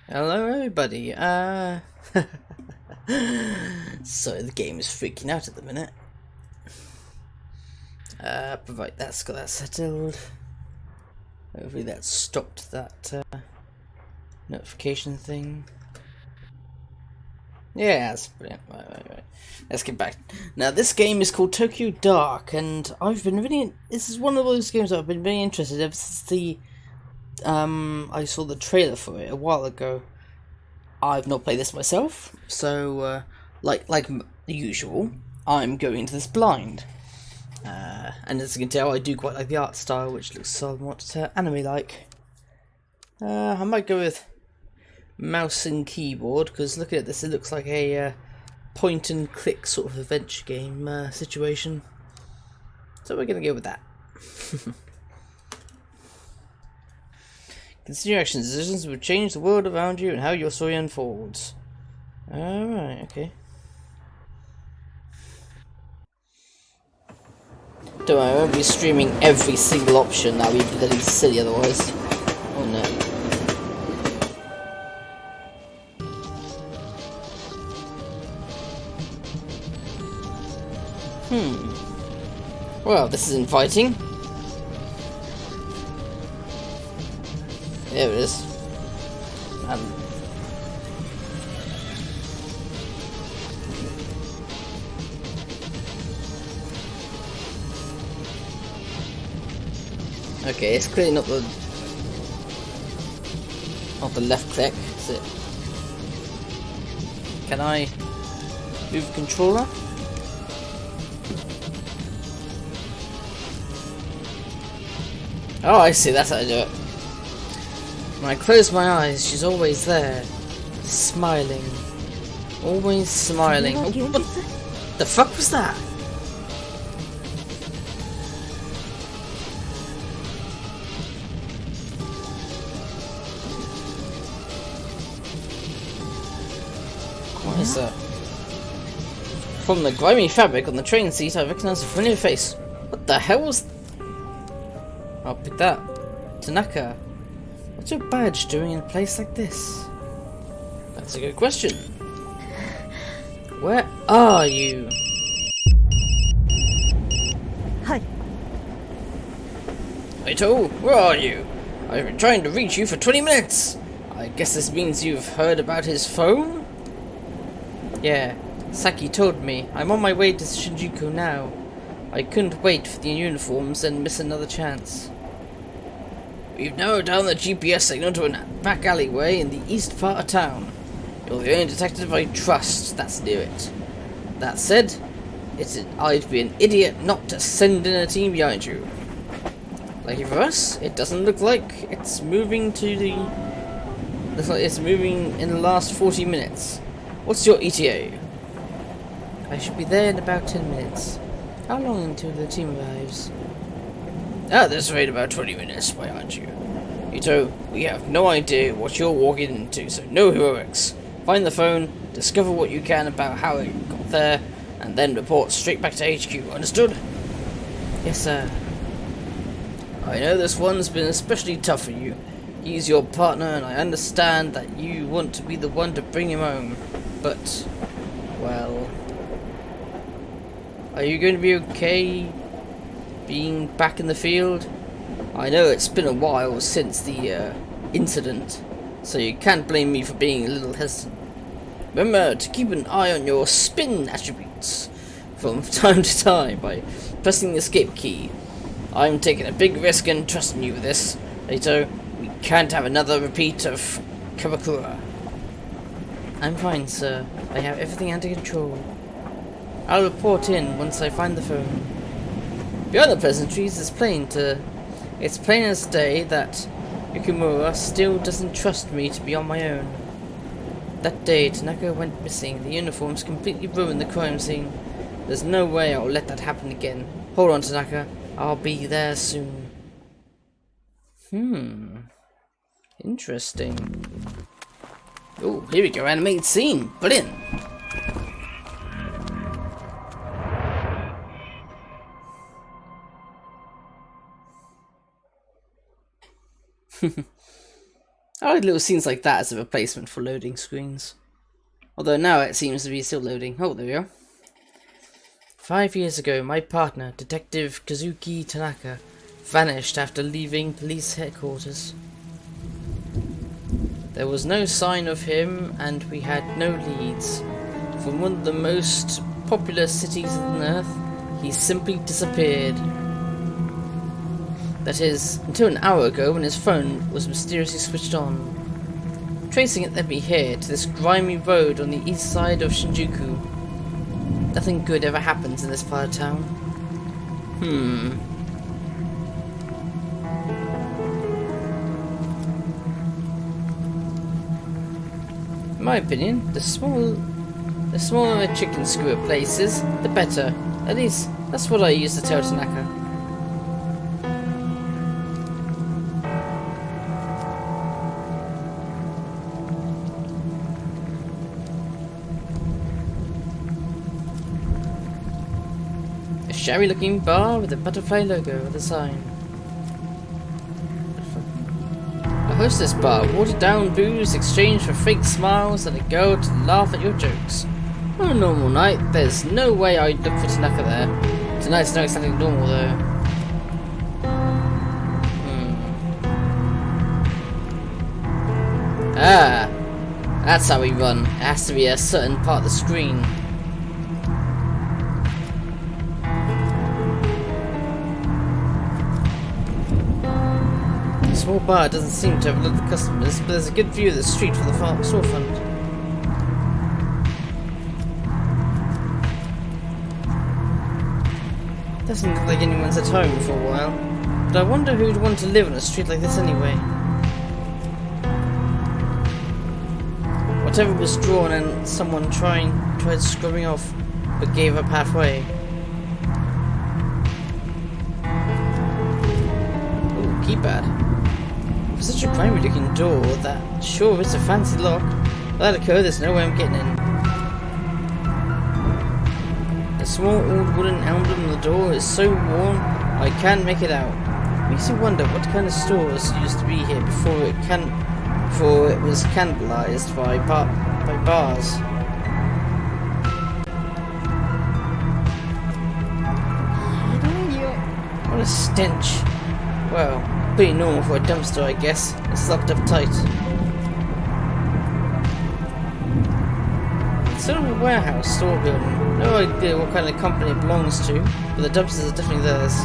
Hello everybody, so the game is freaking out at the minute. Right, that's got that settled. Hopefully that stopped that, notification thing. Yeah, that's brilliant. Right. Let's get back. Now, this game is called Tokyo Dark, and I've been really... This is one of those games that I've been very interested in ever since I saw the trailer for it a while ago. I've not played this myself, so like usual, I'm going into this blind. And as you can tell, I do quite like the art style, which looks somewhat anime-like. I might go with mouse and keyboard, because looking at this, it looks like a point-and-click sort of adventure game situation. So we're going to go with that. Consider your actions. Decisions will change the world around you and how your story unfolds. Alright, okay. Don't worry, I won't be streaming every single option. That'll be bloody silly otherwise. Oh no. Well, this is inviting. There it is. Okay, it's clearly not the left click, is it? Can I move the controller? Oh, I see, that's how I do it. When I close my eyes, she's always there, smiling. Always smiling. Oh, what the fuck was that? What is that? From the grimy fabric on the train seat, I recognize a familiar face. What the hell was... I'll pick that. Tanaka. What's your badge doing in a place like this? That's a good question. Where are you? Hi. Ito, where are you? I've been trying to reach you for 20 minutes. I guess this means you've heard about his phone? Yeah, Saki told me. I'm on my way to Shinjuku now. I couldn't wait for the uniforms and miss another chance. We've narrowed down the GPS signal to a back alleyway in the east part of town. You're the only detective I trust that's near it. That said, I'd be an idiot not to send in a team behind you. Lucky for us, it doesn't look like it's moving to the... Looks like it's moving in the last 40 minutes. What's your ETA? I should be there in about 10 minutes. How long until the team arrives? At this rate, about 20 minutes, why aren't you? Ito, we have no idea what you're walking into, so no heroics. Find the phone, discover what you can about how it got there, and then report straight back to HQ, understood? Yes, sir. I know this one's been especially tough for you. He's your partner, and I understand that you want to be the one to bring him home. But, well... Are you going to be okay being back in the field? I know it's been a while since the incident, so you can't blame me for being a little hesitant. Remember to keep an eye on your spin attributes from time to time by pressing the escape key. I'm taking a big risk and trusting you with this, Ito. We can't have another repeat of Kamakura. I'm fine, sir. I have everything under control. I'll report in once I find the phone. Beyond the pleasantries, it's plain as day that Yukimura still doesn't trust me to be on my own. That day, Tanaka went missing. The uniforms completely ruined the crime scene. There's no way I'll let that happen again. Hold on, Tanaka. I'll be there soon. Interesting. Oh, here we go, animated scene. Brilliant. I like little scenes like that as a replacement for loading screens. Although now it seems to be still loading. Oh, there we are. 5 years ago, my partner, Detective Kazuki Tanaka, vanished after leaving police headquarters. There was no sign of him, and we had no leads. From one of the most popular cities on Earth, he simply disappeared. That is, until an hour ago when his phone was mysteriously switched on. Tracing it led me here, to this grimy road on the east side of Shinjuku. Nothing good ever happens in this part of town. In my opinion, the smaller a chicken skewer place is, the better. At least, that's what I used to tell Tanaka. A shabby-looking bar with a butterfly logo on the sign. A hostess bar, watered-down booze exchanged for fake smiles and a girl to laugh at your jokes. On a normal night, there's no way I'd look for Tanaka there. Tonight's not exactly normal, though. Ah, that's how we run. It has to be a certain part of the screen. The small bar doesn't seem to have a lot of customers, but there's a good view of the street from the storefront. Doesn't look like anyone's at home for a while, but I wonder who'd want to live on a street like this anyway. Whatever was drawn and someone tried scrubbing off, but gave up halfway. Ooh, keypad. For such a grimy looking door, that sure is a fancy lock. Without a code, there's no way I'm getting in. The small old wooden emblem on the door is so worn I can't make it out. Makes you wonder what kind of stores used to be here before it was cannibalized by bars. What a stench. Well, pretty normal for a dumpster, I guess. It's locked up tight. It's sort of a warehouse store building. No idea what kind of company it belongs to, but the dumpsters are definitely theirs.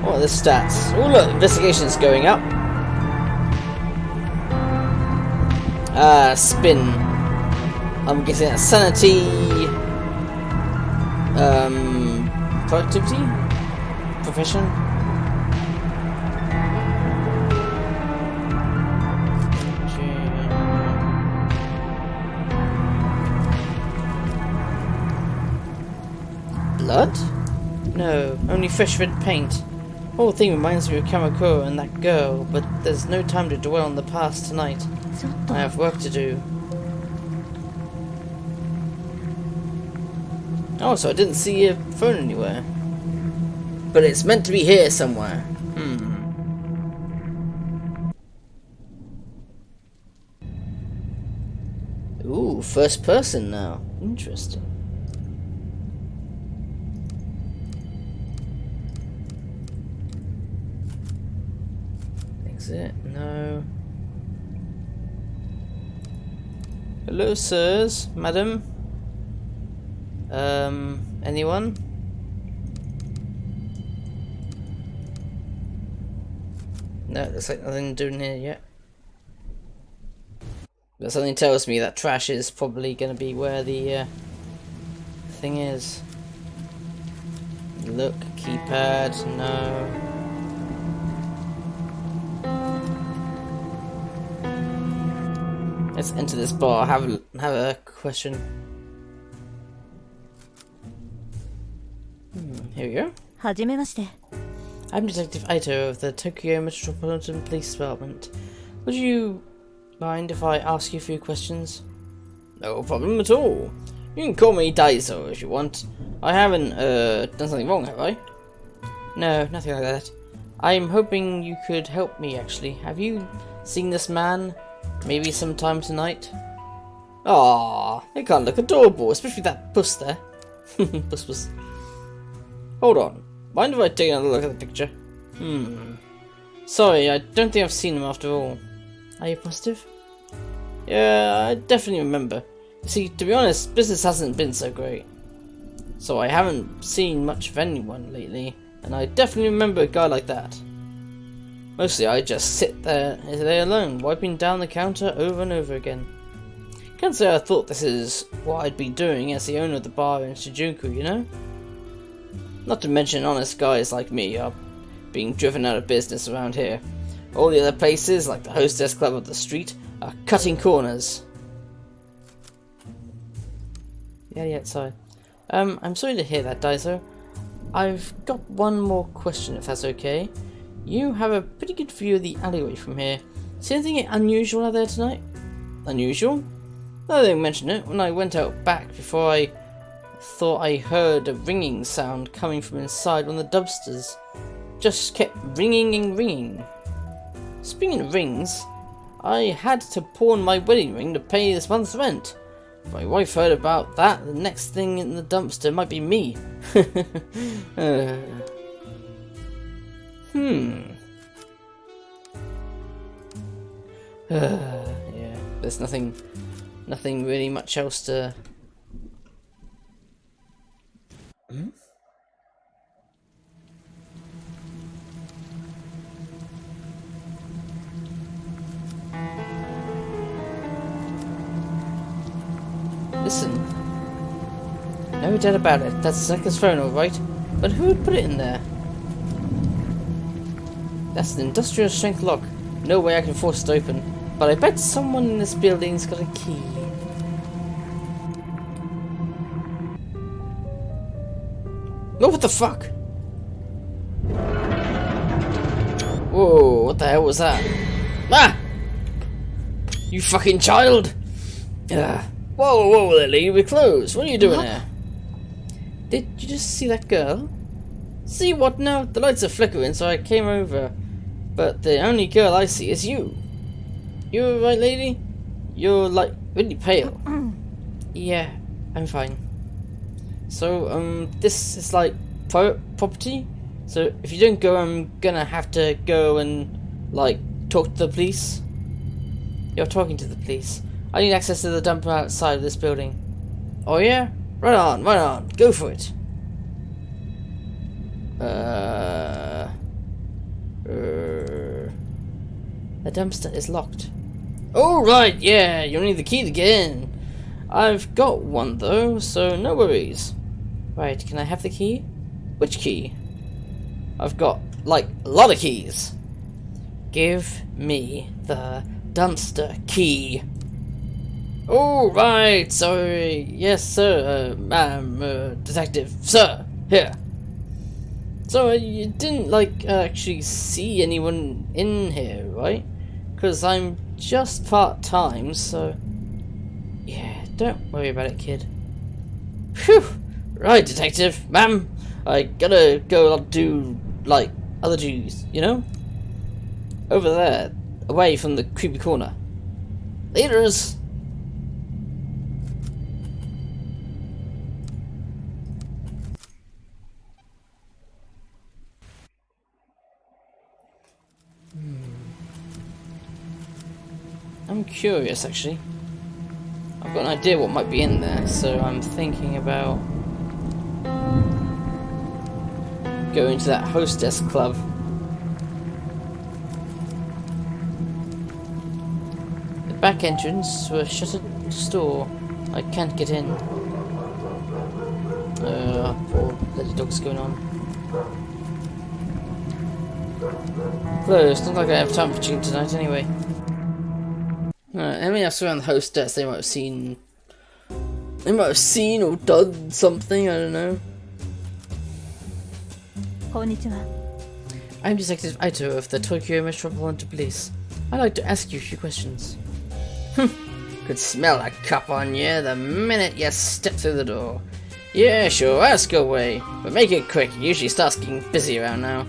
What are the stats? Oh look, investigation's going up. Spin. I'm guessing that's sanity. Productivity? Profession? Blood? No, only fresh red paint. The whole thing reminds me of Kamakura and that girl, but there's no time to dwell on the past tonight. I have work to do. Oh, so I didn't see your phone anywhere. But it's meant to be here somewhere. Ooh, first person now. Interesting. Exit? No. Hello, sirs, madam. Anyone? No, looks like nothing doing here yet. But something tells me that trash is probably going to be where the thing is. Look, keypad, no. Let's enter this bar. Have a question. Here we go. はじめまして。 I'm Detective Aito of the Tokyo Metropolitan Police Department. Would you mind if I ask you a few questions? No problem at all. You can call me Daiso if you want. I haven't done something wrong, have I? No, nothing like that. I'm hoping you could help me, actually. Have you seen this man? Maybe sometime tonight? Ah, they can't look adorable, especially that puss there. Puss. Hold on. Mind if I take another look at the picture? Sorry, I don't think I've seen him after all. Are you positive? Yeah, I definitely remember. See, to be honest, business hasn't been so great. So I haven't seen much of anyone lately, and I definitely remember a guy like that. Mostly I just sit there alone, wiping down the counter over and over again. Can't say I thought this is what I'd be doing as the owner of the bar in Shinjuku, you know? Not to mention honest guys like me are being driven out of business around here. All the other places, like the Hostess Club up the street, are cutting corners. Yeah, sorry. I'm sorry to hear that, Daiso. I've got one more question, if that's okay. You have a pretty good view of the alleyway from here. See anything unusual out there tonight? Unusual? I didn't mention it. When I went out back before, I thought I heard a ringing sound coming from inside one of the dumpsters. Just kept ringing and ringing. Speaking of rings, I had to pawn my wedding ring to pay this month's rent. If my wife heard about that, the next thing in the dumpster might be me. Yeah, there's nothing really much else to... Listen. No doubt about it, that's Seneca's phone, alright? But who would put it in there? That's an industrial strength lock. No way I can force it open. But I bet someone in this building's got a key. Oh, what the fuck? Whoa, what the hell was that? Ah! You fucking child! Whoa, Lily, we're closed. What are you doing here? Did you just see that girl? See what now? The lights are flickering, so I came over. But the only girl I see is you. You alright, lady? You're, like, really pale. Yeah, I'm fine. So, this is, like, private property? So, if you don't go, I'm gonna have to go and, like, talk to the police? You're talking to the police. I need access to the dump outside of this building. Oh yeah? Right on. Go for it. The dumpster is locked. Oh right, yeah, you'll need the key to get in. I've got one though, so no worries. Right, can I have the key? Which key? I've got, like, a lot of keys. Give me the dumpster key. Oh, right, sorry. Yes, sir, detective. Sir, here. So, you didn't, like, actually see anyone in here, right? Because I'm just part-time, so... Yeah, don't worry about it, kid. Phew! Right, detective, ma'am. I gotta go do, like, other duties, you know? Over there, away from the creepy corner. Leaders! I'm curious, actually. I've got an idea what might be in there, so I'm thinking about going to that Hostess Club. The back entrance to a shuttered store. I can't get in. Poor bloody dog's going on. Closed. Not like I have time for chicken tonight, anyway. I mean, I've around the Hostess. They might have seen or done something. I don't know. Konnichiwa. I'm Detective Aito of the Tokyo Metropolitan Police. I'd like to ask you a few questions. Could smell a cop on you the minute you step through the door. Yeah, sure, ask away. But make it quick. It usually starts getting busy around now.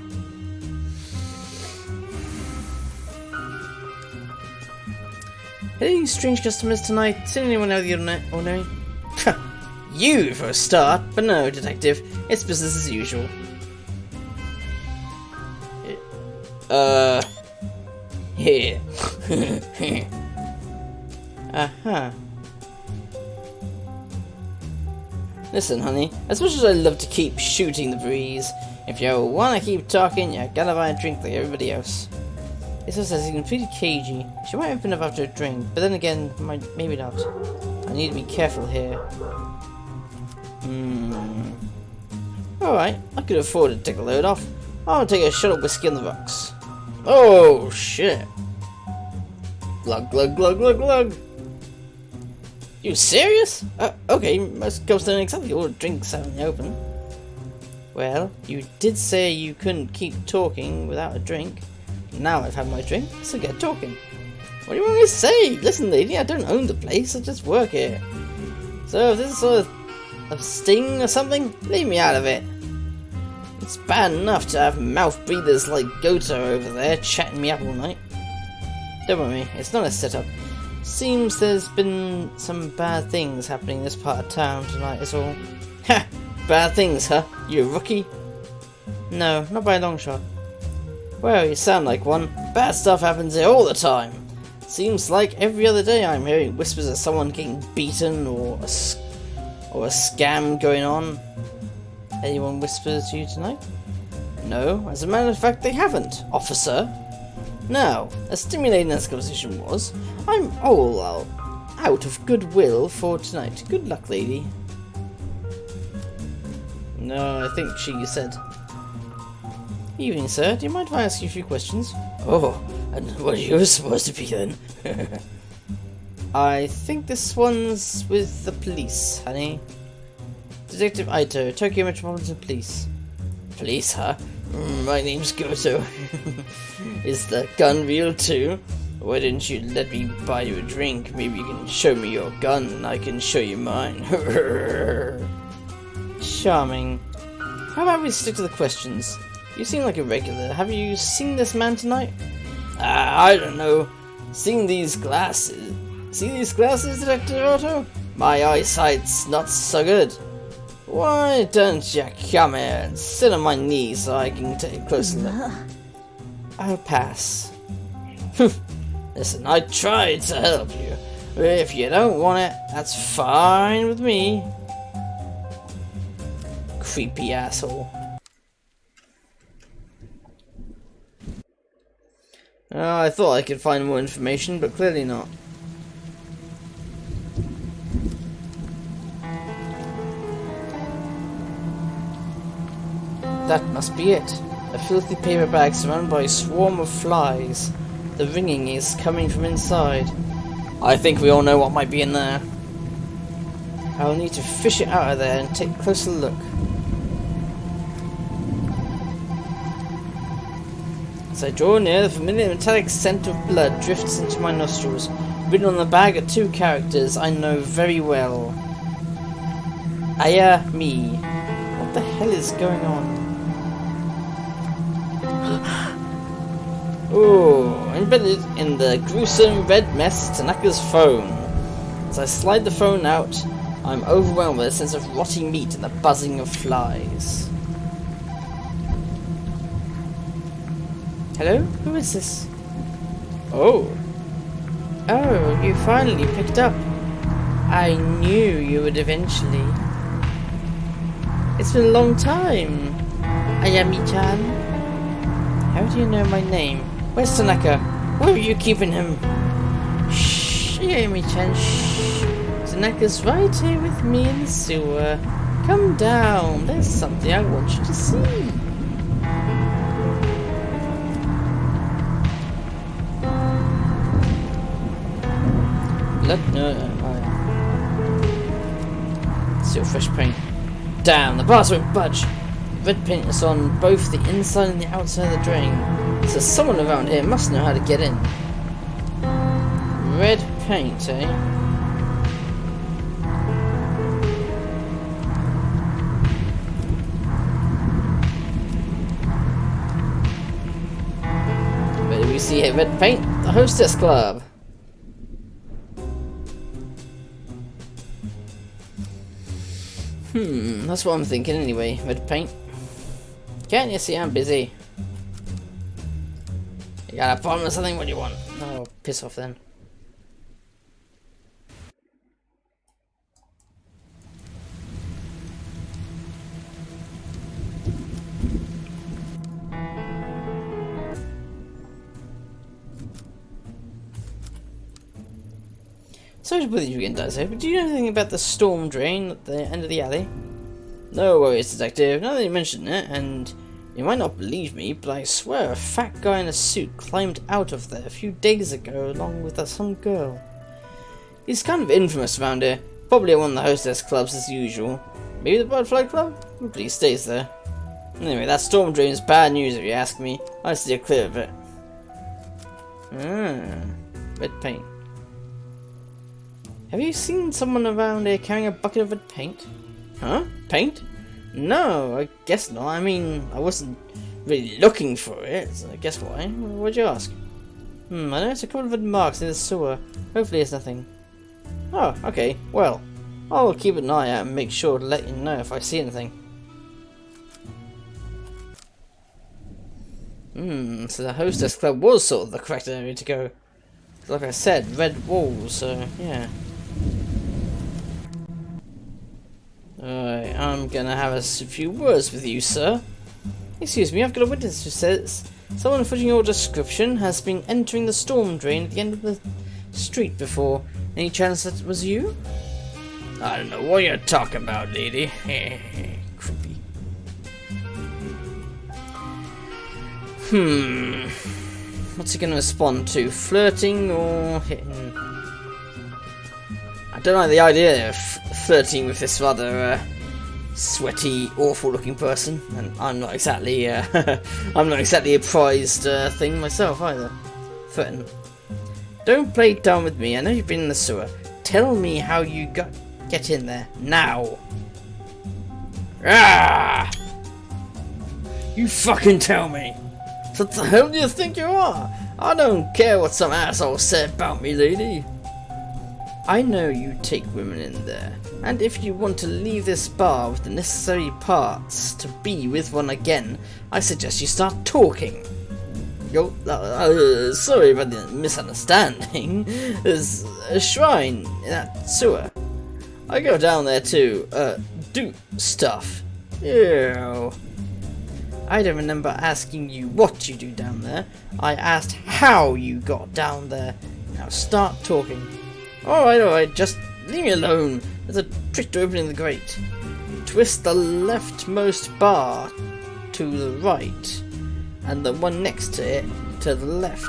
Any strange customers tonight? Seen anyone out of the ordinary? You, for a start. But no, detective. It's business as usual. Here. Uh-huh. Listen, honey, as much as I love to keep shooting the breeze, if you wanna keep talking, you gotta buy a drink like everybody else. This one says he's completely cagey. She might open up after a drink, but then again, maybe not. I need to be careful here. Alright, I could afford to take a load off. I'll take a shot of whiskey on the rocks. Oh, shit. Glug, glug, glug, glug, glug. You serious? Okay, most girls don't exactly order drinks out in the open. Well, you did say you couldn't keep talking without a drink. Now I've had my drink, so get talking. What do you want me to say? Listen, lady, I don't own the place, I just work here. So if this is sort of a sting or something, leave me out of it. It's bad enough to have mouth breathers like Goto over there chatting me up all night. Don't worry, it's not a setup. Seems there's been some bad things happening in this part of town tonight is all. Ha! Bad things, huh? You a rookie? No, not by a long shot. Well, you sound like one. Bad stuff happens here all the time. Seems like every other day I'm hearing whispers of someone getting beaten or a scam going on. Anyone whispered to you tonight? No, as a matter of fact they haven't, officer. Now, as stimulating as the conversation was, I'm all out of goodwill for tonight. Good luck, lady. No, I think she said. Evening, sir. Do you mind if I ask you a few questions? Oh, and what are you supposed to be then? I think this one's with the police, honey. Detective Ito, Tokyo Metropolitan Police. Police, huh? My name's Goto. Is the gun real too? Why didn't you let me buy you a drink? Maybe you can show me your gun and I can show you mine. Charming. How about we stick to the questions? You seem like a regular. Have you seen this man tonight? I don't know. See these glasses, Detective Otto? My eyesight's not so good. Why don't you come here and sit on my knee so I can take a closer look? I'll pass. Listen, I tried to help you. But if you don't want it, that's fine with me. Creepy asshole. I thought I could find more information, but clearly not. That must be it. A filthy paper bag surrounded by a swarm of flies. The ringing is coming from inside. I think we all know what might be in there. I'll need to fish it out of there and take a closer look. As I draw near, the familiar metallic scent of blood drifts into my nostrils. Written on the bag are two characters I know very well. Aya me. What the hell is going on? Ooh, embedded in the gruesome red mess, Tanaka's phone. As I slide the phone out, I'm overwhelmed with a sense of rotting meat and the buzzing of flies. Hello? Who is this? Oh. Oh, you finally picked up. I knew you would eventually. It's been a long time. Ayami-chan. How do you know my name? Where's Tanaka? Where are you keeping him? Shh, Ayami-chan, shh. Tanaka's right here with me in the sewer. Come down, there's something I want you to see. Still fresh paint. Damn, the bars won't budge. Red paint is on both the inside and the outside of the drain. So someone around here must know how to get in. Red paint, eh? Where do we see here? Red paint? The Hostess Club. That's what I'm thinking anyway, red paint. Can't you see I'm busy? You got a problem or something? What do you want? Oh, piss off then. Sorry to bother you again, Daiso, but do you know anything about the storm drain at the end of the alley? No worries, detective. Now that you mention it, and you might not believe me, but I swear a fat guy in a suit climbed out of there a few days ago along with some girl. He's kind of infamous around here. Probably at one of the hostess clubs as usual. Maybe the Butterfly Club? But he stays there. Anyway, that storm drain is bad news if you ask me. I steer clear of it. Red paint. Have you seen someone around here carrying a bucket of red paint? Huh? Paint? No, I guess not. I mean, I wasn't really looking for it, so I guess why. What'd you ask? I noticed a couple of red marks in the sewer. Hopefully it's nothing. Oh, okay. Well, I'll keep an eye out and make sure to let you know if I see anything. So the hostess club was sort of the correct area to go. Like I said, red walls, so yeah. Alright, I'm gonna have a few words with you, sir. Excuse me, I've got a witness who says someone fitting your description has been entering the storm drain at the end of the street before. Any chance that was you? I don't know what you're talking about, lady. Creepy. What's he gonna respond to? Flirting or hitting? I don't like the idea of flirting with this rather sweaty, awful-looking person, and I'm not exactly a prized thing myself either. Threaten. Don't play dumb with me. I know you've been in the sewer. Tell me how you get in there now. Ah! You fucking tell me. What the hell do you think you are? I don't care what some asshole said about me, lady. I know you take women in there, and if you want to leave this bar with the necessary parts to be with one again, I suggest you start talking. Yo, sorry about the misunderstanding. There's a shrine in that sewer. I go down there to, do stuff. Ew. I don't remember asking you what you do down there. I asked how you got down there. Now start talking. Alright, just leave me alone. There's a trick to opening the grate. Twist the leftmost bar to the right, and the one next to it to the left.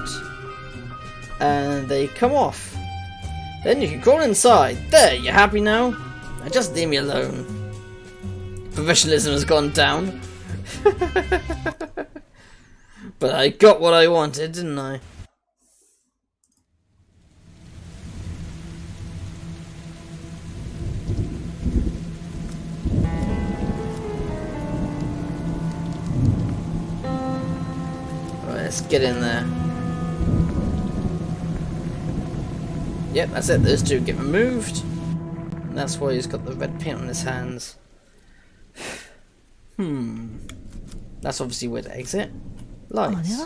And they come off. Then you can crawl inside. There, you happy now? Now just leave me alone. Professionalism has gone down. But I got what I wanted, didn't I? Alright, let's get in there. Yep, that's it. Those two get removed. And that's why he's got the red paint on his hands. That's obviously where to exit. Lights.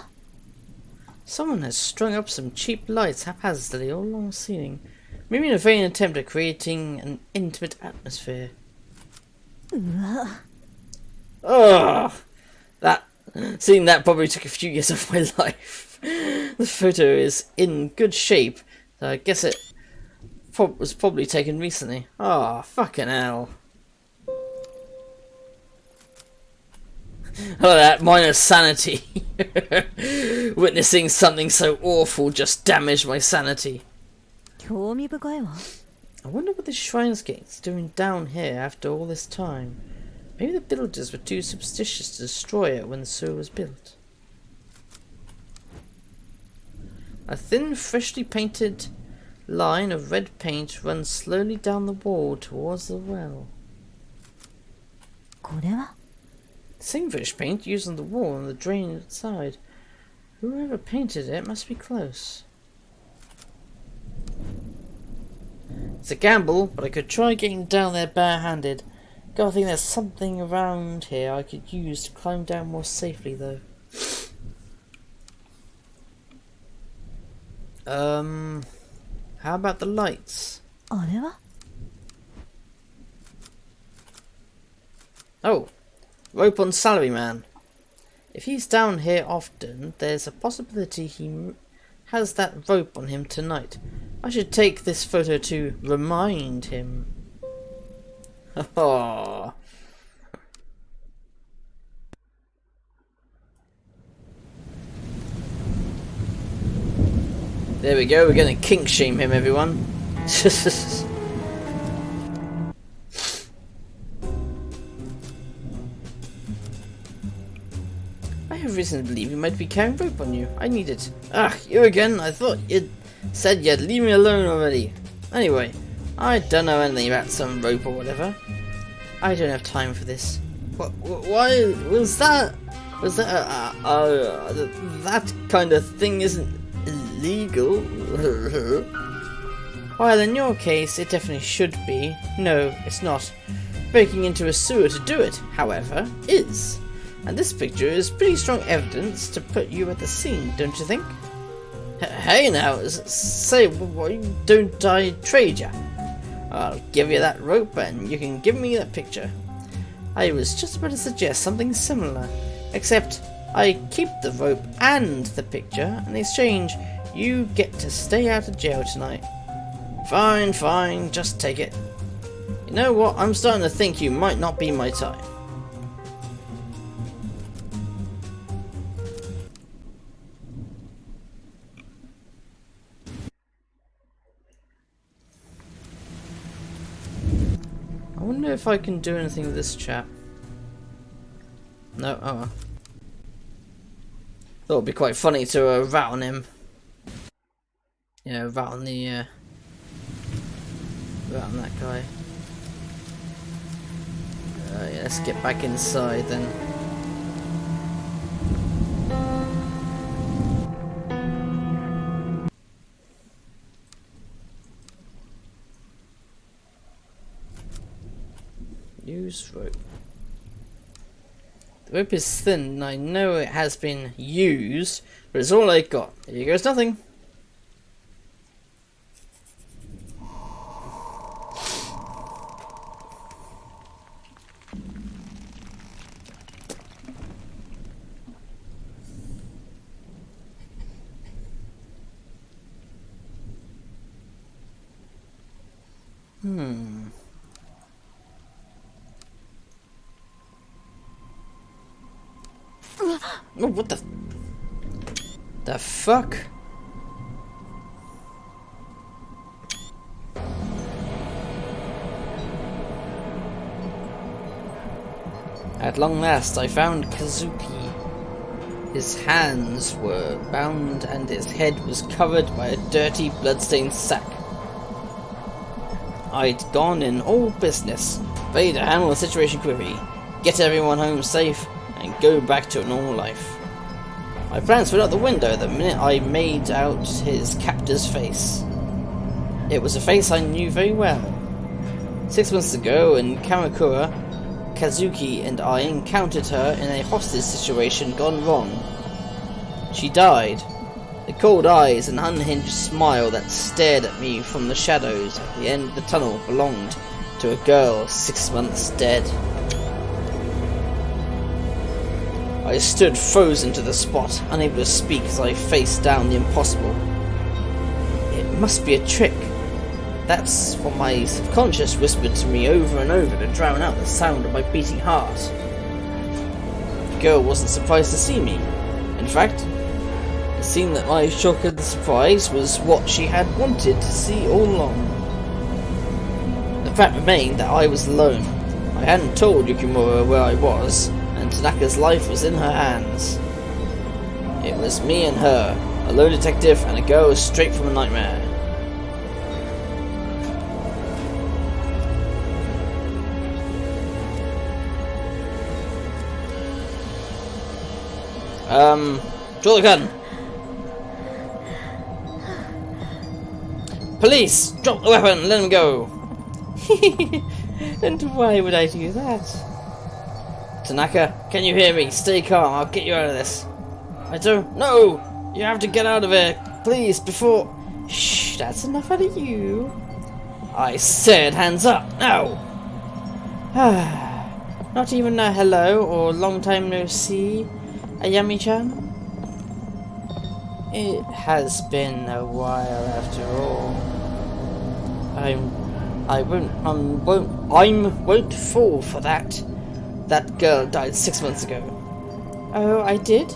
Someone has strung up some cheap lights haphazardly all along the ceiling. Maybe in a vain attempt at creating an intimate atmosphere. Oh, seeing that probably took a few years of my life. The photo is in good shape, so I guess it was probably taken recently. Oh, fucking hell. Oh, that minus sanity. Witnessing something so awful just damaged my sanity. I wonder what the Shrines Gate's doing down here after all this time. Maybe the builders were too superstitious to destroy it when the sewer was built. A thin, freshly painted line of red paint runs slowly down the wall towards the well. Same fish paint used on the wall and the drain outside. Whoever painted it must be close. It's a gamble, but I could try getting down there barehanded. God, I think there's something around here I could use to climb down more safely, though. How about the lights? あれは? Oh, rope on Salaryman. If he's down here often, there's a possibility he has that rope on him tonight. I should take this photo to remind him. Oh. There we go, we're gonna kink shame him, everyone. I have reason to believe you might be carrying rope on you. I need it. Ah, you again? I thought you'd said you'd leave me alone already. Anyway, I don't know anything about some rope or whatever. I don't have time for this. Why was that? Was that that kind of thing isn't illegal? Well, in your case, it definitely should be. No, it's not. Breaking into a sewer to do it, however, is. And this picture is pretty strong evidence to put you at the scene, don't you think? Hey now, say, why don't I trade ya? I'll give you that rope and you can give me that picture. I was just about to suggest something similar, except I keep the rope and the picture, and in exchange, you get to stay out of jail tonight. Fine, fine, just take it. You know what, I'm starting to think you might not be my type. I wonder if I can do anything with this chap. No, oh. Thought it'd be quite funny to rat on him. Yeah, rat on the rat on that guy. Yeah, let's get back inside then. Use rope. The rope is thin, and I know it has been used, but it's all I got. Here goes nothing. Oh, what the fuck? At long last I found Kazuki. His hands were bound and his head was covered by a dirty bloodstained sack. I'd gone in all business, ready to handle the situation quickly, get everyone home safe, and go back to a normal life. My plans went out the window the minute I made out his captor's face. It was a face I knew very well. 6 months ago in Kamakura, Kazuki and I encountered her in a hostage situation gone wrong. She died. The cold eyes and unhinged smile that stared at me from the shadows at the end of the tunnel belonged to a girl 6 months dead. I stood frozen to the spot, unable to speak as I faced down the impossible. It must be a trick. That's what my subconscious whispered to me over and over to drown out the sound of my beating heart. The girl wasn't surprised to see me. In fact, it seemed that my shock and surprise was what she had wanted to see all along. The fact remained that I was alone. I hadn't told Yukimura where I was, and Tanaka's life was in her hands. It was me and her, a lone detective and a girl straight from a nightmare. Draw the gun! Police! Drop the weapon, let him go! And why would I do that? Tanaka, can you hear me? Stay calm, I'll get you out of this. I don't know! You have to get out of here, please, before... Shh, that's enough out of you. I said hands up, now! Not even a hello or long time no see, Ayami-chan? It has been a while after all. I won't fall for that. That girl died 6 months ago. Oh, I did?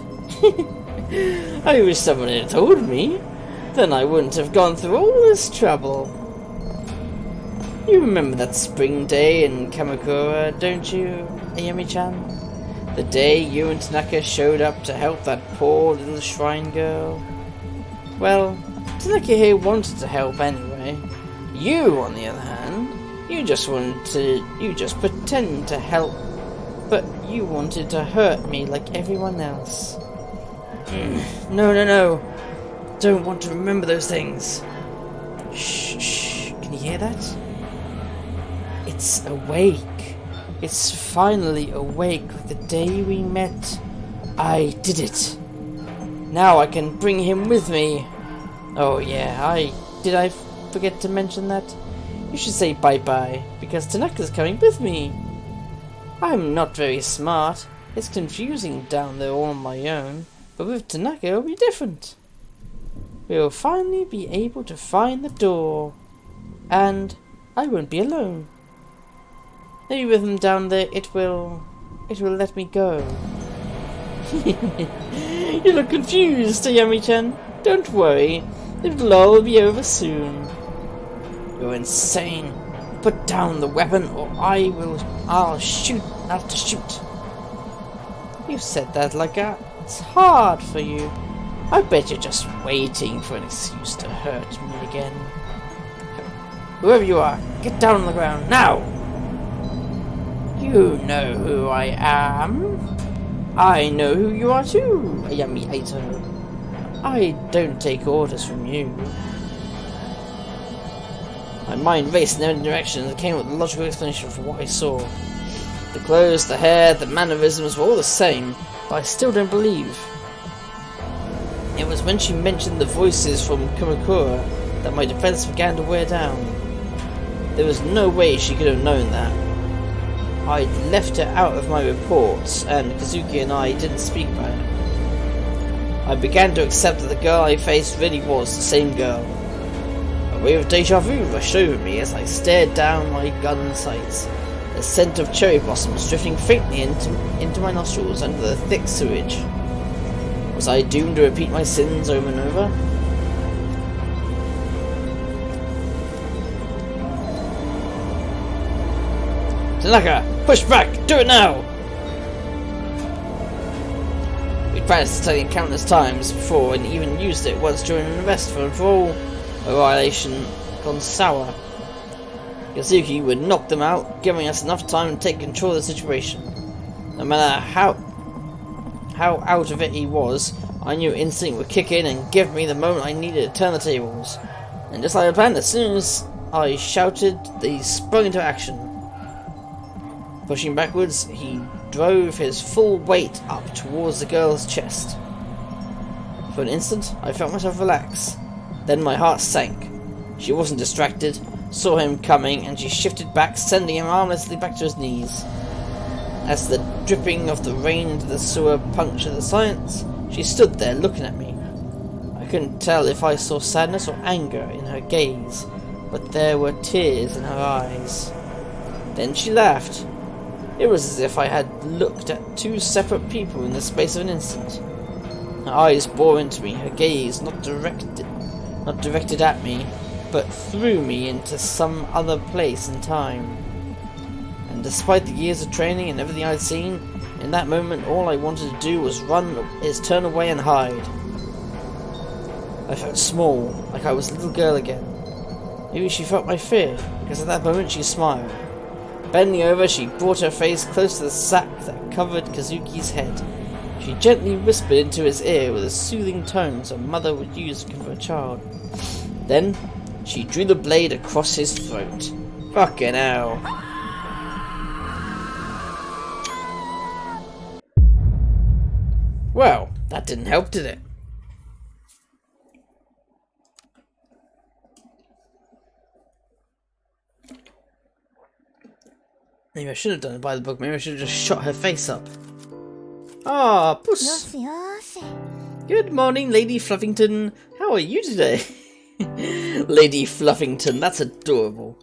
I wish someone had told me. Then I wouldn't have gone through all this trouble. You remember that spring day in Kamakura, don't you, Ayami-chan? The day you and Tanaka showed up to help that poor little shrine girl? Well, Tanaka here wanted to help anyway. You, on the other hand, you just pretend to help, but you wanted to hurt me like everyone else. No. Don't want to remember those things. Shh. Can you hear that? It's awake. It's finally awake. The day we met, I did it. Now I can bring him with me. Oh yeah, did I forget to mention that? You should say bye-bye, because Tanaka's coming with me. I'm not very smart. It's confusing down there all on my own, but with Tanaka it'll be different. We'll finally be able to find the door, and I won't be alone. Maybe with him down there it will let me go. You look confused, Ayami-chan. Don't worry, it'll all be over soon. You're insane. Put down the weapon or I'll have to shoot. You said that like it's hard for you. I bet you're just waiting for an excuse to hurt me again. Whoever you are, get down on the ground, now! You know who I am. I know who you are too, Ayami Ito. I don't take orders from you. My mind raced in every direction and came with a logical explanation for what I saw. The clothes, the hair, the mannerisms were all the same, but I still don't believe. It was when she mentioned the voices from Kamakura that my defense began to wear down. There was no way she could have known that. I'd left her out of my reports, and Kazuki and I didn't speak about it. I began to accept that the girl I faced really was the same girl. A wave of deja vu rushed over me as I stared down my gun sights, the scent of cherry blossoms drifting faintly into my nostrils under the thick sewage. Was I doomed to repeat my sins over and over? Tanaka, push back! Do it now! We practiced studying countless times before and even used it once during an arrest for a parole violation gone sour. Kazuki would knock them out, giving us enough time to take control of the situation. No matter how out of it he was, I knew instinct would kick in and give me the moment I needed to turn the tables. And just like I planned, as soon as I shouted, they sprung into action. Pushing backwards, he drove his full weight up towards the girl's chest. For an instant, I felt myself relax. Then my heart sank. She wasn't distracted, saw him coming, and she shifted back, sending him harmlessly back to his knees. As the dripping of the rain into the sewer punctured the silence, she stood there looking at me. I couldn't tell if I saw sadness or anger in her gaze, but there were tears in her eyes. Then she laughed. It was as if I had looked at two separate people in the space of an instant. Her eyes bore into me, her gaze not directed at me, but through me into some other place and time. And despite the years of training and everything I'd seen, in that moment all I wanted to do was turn away and hide. I felt small, like I was a little girl again. Maybe she felt my fear, because at that moment she smiled. Bending over, she brought her face close to the sack that covered Kazuki's head. She gently whispered into his ear with the soothing tones a mother would use to comfort a child. Then, she drew the blade across his throat. Fucking hell. Well, that didn't help, did it? Maybe I should have done it by the book. Maybe I should have just shot her face up. Ah, Puss! Good morning, Lady Fluffington. How are you today? Lady Fluffington, that's adorable.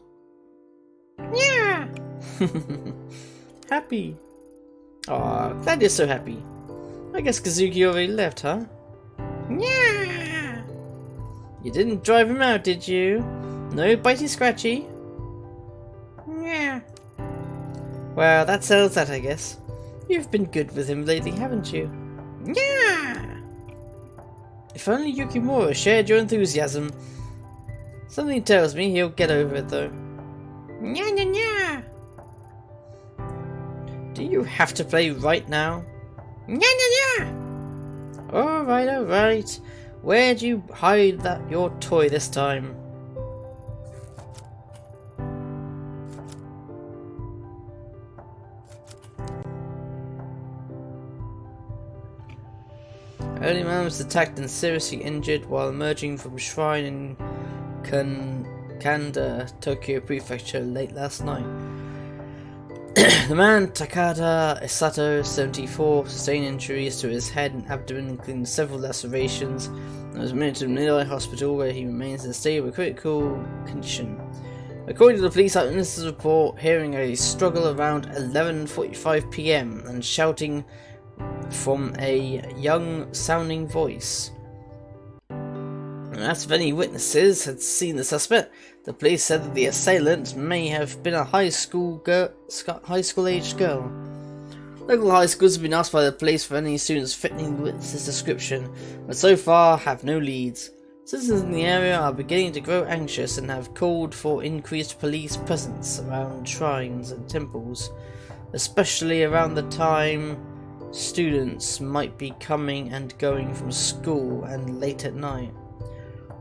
Yeah! Happy. Aw, glad you're so happy. I guess Kazuki already left, huh? Yeah! You didn't drive him out, did you? No bitey scratchy? Yeah. Well, that settles that, I guess. You've been good with him lately, haven't you? Yeah! If only Yukimura shared your enthusiasm. Something tells me he'll get over it, though. Nya nya nya! Do you have to play right now? Nya nya nya! Alright, alright. Where'd you hide your toy this time? Early man was attacked and seriously injured while emerging from a shrine in Kanda, Tokyo Prefecture late last night. The man, Takada Isato, 74, sustained injuries to his head and abdomen, including several lacerations, and was admitted to Nidai Hospital, where he remains in a state of critical condition. According to the police eyewitnesses report, hearing a struggle around 11:45 PM and shouting from a young sounding voice. And as if any witnesses had seen the suspect, the police said that the assailant may have been a high school aged girl. Local high schools have been asked by the police for any students fitting with this description, but so far have no leads. Citizens in the area are beginning to grow anxious and have called for increased police presence around shrines and temples, especially around the time students might be coming and going from school and late at night.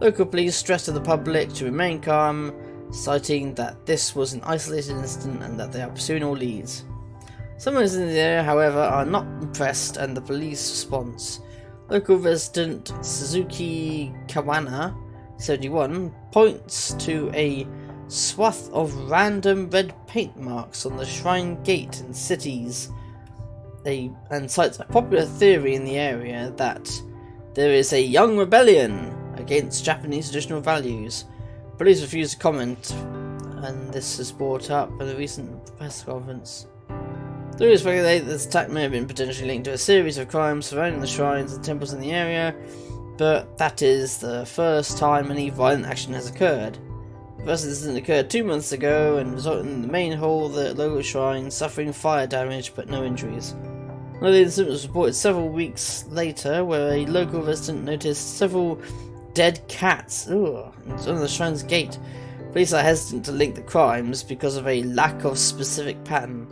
Local police stressed to the public to remain calm, citing that this was an isolated incident and that they are pursuing all leads. Some residents in the area, however, are not impressed and the police response. Local resident Suzuki Kawana, 71, points to a swath of random red paint marks on the shrine gate in cities and cites a popular theory in the area that there is a young rebellion against Japanese traditional values. Police refuse to comment, and this is brought up at a recent press conference. Theories speculate that this attack may have been potentially linked to a series of crimes surrounding the shrines and temples in the area, but that is the first time any violent action has occurred. The first incident occurred 2 months ago and resulted in the main hall of the local shrine suffering fire damage but no injuries. Another incident was reported several weeks later where a local resident noticed several dead cats in front of the shrine's gate. Police are hesitant to link the crimes because of a lack of specific pattern.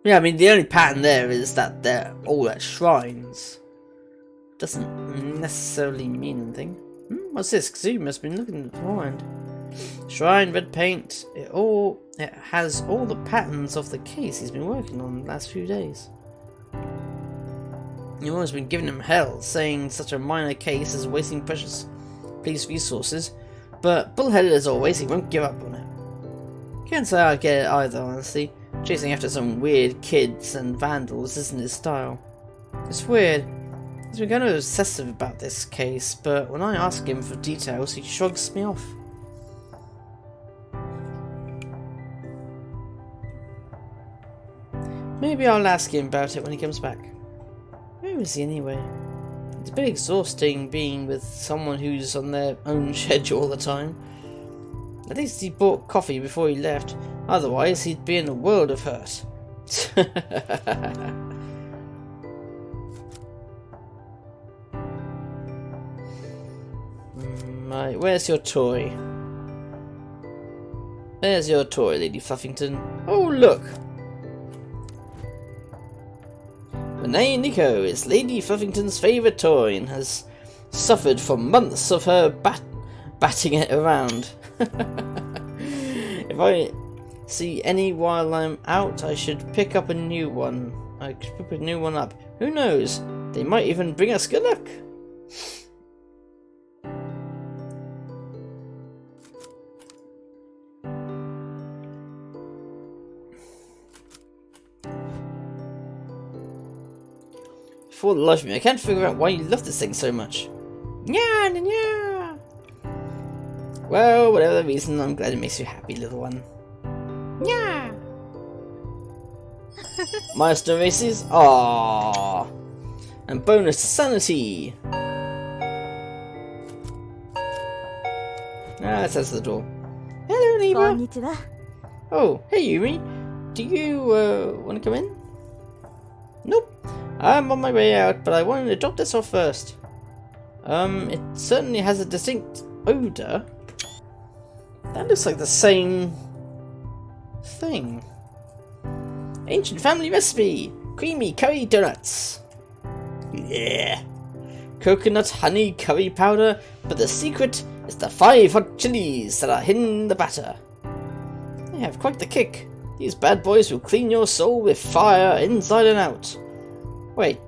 Yeah, I mean, the only pattern there is that they're all at shrines. Doesn't necessarily mean anything. What's this? Kazuki must have been looking beforehand. Shrine, red paint, it has all the patterns of the case he's been working on the last few days. You've always been giving him hell, saying such a minor case is wasting precious police resources, but bullheaded as always, he won't give up on it. Can't say I get it either, honestly. Chasing after some weird kids and vandals isn't his style. It's weird. He's been kind of obsessive about this case, but when I ask him for details, he shrugs me off. Maybe I'll ask him about it when he comes back. Where is he anyway? It's a bit exhausting being with someone who's on their own schedule all the time. At least he bought coffee before he left, otherwise he'd be in a world of hurt. Right, where's your toy? There's your toy, Lady Fluffington. Oh, look! Renee Nico is Lady Fluffington's favourite toy and has suffered for months of her batting it around. If I see any while I'm out, I should pick up a new one. I could put a new one up. Who knows? They might even bring us good luck. For the life of me, I can't figure out why you love this thing so much. Yeah, yeah. Well, whatever the reason, I'm glad it makes you happy, little one. Yeah. Milestone races? Aww. And bonus to sanity. Let's answer the door. Hello, neighbor. Oh, hey, Yumi. Do you want to come in? Nope. I'm on my way out, but I wanted to drop this off first. It certainly has a distinct odor. That looks like the same thing. Ancient family recipe. Creamy curry donuts. Yeah. Coconut honey curry powder, but the secret is the 5 hot chilies that are hidden in the batter. They have quite the kick. These bad boys will clean your soul with fire inside and out. Wait,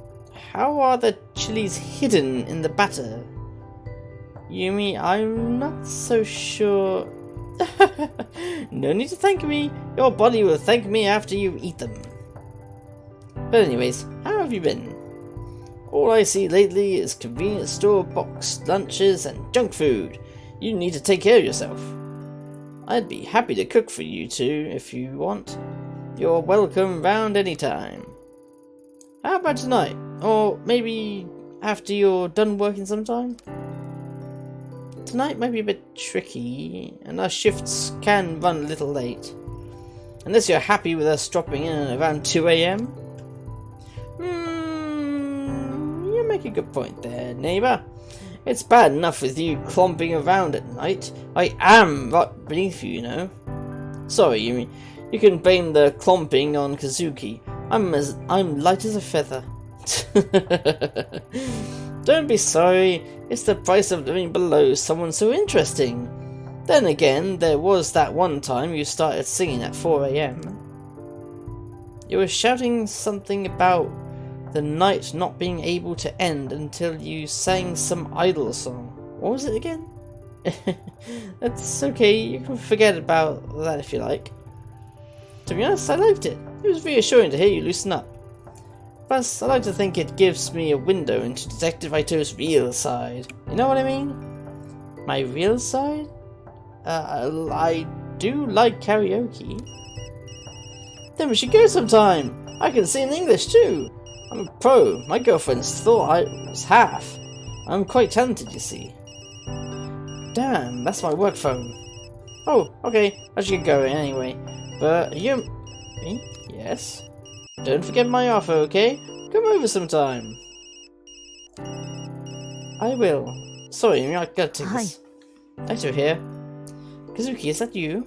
how are the chilies hidden in the batter? Yumi, I'm not so sure. No need to thank me. Your body will thank me after you eat them. But anyways, how have you been? All I see lately is convenience store boxed lunches and junk food. You need to take care of yourself. I'd be happy to cook for you two if you want. You're welcome round anytime. How about tonight? Or maybe after you're done working sometime? Tonight might be a bit tricky, and our shifts can run a little late. Unless you're happy with us dropping in around 2 AM? You make a good point there, neighbour. It's bad enough with you clomping around at night. I am right beneath you, you know. Sorry, Yumi. You can blame the clomping on Kazuki. I'm light as a feather. Don't be sorry. It's the price of living below someone so interesting. Then again, there was that one time you started singing at 4 AM. You were shouting something about the night not being able to end until you sang some idol song. What was it again? That's okay, you can forget about that if you like. To be honest, I liked it. It was reassuring to hear you loosen up. Plus, I like to think it gives me a window into Detective Ito's real side. You know what I mean? My real side? I do like karaoke. Then we should go sometime. I can sing in English too. I'm a pro. My girlfriends thought I was half. I'm quite talented, you see. Damn, that's my work phone. Oh, okay. I should get going anyway. But you... Me? Yes? Don't forget my offer, okay? Come over sometime. I will. Sorry, I gotta take this. Thanks for here. Kazuki, is that you?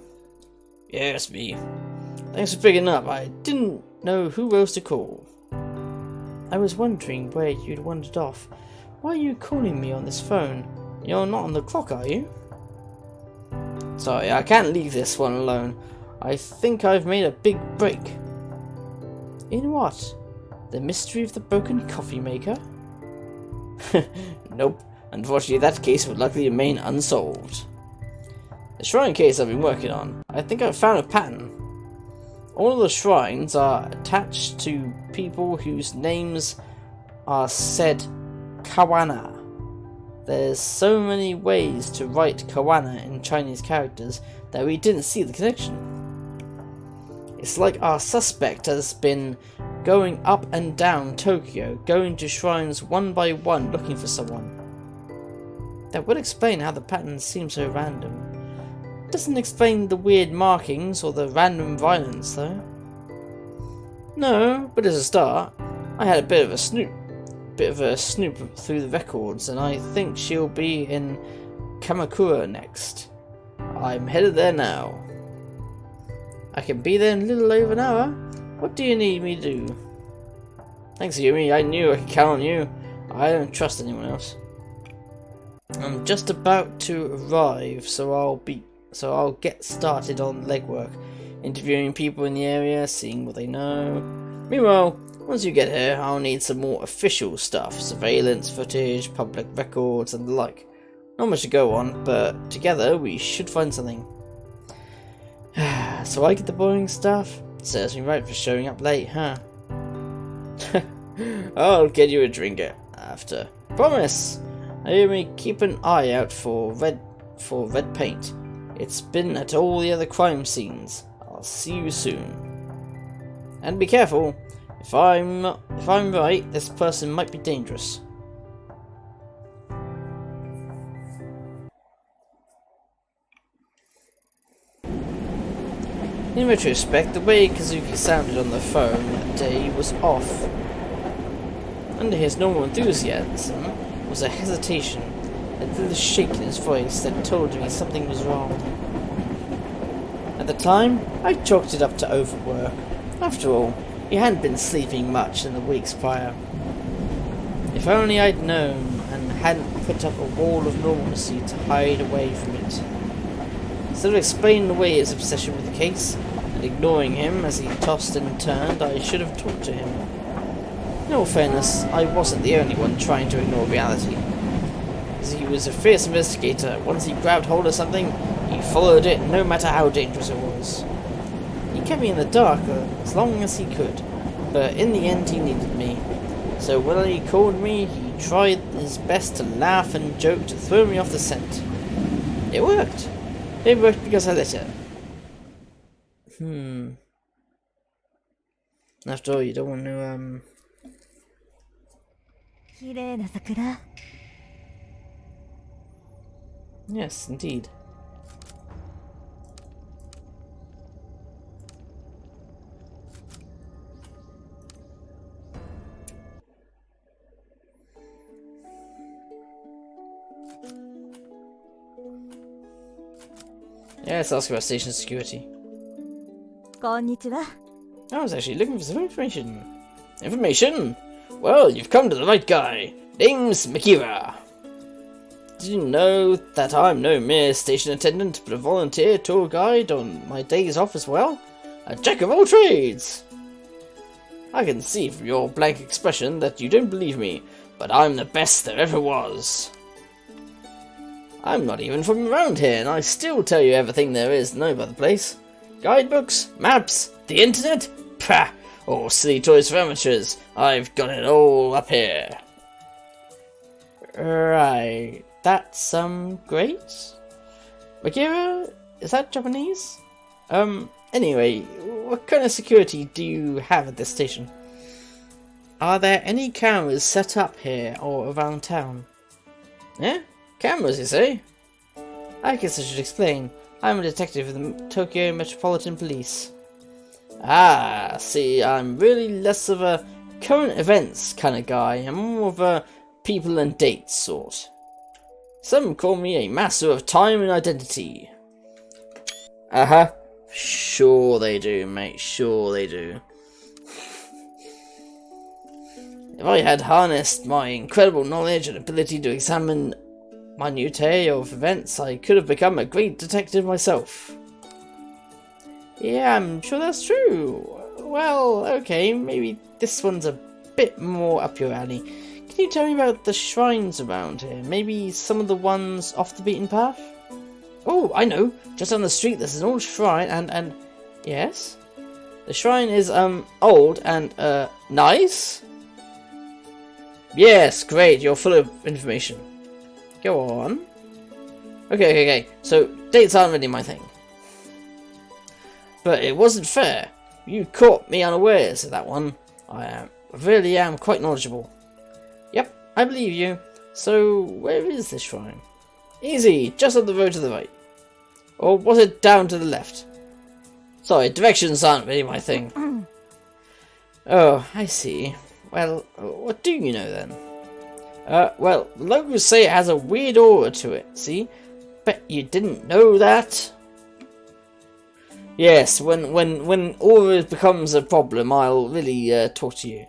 Yes, me. Thanks for picking up. I didn't know who else to call. I was wondering where you'd wandered off. Why are you calling me on this phone? You're not on the clock, are you? Sorry, I can't leave this one alone. I think I've made a big break. In what? The mystery of the broken coffee maker? Nope. Unfortunately, that case would likely remain unsolved. The shrine case I've been working on. I think I've found a pattern. All of the shrines are attached to people whose names are said Kawana. There's so many ways to write Kawana in Chinese characters that we didn't see the connection. It's like our suspect has been going up and down Tokyo, going to shrines one by one looking for someone. That would explain how the patterns seem so random. Doesn't explain the weird markings or the random violence though. No, but as a start, I had a bit of a snoop through the records, and I think she'll be in Kamakura next. I'm headed there now. I can be there in a little over an hour. What do you need me to do? Thanks, Yumi. I knew I could count on you. I don't trust anyone else. I'm just about to arrive, so I'll get started on legwork, interviewing people in the area, seeing what they know. Meanwhile, Once you get here, I'll need some more official stuff. Surveillance footage, public records, and the like. Not much to go on, but together we should find something. So I get the boring stuff? Serves me right for showing up late, huh? I'll get you a drink after. Promise! I may keep an eye out for red paint. It's been at all the other crime scenes. I'll see you soon. And be careful. If I'm right, this person might be dangerous. In retrospect, the way Kazuki sounded on the phone that day was off. Under his normal enthusiasm was a hesitation, a little shake in his voice that told me something was wrong. At the time, I chalked it up to overwork. After all, he hadn't been sleeping much in the weeks prior. If only I'd known and hadn't put up a wall of normalcy to hide away from it. Instead of explaining away his obsession with the case, and ignoring him as he tossed and turned, I should have talked to him. In all fairness, I wasn't the only one trying to ignore reality. As he was a fierce investigator, once he grabbed hold of something, he followed it no matter how dangerous it was. He kept me in the dark as long as he could, but in the end he needed me. So when he called me, he tried his best to laugh and joke to throw me off the scent. It worked. It worked because I let it. After all, you don't want to, Yes, indeed. Yeah, let's ask about station security. Konnichiwa. I was actually looking for some information. Information? Well, you've come to the right guy. Name's Makira. Did you know that I'm no mere station attendant, but a volunteer tour guide on my days off as well? A jack of all trades! I can see from your blank expression that you don't believe me, but I'm the best there ever was. I'm not even from around here, and I still tell you everything there is to know about the place. Guidebooks, maps, the internet? Pah! All silly toys for amateurs. I've got it all up here. Right, that's great. Makira, is that Japanese? Anyway, what kind of security do you have at this station? Are there any cameras set up here or around town? Yeah? Cameras, you say? I guess I should explain. I'm a detective of the Tokyo Metropolitan Police. Ah, see, I'm really less of a current events kind of guy. I'm more of a people and dates sort. Some call me a master of time and identity. Uh-huh. Sure they do, mate. Sure they do. If I had harnessed my incredible knowledge and ability to examine minutiae of events, I could have become a great detective myself. Yeah, I'm sure that's true. Well, okay, maybe this one's a bit more up your alley. Can you tell me about the shrines around here? Maybe some of the ones off the beaten path? Oh, I know. Just down the street there's an old shrine and... Yes? The shrine is, old and, nice? Yes, great, you're full of information. Go on. Okay. So, dates aren't really my thing. But it wasn't fair. You caught me unawares at that one. I really am quite knowledgeable. Yep, I believe you. So, where is this shrine? Easy, just up the road to the right. Or was it down to the left? Sorry, directions aren't really my thing. Oh, I see. Well, what do you know then? Well, the locals say it has a weird aura to it, see? Bet you didn't know that? Yes, when aura becomes a problem, I'll really talk to you.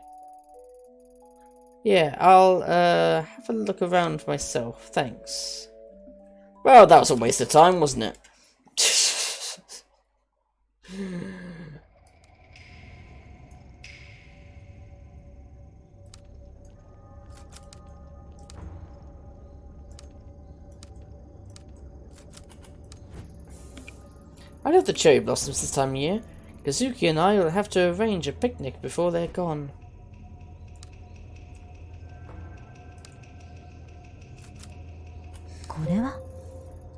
Yeah, I'll have a look around myself, thanks. Well, that was a waste of time, wasn't it? I love the cherry blossoms this time of year. Kazuki and I will have to arrange a picnic before they're gone.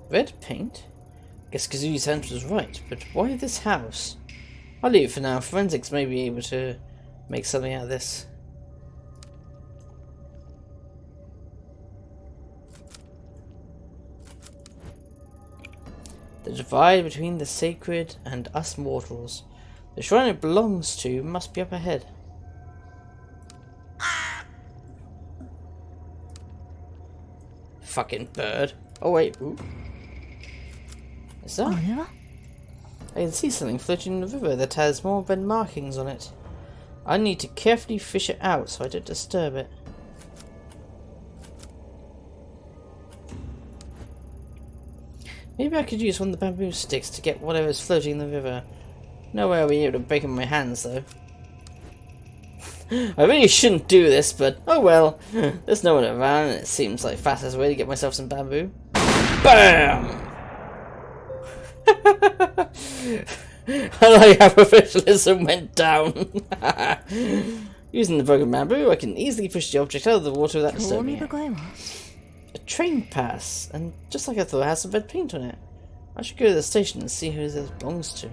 Red paint? Guess Kazuki's answer was right, but why this house? I'll leave it for now. Forensics may be able to make something out of this. The divide between the sacred and us mortals. The shrine it belongs to must be up ahead. Fucking bird. Oh wait, ooh. Is that? I can see something floating in the river that has more red markings on it. I need to carefully fish it out so I don't disturb it. Maybe I could use one of the bamboo sticks to get whatever is floating in the river. No way I'll be able to break in my hands though. I really shouldn't do this, but oh well. There's no one around and it seems like the fastest way to get myself some bamboo. BAM! I like how professionalism went down. Using the broken bamboo, I can easily push the object out of the water without disturbing it. A train pass, and just like I thought, it has some red paint on it. I should go to the station and see who this belongs to.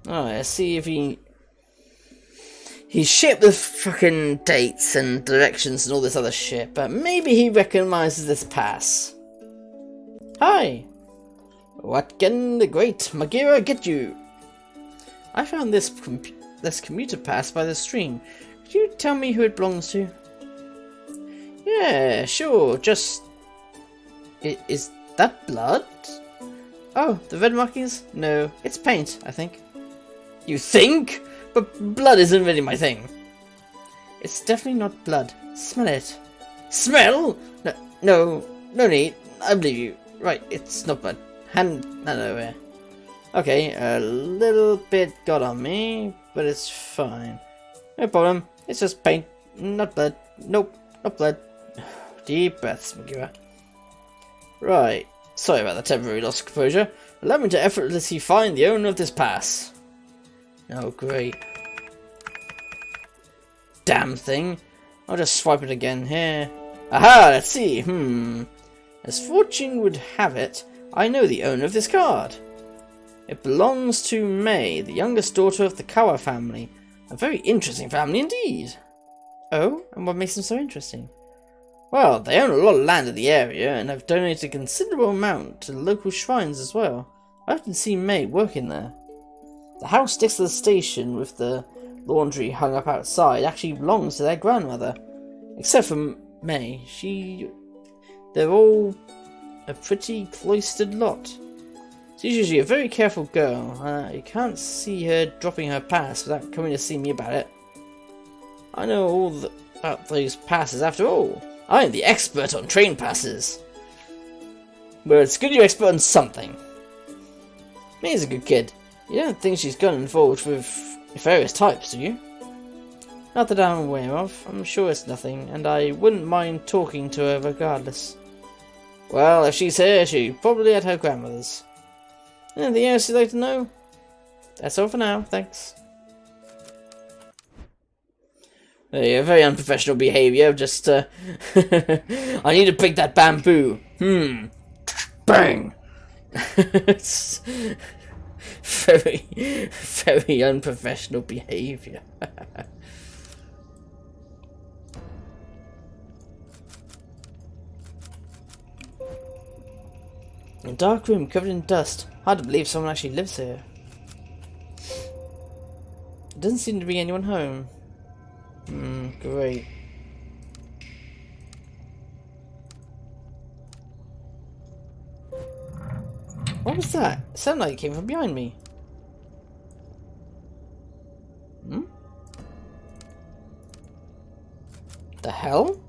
Alright, let's see if he's shit with fucking dates and directions and all this other shit, but maybe he recognizes this pass. Hi! What can the great Magira get you? I found this commuter pass by the stream. Could you tell me who it belongs to? Yeah, sure, just... Is that blood? Oh, the red markings? No, it's paint, I think. You think? But blood isn't really my thing. It's definitely not blood. Smell it. Smell? No need. I believe you. Right, it's not blood. Hand that over. Okay, a little bit got on me, but it's fine. No problem. It's just paint, not blood. Nope, not blood. Deep breaths, Magira. Right. Sorry about the temporary loss of composure. Allow me to effortlessly find the owner of this pass. Oh, great. Damn thing. I'll just swipe it again here. Aha, let's see. As fortune would have it, I know the owner of this card. It belongs to Mei, the youngest daughter of the Kawa family. A very interesting family indeed. Oh, and what makes them so interesting? Well, they own a lot of land in the area and have donated a considerable amount to local shrines as well. I often see Mei working there. The house next to the station with the laundry hung up outside actually belongs to their grandmother. Except for Mei, they're all a pretty cloistered lot. She's usually a very careful girl. You can't see her dropping her pass without coming to see me about it. I know all about those passes after all. I am the expert on train passes. Well, it's good you're expert on something. Mei's a good kid. You don't think she's gotten involved with various types, do you? Not that I'm aware of. I'm sure it's nothing, and I wouldn't mind talking to her regardless. Well, if she's here, she's probably at her grandmother's. Anything else you'd like to know? That's all for now, thanks. Yeah, very unprofessional behaviour, just, I need to break that bamboo. Bang! It's very, very unprofessional behaviour. A dark room covered in dust. Hard to believe someone actually lives here. Doesn't seem to be anyone home. Great. What was that? It sounded like it came from behind me. The hell?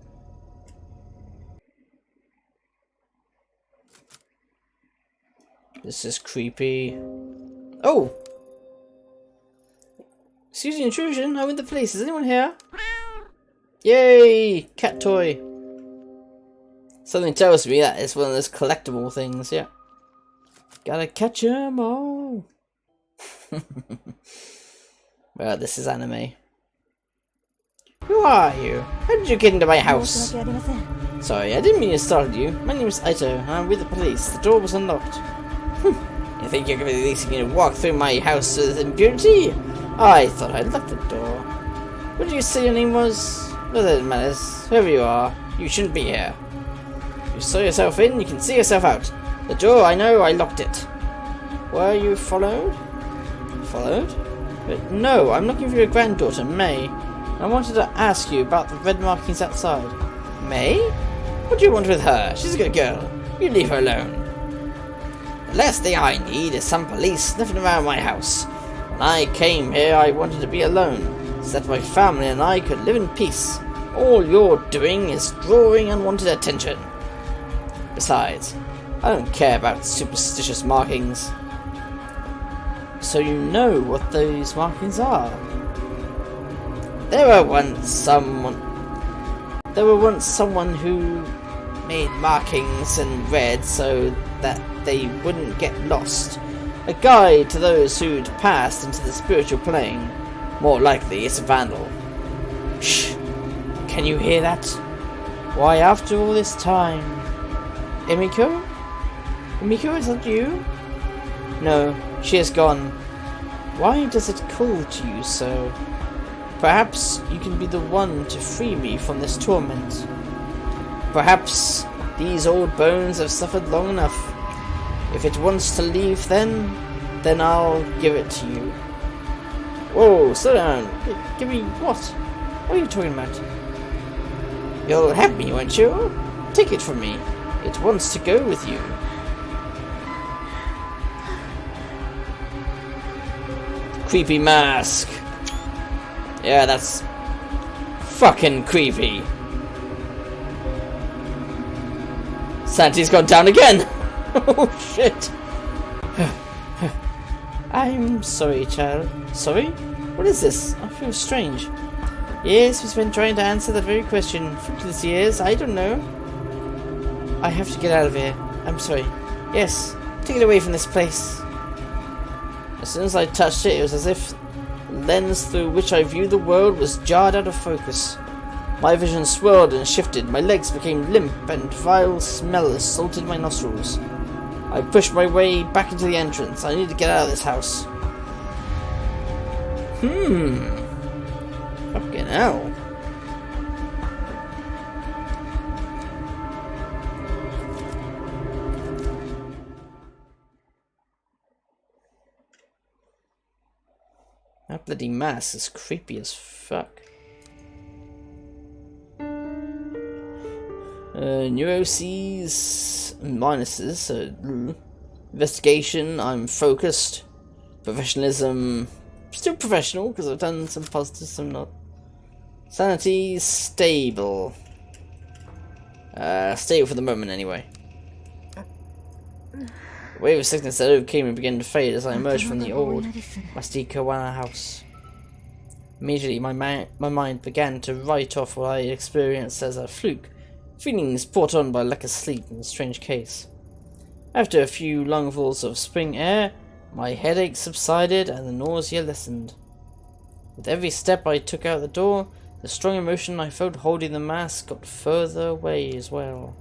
This is creepy. Oh! Excuse the intrusion, I'm in the police. Is anyone here? Yay! Cat toy. Something tells me that it's one of those collectible things, yeah. Gotta catch 'em all. Well, this is anime. Who are you? How did you get into my house? Sorry, I didn't mean to startle you. My name is Aito, and I'm with the police. The door was unlocked. You think you're releasing me to walk through my house with impunity? I thought I'd locked the door. What did you say your name was? Not that it matters. Whoever you are, you shouldn't be here. If you saw yourself in, you can see yourself out. The door, I know, I locked it. Were you followed? Followed? But no, I'm looking for your granddaughter, May. I wanted to ask you about the red markings outside. May? What do you want with her? She's a good girl. You leave her alone. The last thing I need is some police sniffing around my house. When I came here, I wanted to be alone, so that my family and I could live in peace. All you're doing is drawing unwanted attention. Besides, I don't care about superstitious markings. So you know what those markings are? There were once someone who made markings in red so that they wouldn't get lost. A guide to those who'd passed into the spiritual plane. More likely, it's a vandal. Shh! Can you hear that? Why, after all this time... Emiko? Emiko, is that you? No, she is gone. Why does it call to you so? Perhaps you can be the one to free me from this torment. Perhaps these old bones have suffered long enough. If it wants to leave then I'll give it to you. Whoa, slow down. Give me what? What are you talking about? You'll have me, won't you? Take it from me. It wants to go with you. Creepy mask. Yeah, that's fucking creepy. Santi's gone down again. Oh shit. I'm sorry, child. Sorry? What is this? I feel strange. Yes, we've been trying to answer that very question for this years. I don't know. I have to get out of here. I'm sorry. Yes, take it away from this place. As soon as I touched it, it was as if the lens through which I viewed the world was jarred out of focus. My vision swirled and shifted, my legs became limp, and vile smell assaulted my nostrils. I pushed my way back into the entrance. I need to get out of this house. Fucking hell. That bloody mask is creepy as fuck. Neuroses and minuses. So, investigation, I'm focused. Professionalism, still professional because I've done some positives, some not. Sanity, stable. Stable for the moment anyway. The wave of sickness that overcame me began to fade as I emerged from the old Mastikawana house. Immediately my mind began to write off what I experienced as a fluke, feelings brought on by lack of sleep in a strange case. After a few lungfuls of spring air, my headache subsided and the nausea lessened. With every step I took out the door, the strong emotion I felt holding the mask got further away as well.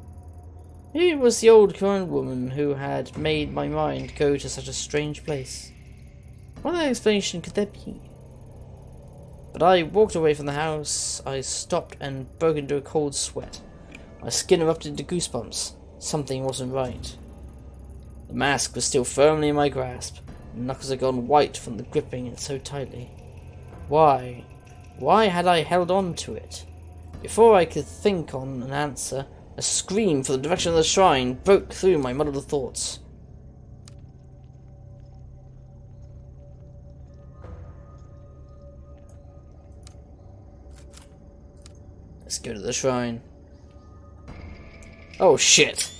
Maybe it was the old Korean woman who had made my mind go to such a strange place. What other explanation could there be? But I walked away from the house. I stopped and broke into a cold sweat. My skin erupted into goosebumps. Something wasn't right. The mask was still firmly in my grasp. The knuckles had gone white from the gripping it so tightly. Why? Why had I held on to it? Before I could think on an answer, a scream from the direction of the shrine broke through my muddled thoughts. Let's go to the shrine. Oh shit!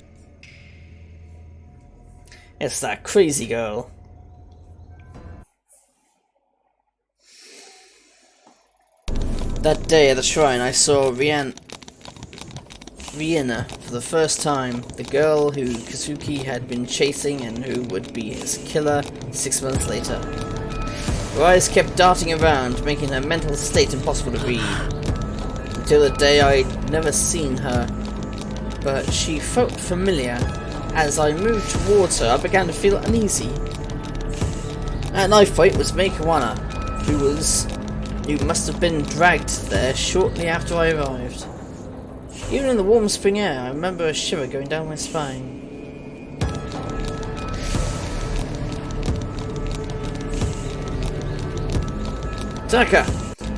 It's that crazy girl. That day at the shrine, I saw Rihanna for the first time, the girl who Kazuki had been chasing and who would be his killer 6 months later. Her eyes kept darting around, making her mental state impossible to read. Until the day I'd never seen her, but she felt familiar. As I moved towards her, I began to feel uneasy. That knife fight was Mei Kawana, who must have been dragged there shortly after I arrived. Even in the warm spring air, I remember a shiver going down my spine. Taka!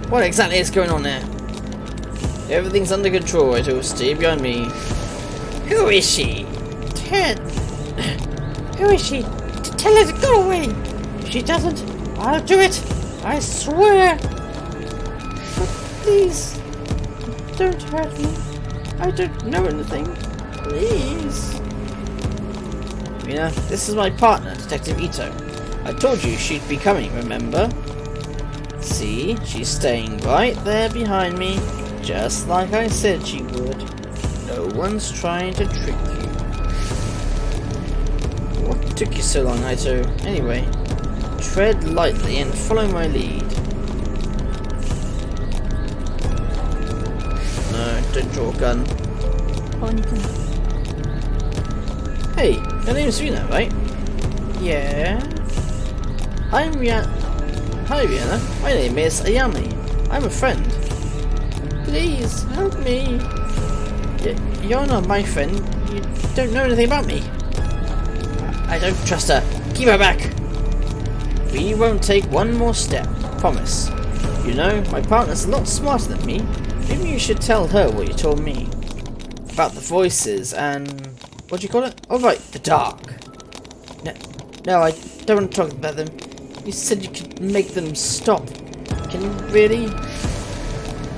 What exactly is going on there? Everything's under control, Ito. Stay behind me. Who is she? Ted! Who is she? Tell her to go away! If she doesn't, I'll do it! I swear! But please, don't hurt me. I don't know anything. Please. Mina, this is my partner, Detective Ito. I told you she'd be coming, remember? See, she's staying right there behind me, just like I said she would. No one's trying to trick you. What took you so long, Ito? Anyway, tread lightly and follow my lead. No, don't draw a gun. Hey, your name's Rina, right? Yeah. I'm Rihanna. Hi, Rihanna. My name is Ayami. I'm a friend. Please, help me. You're not my friend. You don't know anything about me. I don't trust her. Give her back. We won't take one more step. Promise. You know, my partner's a lot smarter than me. Maybe you should tell her what you told me. About the voices and... what do you call it? Oh right, the dark. No, I don't want to talk about them. You said you could make them stop. Can you really?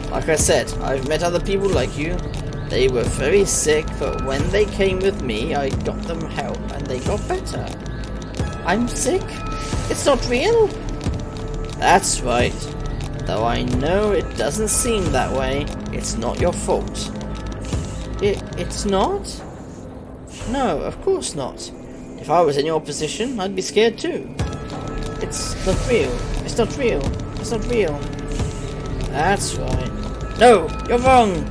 Like I said, I've met other people like you. They were very sick, but when they came with me, I got them help and they got better. I'm sick? It's not real? That's right. Though I know it doesn't seem that way, it's not your fault. It's not? No, of course not. If I was in your position, I'd be scared too. It's not real. It's not real. It's not real. That's right. No, you're wrong.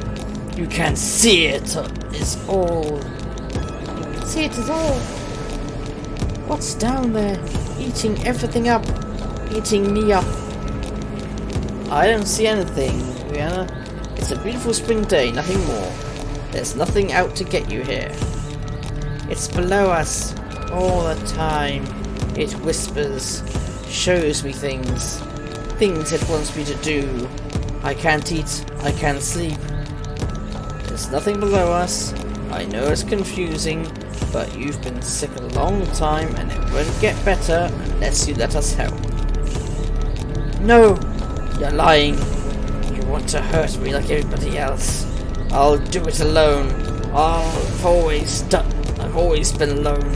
You can't see it. It's all. You can see it is all. What's down there? Eating everything up. Eating me up. I don't see anything, Rihanna. It's a beautiful spring day, nothing more. There's nothing out to get you here. It's below us all the time. It whispers, shows me things it wants me to do. I can't eat, I can't sleep. There's nothing below us. I know it's confusing, but you've been sick a long time and it won't get better unless you let us help. No, you're lying. You want to hurt me like everybody else. I'll do it alone. I've always been alone.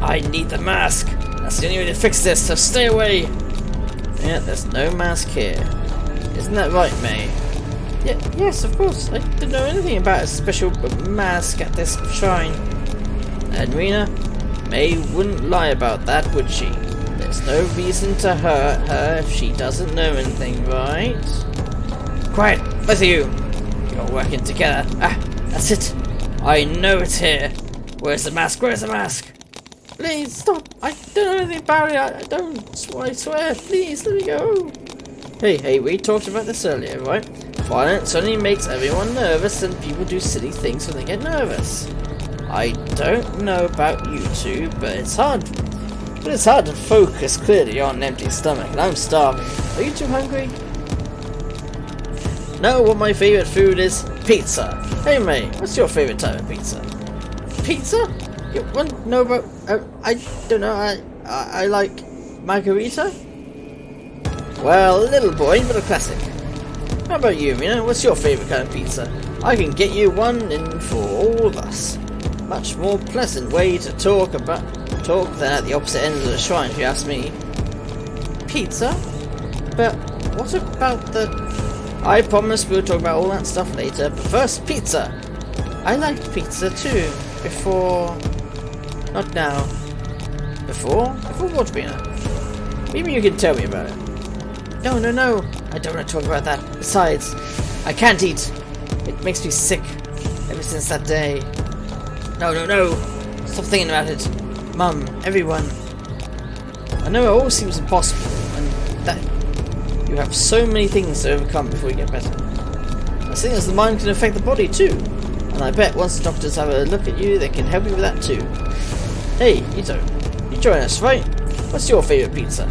I need the mask. That's the only way to fix this, so stay away. Yeah, there's no mask here. Isn't that right, May? Yes, of course. I didn't know anything about a special mask at this shrine. And Rina, May wouldn't lie about that, would she? There's no reason to hurt her if she doesn't know anything, right? Quiet, both of you. You're working together. Ah, that's it. I know it's here. Where's the mask? Where's the mask? Please, stop. I don't know anything about it. I don't. I swear. Please, let me go. Hey, we talked about this earlier, right? Violence only makes everyone nervous and people do silly things when they get nervous. I don't know about you two, but it's hard to focus clearly on an empty stomach, and I'm starving. Are you two hungry? Know what my favourite food is? Pizza. Hey May, what's your favourite type of pizza? Pizza? You want to know about... I don't know, I like margarita? Well, a little boy, but a classic. How about you, Mina? What's your favourite kind of pizza? I can get you one in for all of us. Much more pleasant way to talk than at the opposite end of the shrine, if you ask me. Pizza? But what about the... I promise we'll talk about all that stuff later, but first, pizza! I liked pizza too, before... Not now. Before? Before what, Rena? Maybe you can tell me about it. No, no, no! I don't want to talk about that. Besides, I can't eat. It makes me sick. Ever since that day. No, no, no! Stop thinking about it. Mum, everyone. I know it all seems impossible, and that you have so many things to overcome before you get better. I think as the mind can affect the body too, and I bet once the doctors have a look at you, they can help you with that too. Hey, Ito, you join us, right? What's your favourite pizza?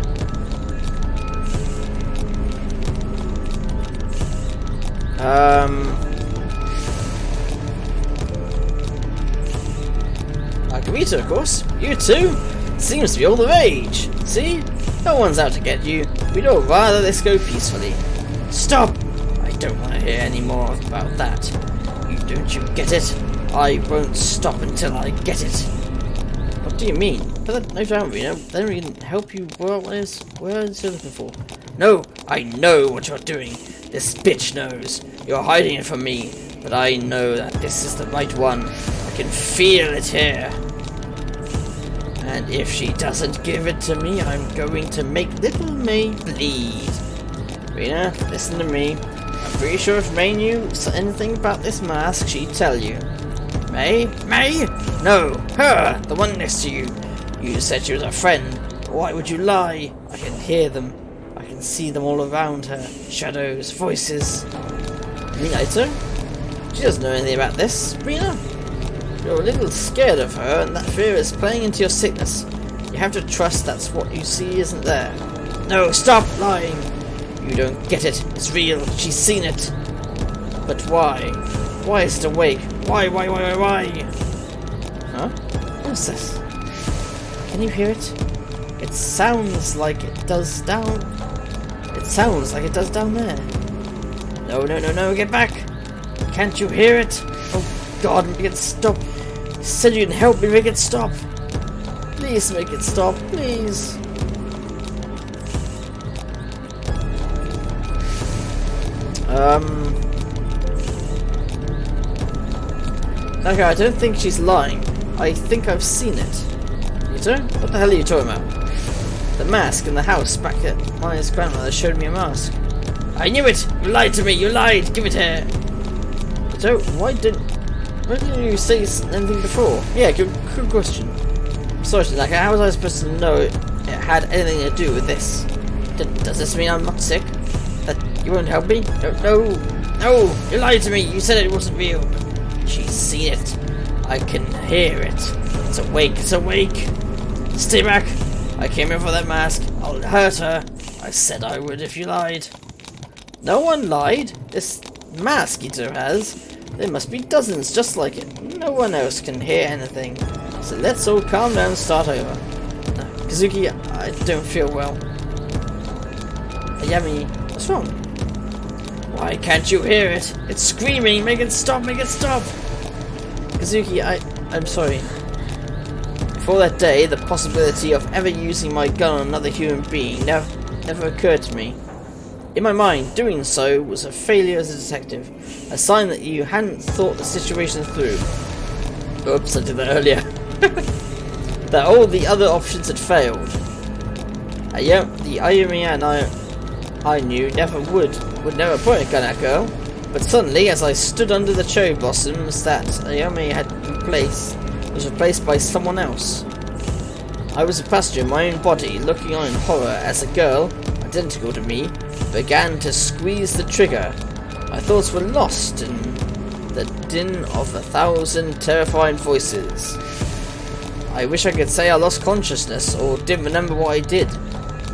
Margarita, of course. You too? Seems to be all the rage. See? No one's out to get you. We'd all rather this go peacefully. Stop! I don't want to hear any more about that. Don't you get it? I won't stop until I get it. What do you mean? Put that knife down, Reno. Then we can help you. What is you looking for? No, I know what you're doing. This bitch knows. You're hiding it from me, but I know that this is the right one. I can feel it here. And if she doesn't give it to me, I'm going to make little May bleed. Rena, listen to me. I'm pretty sure if May knew anything about this mask, she'd tell you. May? May? No, her! The one next to you. You said she was a friend. Why would you lie? I can hear them. I can see them all around her. Shadows, voices. You mean Ito? She doesn't know anything about this, Rena. You're a little scared of her, and that fear is playing into your sickness. You have to trust that's what you see isn't there. No, stop lying! You don't get it. It's real. She's seen it. But why? Why is it awake? Why? Huh? What's this? Can you hear it? It sounds like it does down... It sounds like it does down there. No, get back! Can't you hear it? Oh God, make it stop. You said you'd help me make it stop. Please make it stop, please. Okay, I don't think she's lying. I think I've seen it. Ito? What the hell are you talking about? The mask in the house back at Maya's grandmother showed me a mask. I knew it! You lied to me! You lied! Give it here! Ito, why didn't you say anything before? Yeah, good question. Sorry, like, how was I supposed to know it had anything to do with this? Does this mean I'm not sick? That you won't help me? No! You lied to me! You said it wasn't real! She's seen it. I can hear it. It's awake, Stay back! I came in for that mask. I'll hurt her. I said I would if you lied. No one lied. This mask Ito has. There must be dozens just like it. No one else can hear anything. So let's all calm down and start over. No, Kazuki, I don't feel well. Ayami, what's wrong? Why can't you hear it? It's screaming! Make it stop! Kazuki, I'm sorry. Before that day, the possibility of ever using my gun on another human being never occurred to me. In my mind, doing so was a failure as a detective, a sign that you hadn't thought the situation through. Oops, I did that earlier. That all the other options had failed. The Ayumi and I knew would never point a gun at a girl, but suddenly, as I stood under the cherry blossoms that Ayumi had was replaced by someone else. I was a passenger in my own body, looking on in horror as a girl, identical to me, began to squeeze the trigger. My thoughts were lost in the din of 1,000 terrifying voices. I wish I could say I lost consciousness or didn't remember what I did,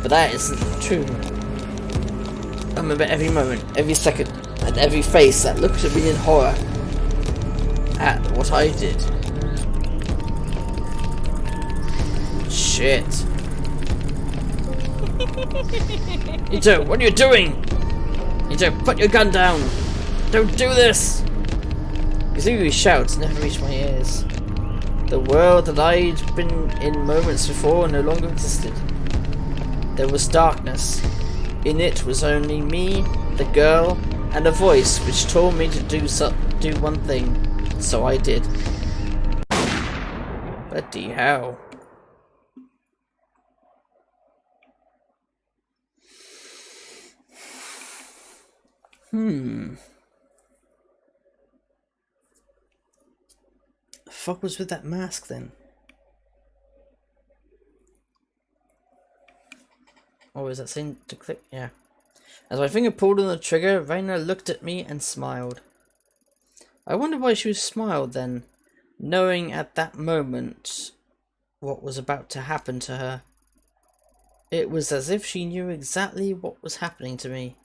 but that isn't true. I remember every moment, every second, and every face that looked at me in horror at what I did. Shit. Ito, what are you doing? Ito, put your gun down! Don't do this! Kazuki's shouts never reached my ears. The world that I'd been in moments before no longer existed. There was darkness. In it was only me, the girl, and a voice which told me to do one thing. So I did. Bloody hell. The fuck was with that mask then? Oh, is that saying to click? Yeah. As my finger pulled on the trigger, Raina looked at me and smiled. I wondered why she smiled then, knowing at that moment what was about to happen to her. It was as if she knew exactly what was happening to me.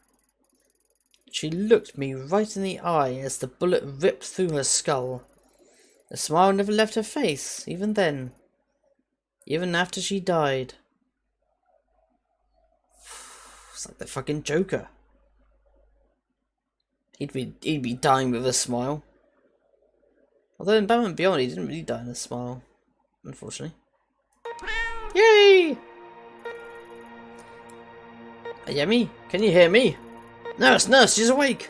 She looked me right in the eye as the bullet ripped through her skull. The smile never left her face, even then. Even after she died. It's like the fucking Joker. He'd be dying with a smile. Although in Batman Beyond he didn't really die in a smile, unfortunately. Yay! Yemi, can you hear me? Nurse, she's awake!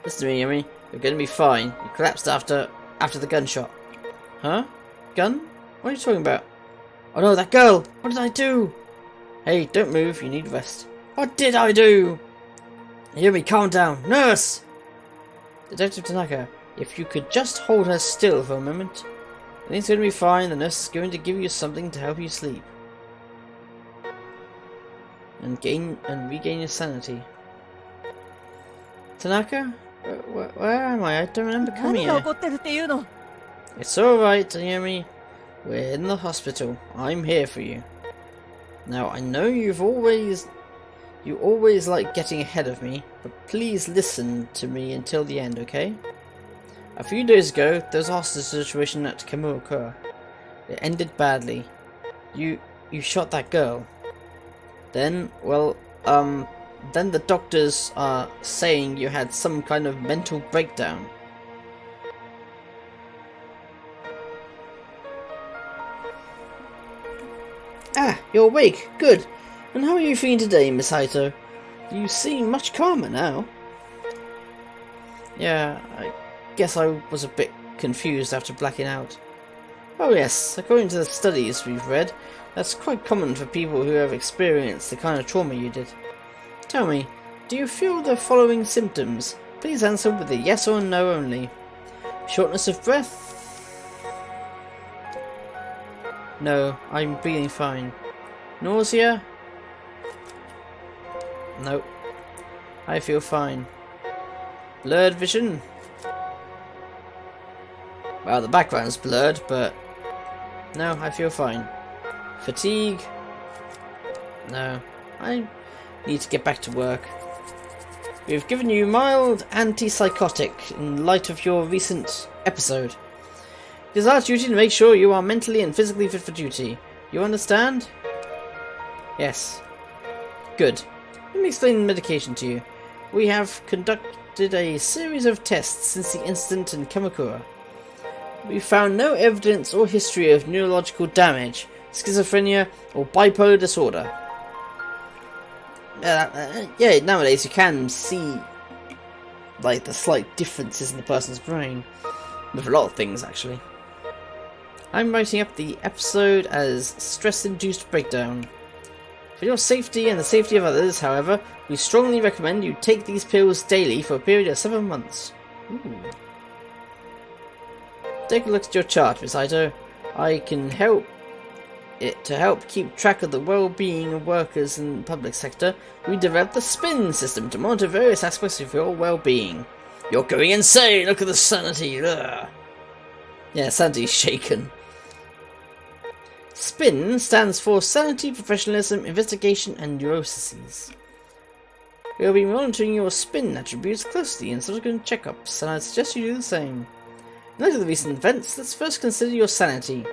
Listen to me, Yemi. You're gonna be fine. You collapsed after the gunshot. Huh? Gun? What are you talking about? Oh no, that girl! What did I do? Hey, don't move. You need rest. What did I do? Yumi, calm down. Nurse! Detective Tanaka, if you could just hold her still for a moment. Everything's going to be fine. The nurse is going to give you something to help you sleep. And regain your sanity. Tanaka? Where am I? I don't remember coming here. It's alright, Yumi. We're in the hospital. I'm here for you. Now, I know you always like getting ahead of me, but please listen to me until the end, okay? A few days ago, there was a hostage situation at Kamurocho. It ended badly. You shot that girl. Then, well, then the doctors are saying you had some kind of mental breakdown. Ah, you're awake. Good. And how are you feeling today, Miss Haito? You seem much calmer now. Yeah, I guess I was a bit confused after blacking out. Oh yes, according to the studies we've read, that's quite common for people who have experienced the kind of trauma you did. Tell me, do you feel the following symptoms? Please answer with a yes or no only. Shortness of breath? No, I'm breathing fine. Nausea? Nope. I feel fine. Blurred vision? Well, the background's blurred, but no, I feel fine. Fatigue? No. I need to get back to work. We've given you mild antipsychotic in light of your recent episode. It is our duty to make sure you are mentally and physically fit for duty. You understand? Yes. Good. Let me explain the medication to you. We have conducted a series of tests since the incident in Kamakura. We found no evidence or history of neurological damage, schizophrenia, or bipolar disorder. Yeah, nowadays you can see like the slight differences in the person's brain. With a lot of things, actually. I'm writing up the episode as stress-induced breakdown. For your safety and the safety of others, however, we strongly recommend you take these pills daily for a period of 7 months. Ooh. Take a look at your chart, Miss Haito. I can help keep track of the well-being of workers in the public sector. We developed the SPIN system to monitor various aspects of your well-being. You're going insane! Look at the sanity! Ugh. Yeah, sanity's shaken. SPIN stands for Sanity, Professionalism, Investigation, and Neuroses. We'll be monitoring your SPIN attributes closely in subsequent checkups, and I suggest you do the same. In light of the recent events, let's first consider your sanity,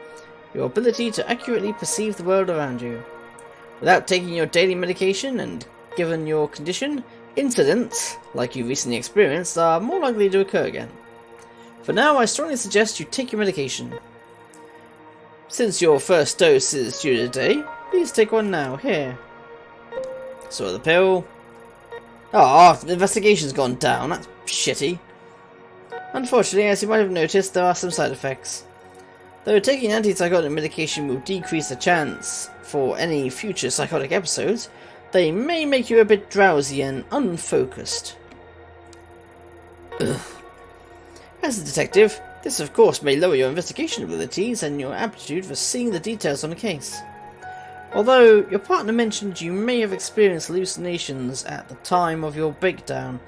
your ability to accurately perceive the world around you. Without taking your daily medication, and given your condition, incidents, like you recently experienced, are more likely to occur again. For now, I strongly suggest you take your medication. Since your first dose is due today, please take one now. Here. So the pill. Oh, the investigation's gone down. That's shitty. Unfortunately, as you might have noticed, there are some side effects. Though taking antipsychotic medication will decrease the chance for any future psychotic episodes, they may make you a bit drowsy and unfocused. Ugh. As a detective, this of course may lower your investigation abilities and your aptitude for seeing the details on a case. Although your partner mentioned you may have experienced hallucinations at the time of your breakdown,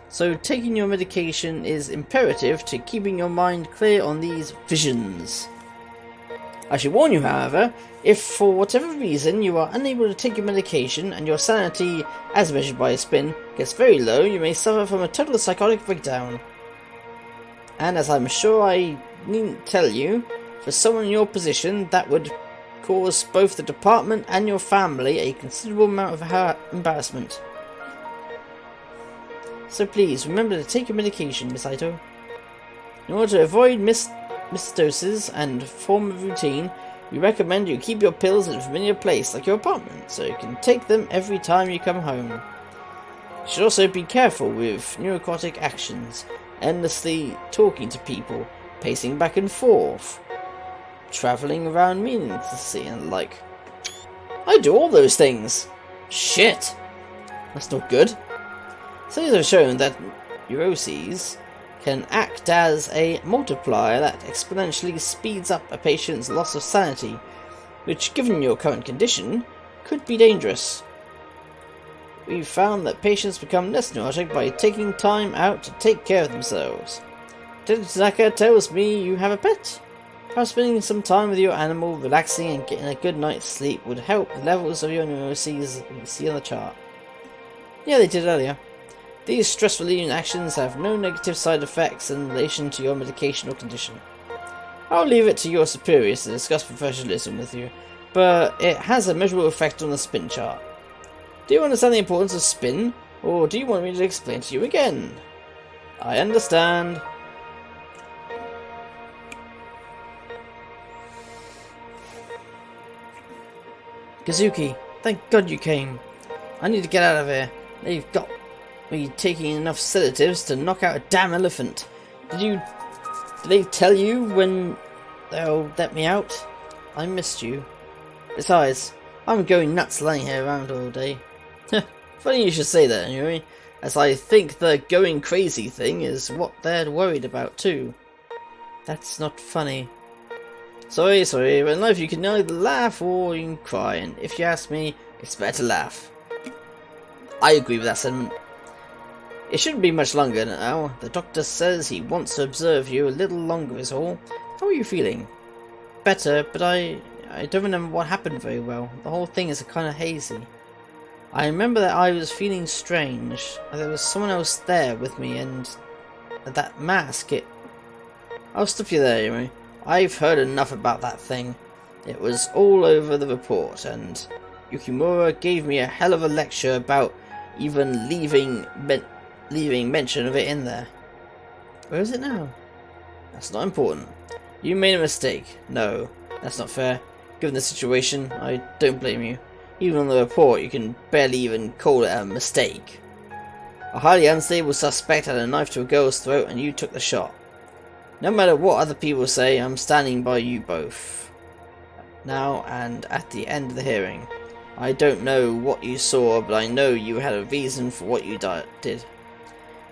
so taking your medication is imperative to keeping your mind clear on these visions. I should warn you, however, if for whatever reason you are unable to take your medication and your sanity, as measured by a spin, gets very low, you may suffer from a total psychotic breakdown. And as I'm sure I needn't tell you, for someone in your position that would cause both the department and your family a considerable amount of embarrassment. So please, remember to take your medication, Miss Ito. In order to avoid misdoses and form of routine, we recommend you keep your pills in a familiar place like your apartment, so you can take them every time you come home. You should also be careful with neurotic actions, endlessly talking to people, pacing back and forth, travelling around meaninglessly and the like. I do all those things! Shit! That's not good. Studies have shown that neuroses can act as a multiplier that exponentially speeds up a patient's loss of sanity, which, given your current condition, could be dangerous. We've found that patients become less neurotic by taking time out to take care of themselves. Detective Tanaka tells me you have a pet. Perhaps spending some time with your animal, relaxing and getting a good night's sleep would help the levels of your neuroses you see on the chart. Yeah, they did earlier. These stress-relieving actions have no negative side effects in relation to your medication or condition. I'll leave it to your superiors to discuss professionalism with you, but it has a measurable effect on the spin chart. Do you understand the importance of spin, or do you want me to explain to you again? I understand. Kazuki, thank God you came. I need to get out of here. They've got me taking enough sedatives to knock out a damn elephant. Did they tell you when they'll let me out? I missed you. Besides, I'm going nuts lying here around all day. Funny you should say that anyway, as I think the going crazy thing is what they're worried about too. That's not funny. Sorry, but in life you can either laugh or you can cry, and if you ask me, it's better to laugh. I agree with that sentiment. It shouldn't be much longer now. The doctor says he wants to observe you a little longer is all. How are you feeling? Better, but I don't remember what happened very well. The whole thing is kind of hazy. I remember that I was feeling strange. There was someone else there with me, and that mask, I'll stop you there, Yumi. I've heard enough about that thing. It was all over the report, and Yukimura gave me a hell of a lecture about even leaving mention of it in there. Where is it now? That's not important. You made a mistake. No, that's not fair. Given the situation, I don't blame you. Even on the report, you can barely even call it a mistake. A highly unstable suspect had a knife to a girl's throat and you took the shot. No matter what other people say, I'm standing by you both. Now and at the end of the hearing. I don't know what you saw, but I know you had a reason for what you did.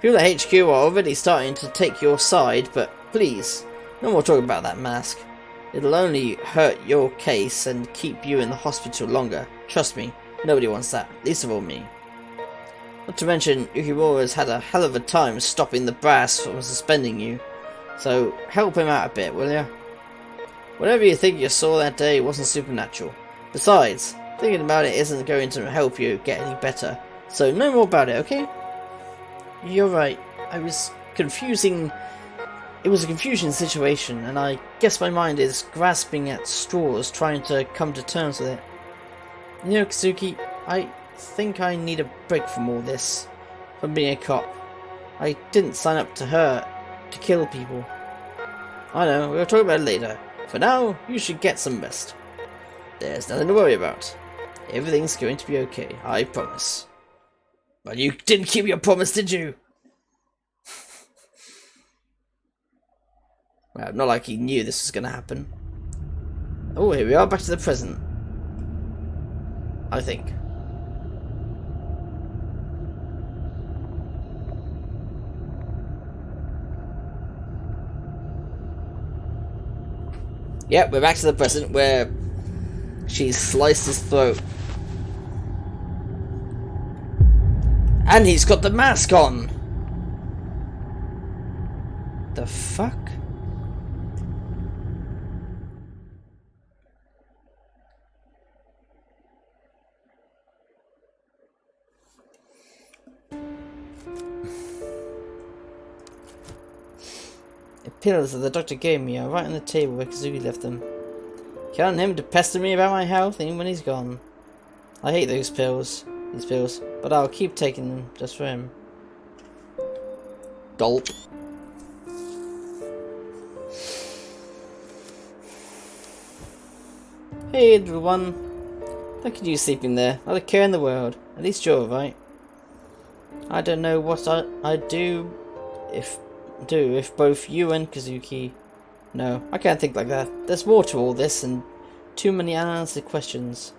People at HQ are already starting to take your side, but please, no more talking about that mask. It'll only hurt your case and keep you in the hospital longer. Trust me, nobody wants that, least of all me. Not to mention, Yukimura's had a hell of a time stopping the brass from suspending you. So help him out a bit, will ya? Whatever you think you saw that day wasn't supernatural. Besides, thinking about it isn't going to help you get any better. So no more about it, okay? You're right. It was a confusing situation, and I guess my mind is grasping at straws trying to come to terms with it. You know, Kazuki, I think I need a break from all this. From being a cop. I didn't sign up to kill people. I know, we'll talk about it later. For now, you should get some rest. There's nothing to worry about. Everything's going to be okay, I promise. But you didn't keep your promise, did you? Well, not like he knew this was going to happen. Oh, here we are, back to the present. I think. Yep, we're back to the present where she sliced his throat. And he's got the mask on! The fuck? The pills that the doctor gave me are right on the table where Kazuki left them. Count on him to pester me about my health even when he's gone. I hate these pills, but I'll keep taking them just for him. Gulp. Hey little one. Look at you sleeping there, not a care in the world. At least you're alright. I don't know what I'd do if both you and Kazuki... No, I can't think like that. There's more to all this and too many unanswered questions.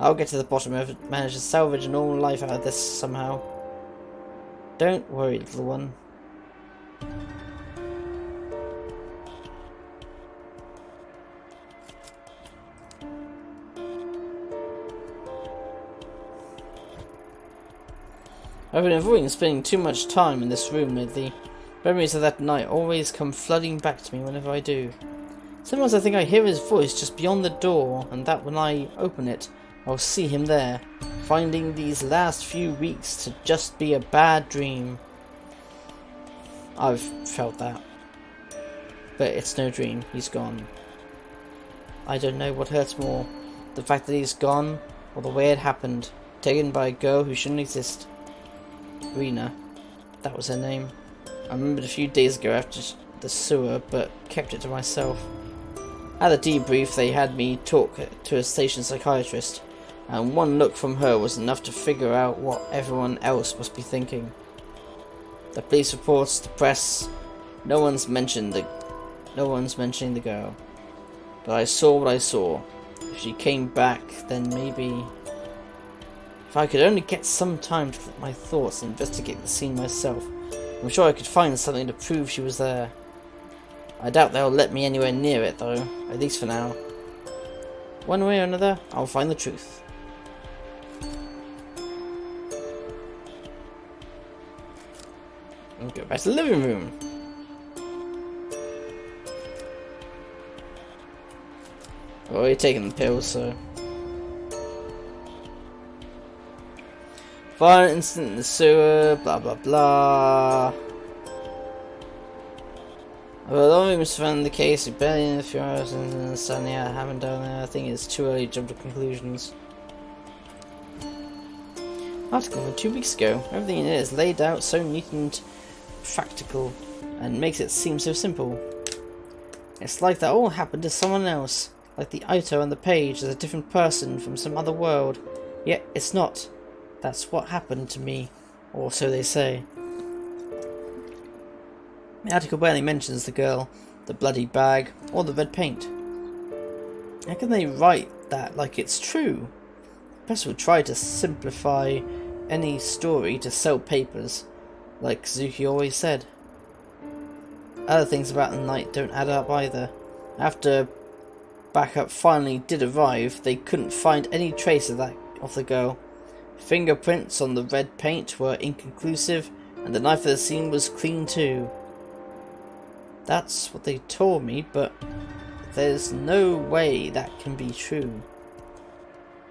I'll get to the bottom of it, manage to salvage a normal life out of this somehow. Don't worry, little one. I've been avoiding spending too much time in this room lately. Memories of that night always come flooding back to me whenever I do. Sometimes I think I hear his voice just beyond the door, and that when I open it, I'll see him there, finding these last few weeks to just be a bad dream. I've felt that. But it's no dream, he's gone. I don't know what hurts more, the fact that he's gone, or the way it happened, taken by a girl who shouldn't exist. Rena, that was her name. I remembered a few days ago after the sewer, but kept it to myself. At the debrief, they had me talk to a station psychiatrist, and one look from her was enough to figure out what everyone else must be thinking. The police reports, the press, no one's mentioning the girl. But I saw what I saw. If she came back, then maybe... If I could only get some time to collect my thoughts and investigate the scene myself, I'm sure I could find something to prove she was there. I doubt they'll let me anywhere near it though, at least for now. One way or another, I'll find the truth. And go back to the living room. Oh, you're taking the pills, so... Violent incident in the sewer, blah blah blah. Although we must find the case, we barely in a few hours and suddenly I haven't done it. I think it's too early to jump to conclusions. Article from 2 weeks ago. Everything in it is laid out so neat and practical and makes it seem so simple. It's like that all happened to someone else. Like the Ito on the page is a different person from some other world. Yet it's not. That's what happened to me, or so they say. The article barely mentions the girl, the bloody bag, or the red paint. How can they write that like it's true? The press will try to simplify any story to sell papers, like Kazuki always said. Other things about the night don't add up either. After backup finally did arrive, they couldn't find any trace of the girl. Fingerprints on the red paint were inconclusive, and the knife of the scene was clean too. That's what they told me, but there's no way that can be true.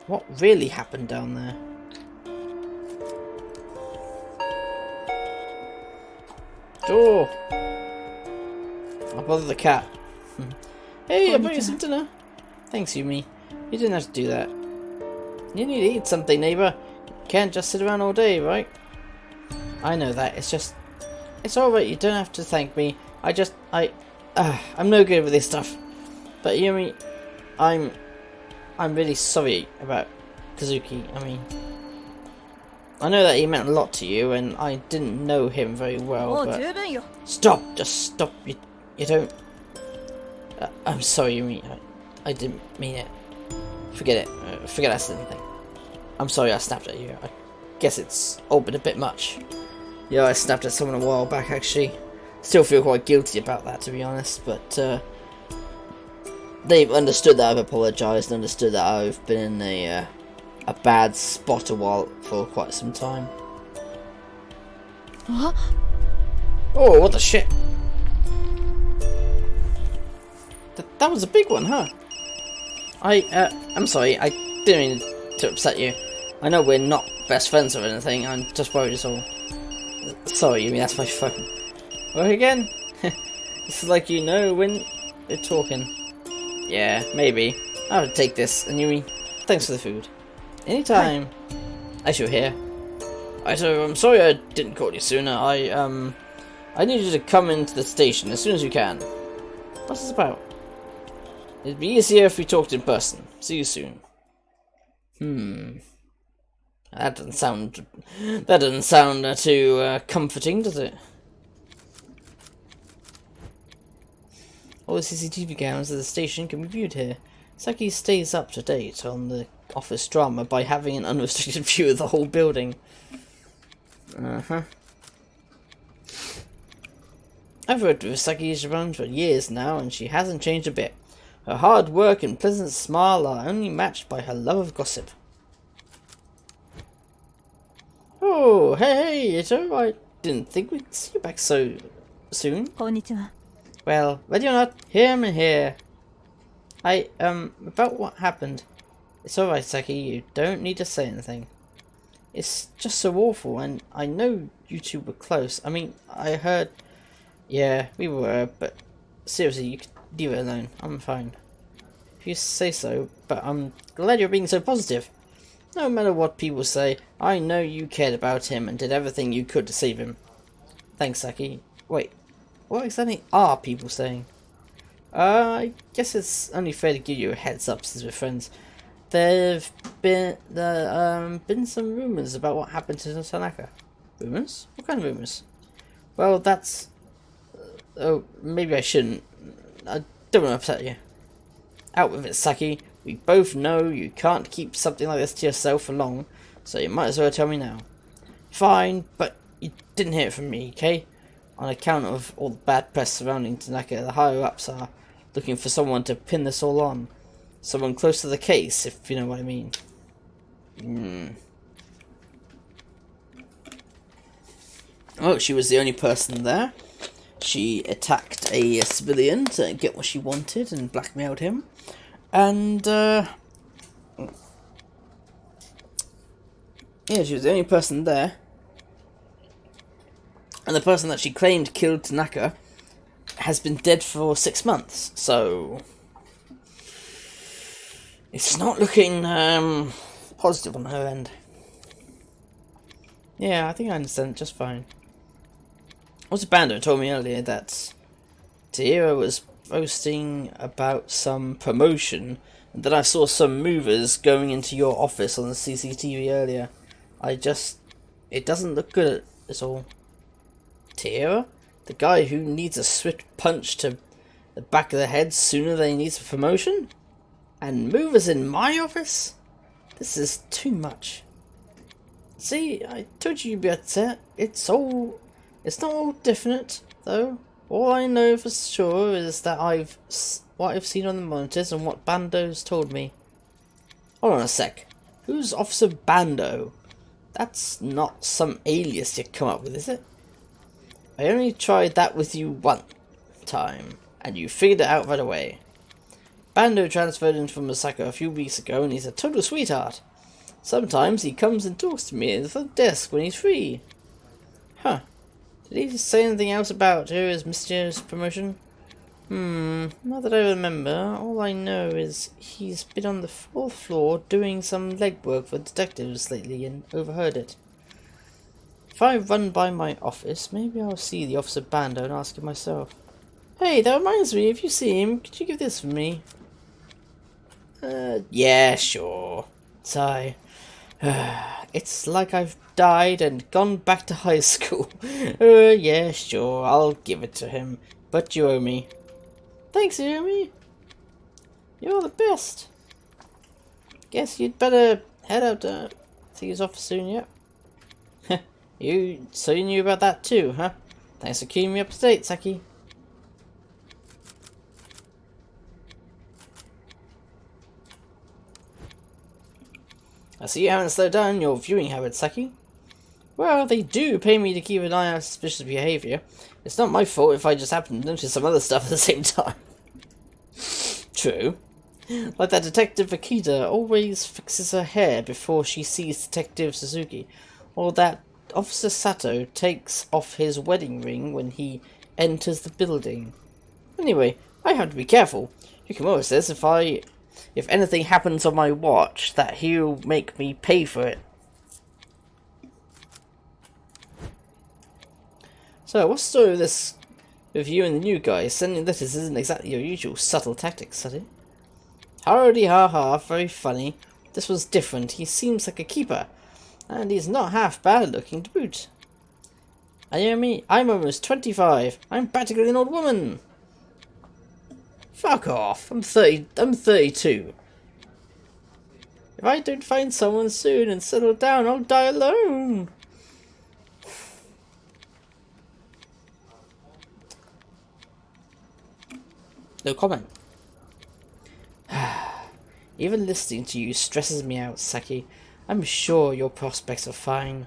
What really happened down there? Door! I'll bother the cat. Hey, I brought you some dinner. Thanks, Yumi. You didn't have to do that. You need to eat something, neighbour. Can't just sit around all day, right? I know that. It's alright. You don't have to thank me. I'm no good with this stuff. But Yumi, I'm really sorry about Kazuki. I mean, I know that he meant a lot to you, and I didn't know him very も well, う but... 十分よ Stop! Just stop. You don't... I'm sorry, Yumi. I didn't mean it. Forget it. Forget I said anything. I'm sorry I snapped at you. I guess it's all been a bit much. Yeah, I snapped at someone a while back, actually. Still feel quite guilty about that, to be honest, but they've understood that I've apologised and understood that I've been in a bad spot for quite some time. あ Oh, what the shit? That was a big one, huh? I'm sorry, I didn't mean to upset you. I know we're not best friends or anything, I'm just worried as all. Sorry, Yumi, that's my phone. Work again? It's like you know when you're talking. Yeah, maybe. I'll take this, and Yumi, thanks for the food. Anytime. As you're here. So I'm sorry I didn't call you sooner. I need you to come into the station as soon as you can. What's this about? It'd be easier if we talked in person. See you soon. That doesn't sound too comforting, does it? All the CCTV cameras at the station can be viewed here. Saki stays up to date on the office drama by having an unrestricted view of the whole building. I've worked with Saki Ichiban for years now, and she hasn't changed a bit. Her hard work and pleasant smile are only matched by her love of gossip. Oh, hey, Ito, I didn't think we'd see you back so soon. こんにちは Well, ready or not, here I'm here. About what happened. It's alright, Saki, you don't need to say anything. It's just so awful, and I know you two were close. I mean, I heard... Yeah, we were, but seriously, you could leave it alone. I'm fine. If you say so, but I'm glad you're being so positive. No matter what people say, I know you cared about him and did everything you could to save him. Thanks, Saki. Wait, what exactly are people saying? I guess it's only fair to give you a heads up since we're friends. There've been some rumours about what happened to Tanaka. Rumours? What kind of rumours? Well, that's... oh, maybe I shouldn't. I don't want to upset you. Out with it, Saki. We both know you can't keep something like this to yourself for long, so you might as well tell me now. Fine, but you didn't hear it from me, okay? On account of all the bad press surrounding Tanaka, the higher-ups are looking for someone to pin this all on. Someone close to the case, if you know what I mean. Oh, she was the only person there. She attacked a civilian to get what she wanted and blackmailed him. And, yeah, she was the only person there. And the person that she claimed killed Tanaka has been dead for 6 months, so... it's not looking, positive on her end. Yeah, I think I understand just fine. Also, Bando told me earlier that Taira was posting about some promotion, and that I saw some movers going into your office on the CCTV earlier. It doesn't look good at all. Taira? The guy who needs a swift punch to the back of the head sooner than he needs a promotion? And movers in my office? This is too much. See, I told you you'd be upset. It's not all definite, though. All I know for sure is that what I've seen on the monitors and what Bando's told me. Hold on a sec. Who's Officer Bando? That's not some alias you come up with, is it? I only tried that with you one time, and you figured it out right away. Bando transferred in from Osaka a few weeks ago, and he's a total sweetheart. Sometimes he comes and talks to me at the front desk when he's free. Huh. Did he say anything else about his mysterious promotion? Not that I remember. All I know is he's been on the 4th floor doing some legwork for detectives lately and overheard it. If I run by my office, maybe I'll see the Officer Bando and ask him myself. Hey, that reminds me, if you see him, could you give this for me? Yeah, sure. Sigh. It's like I've died and gone back to high school. Yeah, sure, I'll give it to him. But you owe me. Thanks, Yumi. You're the best. Guess you'd better head out to his office soon, yeah? So you knew about that too, huh? Thanks for keeping me up to date, Saki. I see you haven't slowed down your viewing habits, Saki. Well, they do pay me to keep an eye on suspicious behaviour. It's not my fault if I just happen to notice some other stuff at the same time. True. Like that Detective Akita always fixes her hair before she sees Detective Suzuki. Or that Officer Sato takes off his wedding ring when he enters the building. Anyway, I have to be careful. Yukimura says if anything happens on my watch, that he'll make me pay for it. So, what's the story of this with you and the new guy? Sending letters isn't exactly your usual subtle tactics, is it? Howdy ha ha, very funny. This was different. He seems like a keeper. And he's not half bad looking to boot. Ayumi, I'm almost 25. I'm practically an old woman. Fuck off. I'm 32. If I don't find someone soon and settle down, I'll die alone. No comment. Even listening to you stresses me out, Saki. I'm sure your prospects are fine.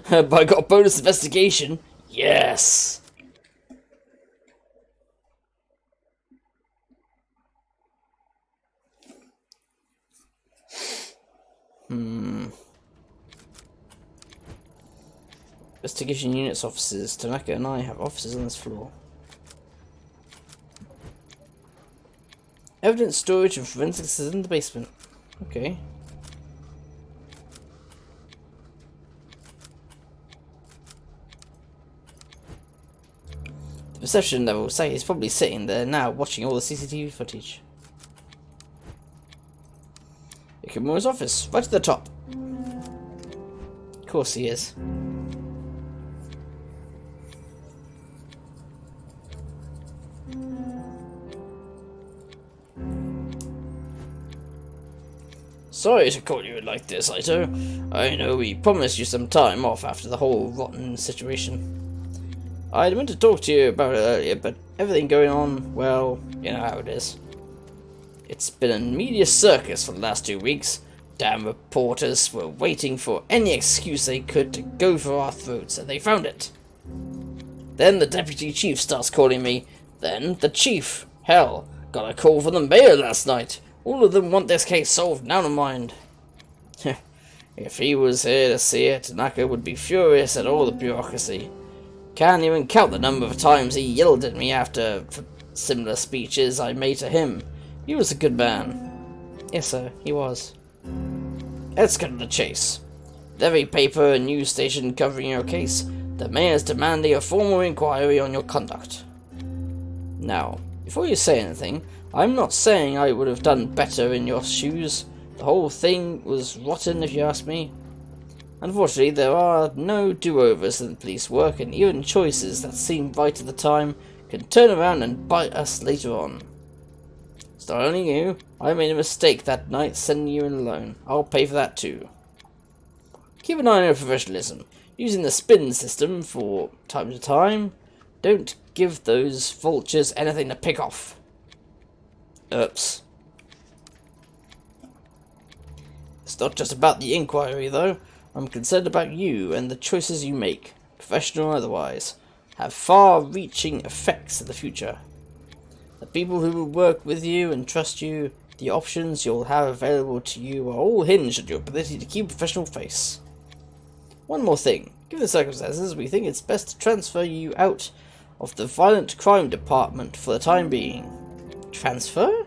But I got a bonus investigation. Yes. Investigation units offices. Tanaka and I have offices on this floor. Evidence storage and forensics is in the basement. Okay. The perception level say he's probably sitting there now watching all the CCTV footage. Yukimura's office, right at the top. Of course he is. Sorry to call you like this, Ito. I know we promised you some time off after the whole rotten situation. I'd meant to talk to you about it earlier, but everything going on, well, you know how it is. It's been a media circus for the last 2 weeks. Damn reporters were waiting for any excuse they could to go for our throats, and they found it. Then the deputy chief starts calling me. Then the chief. Hell, got a call from the mayor last night. All of them want this case solved, now to mind. If he was here to see it, Tanaka would be furious at all the bureaucracy. Can't even count the number of times he yelled at me after similar speeches I made to him. He was a good man. Yes, sir, he was. Let's cut to the chase. With every paper and news station covering your case, the mayor's demanding a formal inquiry on your conduct. Now, before you say anything, I'm not saying I would have done better in your shoes. The whole thing was rotten if you ask me. Unfortunately, there are no do-overs in police work, and even choices that seem right at the time can turn around and bite us later on. It's not only you. I made a mistake that night sending you in alone. I'll pay for that too. Keep an eye on your professionalism. Using the spin system for time to time. Don't give those vultures anything to pick off. Oops. It's not just about the inquiry, though. I'm concerned about you and the choices you make, professional or otherwise, have far-reaching effects in the future. The people who will work with you and trust you, the options you'll have available to you are all hinged on your ability to keep a professional face. One more thing. Given the circumstances, we think it's best to transfer you out of the violent crime department for the time being. Transfer?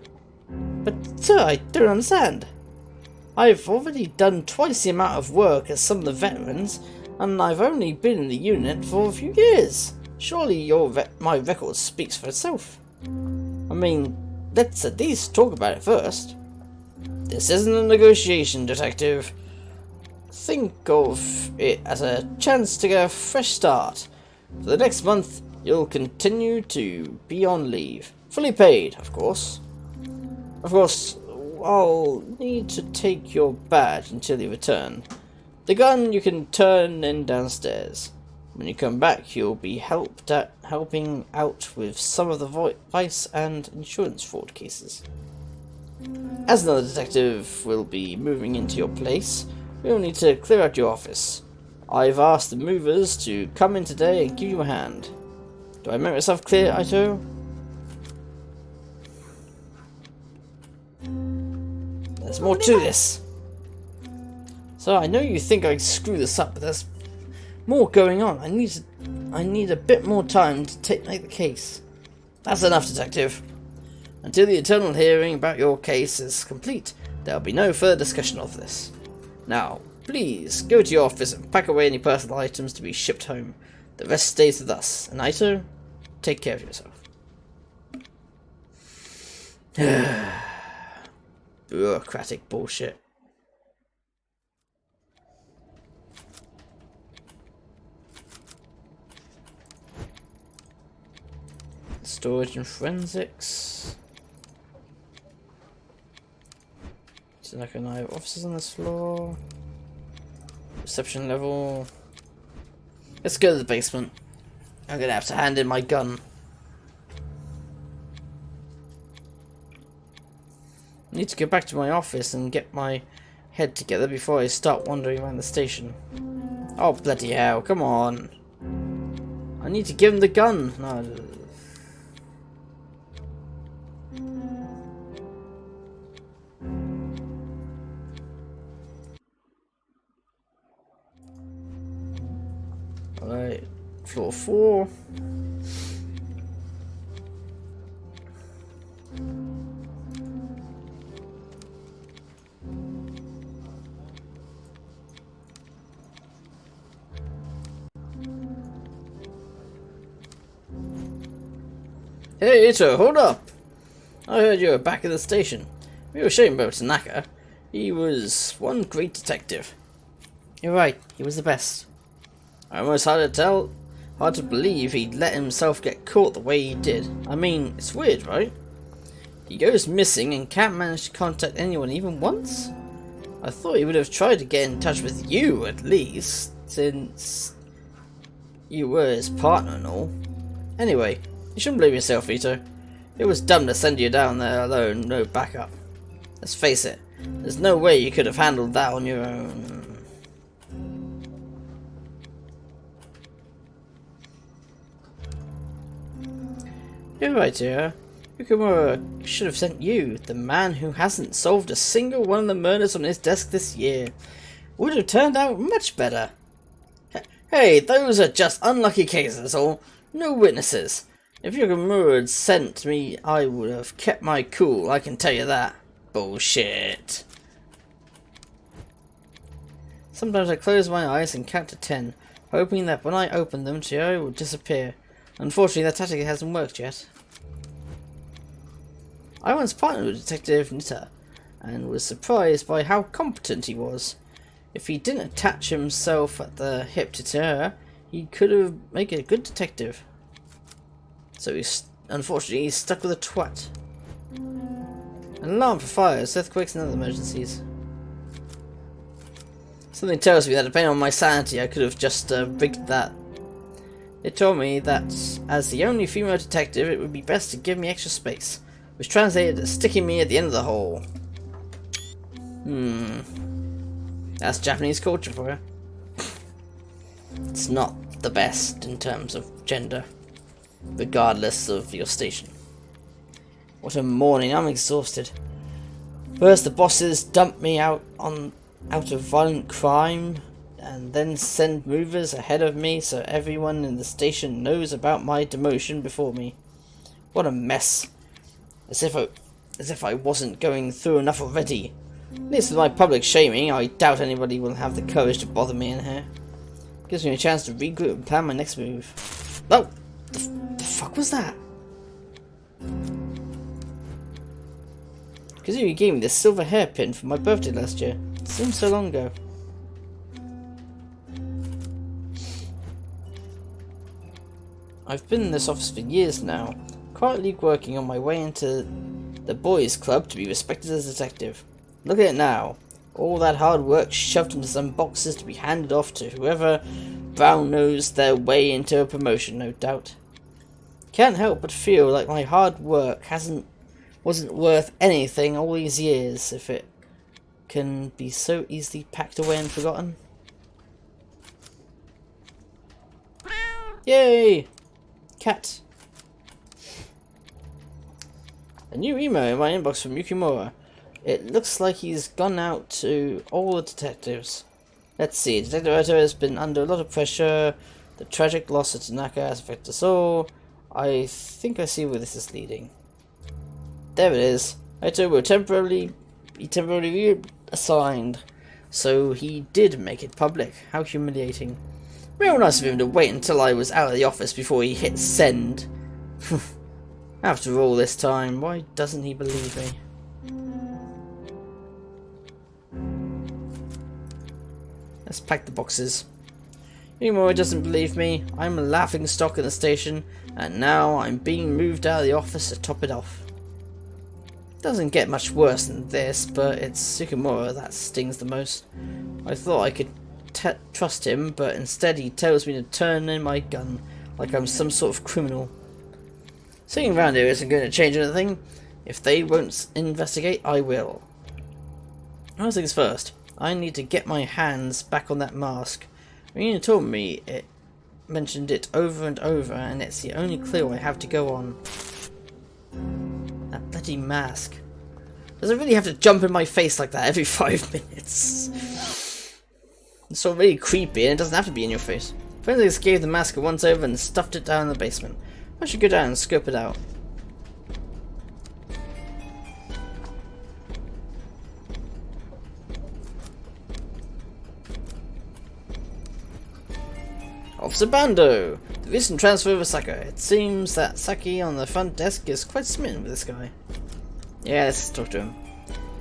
But, sir, I don't understand. I've already done twice the amount of work as some of the veterans, and I've only been in the unit for a few years. Surely my record speaks for itself. I mean, let's at least talk about it first. This isn't a negotiation, detective. Think of it as a chance to get a fresh start. For the next month, you'll continue to be on leave. Fully paid, of course. Of course, I'll need to take your badge until you return. The gun you can turn in downstairs. When you come back, you'll be helping out with some of the vice and insurance fraud cases. As another detective will be moving into your place, we'll need to clear out your office. I've asked the movers to come in today and give you a hand. Do I make myself clear, Ito? There's more to this. So I know you think I screw this up, but there's more going on. I need a bit more time to make the case. That's enough, detective. Until the eternal hearing about your case is complete, there'll be no further discussion of this. Now, please go to your office and pack away any personal items to be shipped home. The rest stays with us. And Ito, take care of yourself. Bureaucratic bullshit. Storage and forensics. So like an eye of officers on this floor. Reception level. Let's go to the basement. I'm gonna have to hand in my gun. I need to go back to my office and get my head together before I start wandering around the station. Oh bloody hell, come on. I need to give him the gun. No. Alright, floor 4. Hey Ito, hold up! I heard you were back at the station. We were showing about Tanaka. He was one great detective. You're right, he was the best. I almost hard to believe he'd let himself get caught the way he did. I mean, it's weird, right? He goes missing and can't manage to contact anyone even once? I thought he would have tried to get in touch with you at least, since you were his partner and all. Anyway, you shouldn't blame yourself, Ito. It was dumb to send you down there alone, no backup. Let's face it, there's no way you could have handled that on your own. You're right, dear. Yukimura should have sent you, the man who hasn't solved a single one of the murders on his desk this year. Would have turned out much better. Hey, those are just unlucky cases, or no witnesses. If Yukimura had sent me, I would have kept my cool, I can tell you that. Bullshit. Sometimes I close my eyes and count to 10, hoping that when I open them, Chihiro will disappear. Unfortunately, that tactic hasn't worked yet. I once partnered with Detective Nita, and was surprised by how competent he was. If he didn't attach himself at the hip to Chihiro, he could have made a good detective. So unfortunately, he's stuck with a twat. An alarm for fires, earthquakes, and other emergencies. Something tells me that depending on my sanity, I could have just rigged that. It told me that, as the only female detective, it would be best to give me extra space, which translated as sticking me at the end of the hole. That's Japanese culture for you. It's not the best in terms of gender, regardless of your station. What a morning, I'm exhausted. First the bosses dump me out of violent crime, and then send movers ahead of me so everyone in the station knows about my demotion before me. What a mess. As if I wasn't going through enough already. At least with my public shaming, I doubt anybody will have the courage to bother me in here. Gives me a chance to regroup and plan my next move. Oh! The fuck was that? Because you gave me this silver hairpin for my birthday last year. It seems so long ago. I've been in this office for years now, quietly working on my way into the boys' club to be respected as a detective. Look at it now. All that hard work shoved into some boxes to be handed off to whoever brown nosed their way into a promotion, no doubt. Can't help but feel like my hard work wasn't worth anything all these years if it can be so easily packed away and forgotten. Yay! Cat. A new email in my inbox from Yukimura. It looks like he's gone out to all the detectives. Let's see, Detective Ito has been under a lot of pressure. The tragic loss of Tanaka has affected us all. I think I see where this is leading. There it is. Ito will temporarily reassigned. So he did make it public. How humiliating. Real nice of him to wait until I was out of the office before he hit send. After all this time, why doesn't he believe me? Let's pack the boxes. Yukimura doesn't believe me. I'm a laughing stock in the station, and now I'm being moved out of the office to top it off. Doesn't get much worse than this, but it's Yukimura that stings the most. I thought I could trust him, but instead he tells me to turn in my gun like I'm some sort of criminal. Sitting around here isn't going to change anything. If they won't investigate, I will. First things first, I need to get my hands back on that mask. Rena told me it mentioned it over and over, and it's the only clue I have to go on. That bloody mask. Does it really have to jump in my face like that every 5 minutes? It's so really creepy, and it doesn't have to be in your face. Forensics gave the mask a once over and stuffed it down in the basement. I should go down and scope it out. Officer Bando! The recent transfer of Osaka. It seems that Saki on the front desk is quite smitten with this guy. Yeah, let's talk to him.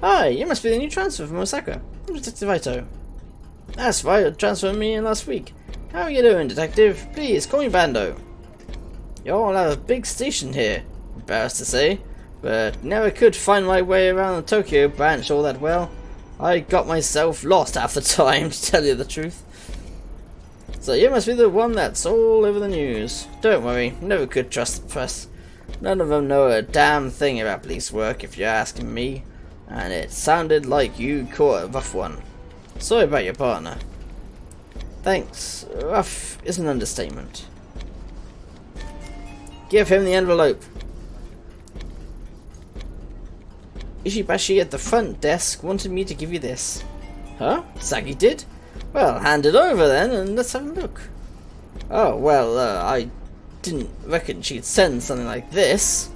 Hi, you must be the new transfer from Osaka. I'm Detective Ito. That's right, you transferred me in last week. How are you doing, Detective? Please, call me Bando. You all have a big station here, embarrassed to say, but never could find my way around the Tokyo branch all that well. I got myself lost half the time, to tell you the truth. So you must be the one that's all over the news. Don't worry, never could trust the press. None of them know a damn thing about police work, if you're asking me, and it sounded like you caught a rough one. Sorry about your partner. Thanks. Rough is an understatement. Give him the envelope. Ishibashi at the front desk wanted me to give you this. Huh? Saki did? Well, hand it over then and let's have a look. Oh, well, I didn't reckon she'd send something like this.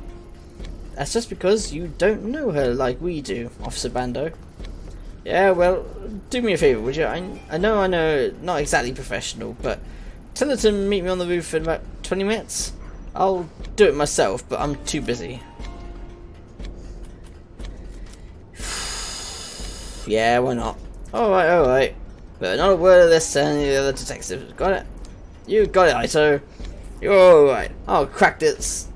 That's just because you don't know her like we do, Officer Bando. Yeah, well, do me a favour, would you? I know, not exactly professional, but tell her to meet me on the roof in about 20 minutes. I'll do it myself, but I'm too busy. Yeah, why not? Alright. But not a word of this to any of the other detectives. Got it? You got it, Ito. You're alright. I'll crack this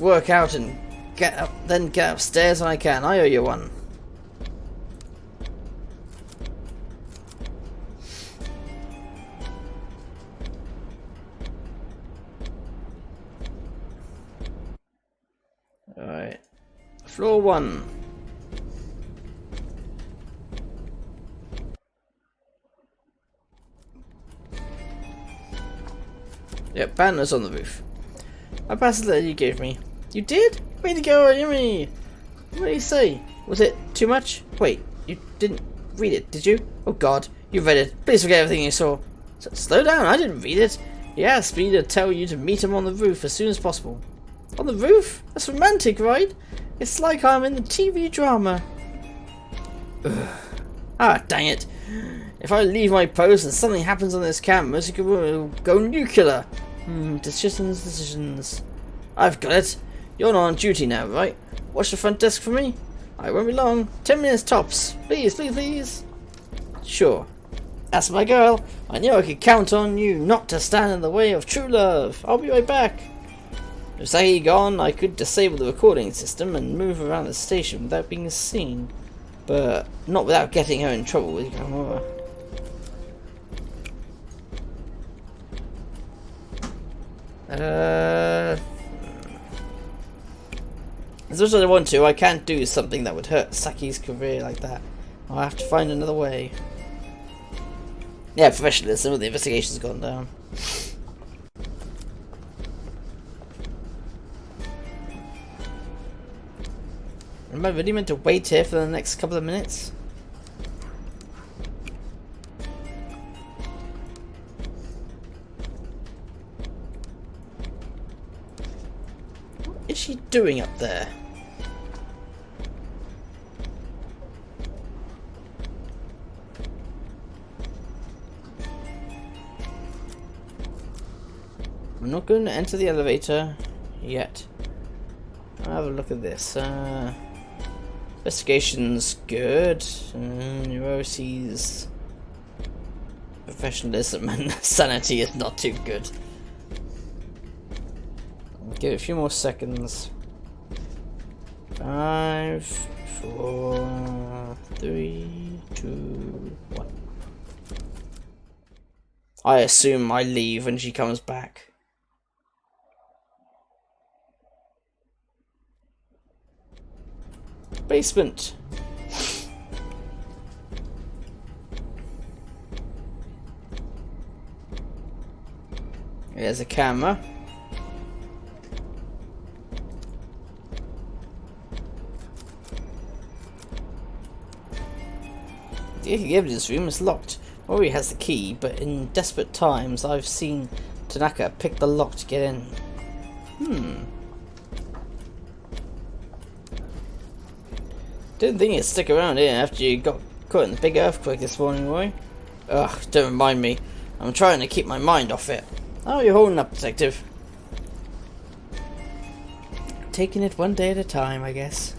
work out and get upstairs when I can. I owe you one. Alright. Floor 1. Yep, Banner's on the roof. I passed the letter you gave me. You did? Way to go, Yumi! What did he say? Was it too much? Wait, you didn't read it, did you? Oh god, you read it. Please forget everything you saw. Slow down, I didn't read it. He asked me to tell you to meet him on the roof as soon as possible. On the roof? That's romantic, right? It's like I'm in the TV drama. Ugh. Ah, dang it. If I leave my post and something happens on this campus, it will go nuclear. Decisions. I've got it. You're not on duty now, right? Watch the front desk for me. I won't be long. 10 minutes tops. Please, please, please. Sure. That's my girl. I knew I could count on you not to stand in the way of true love. I'll be right back. With Saki gone, I could disable the recording system and move around the station without being seen. But not without getting her in trouble with Gamora. As much as I want to, I can't do something that would hurt Saki's career like that. I'll have to find another way. Yeah, professionalism with the investigation's gone down. Am I really meant to wait here for the next couple of minutes? What is she doing up there? I'm not going to enter the elevator yet. I'll have a look at this. Investigation's good. Neuroses, professionalism, and sanity is not too good. Give it a few more seconds. 5, 4, 3, 2, 1. I assume I leave when she comes back. Basement. There's a camera. The evidence room is locked. Mori has the key, but in desperate times I've seen Tanaka pick the lock to get in. Didn't think you'd stick around here after you got caught in the big earthquake this morning, Roy. Ugh, don't remind me. I'm trying to keep my mind off it. How are you holding up, detective? Taking it one day at a time, I guess.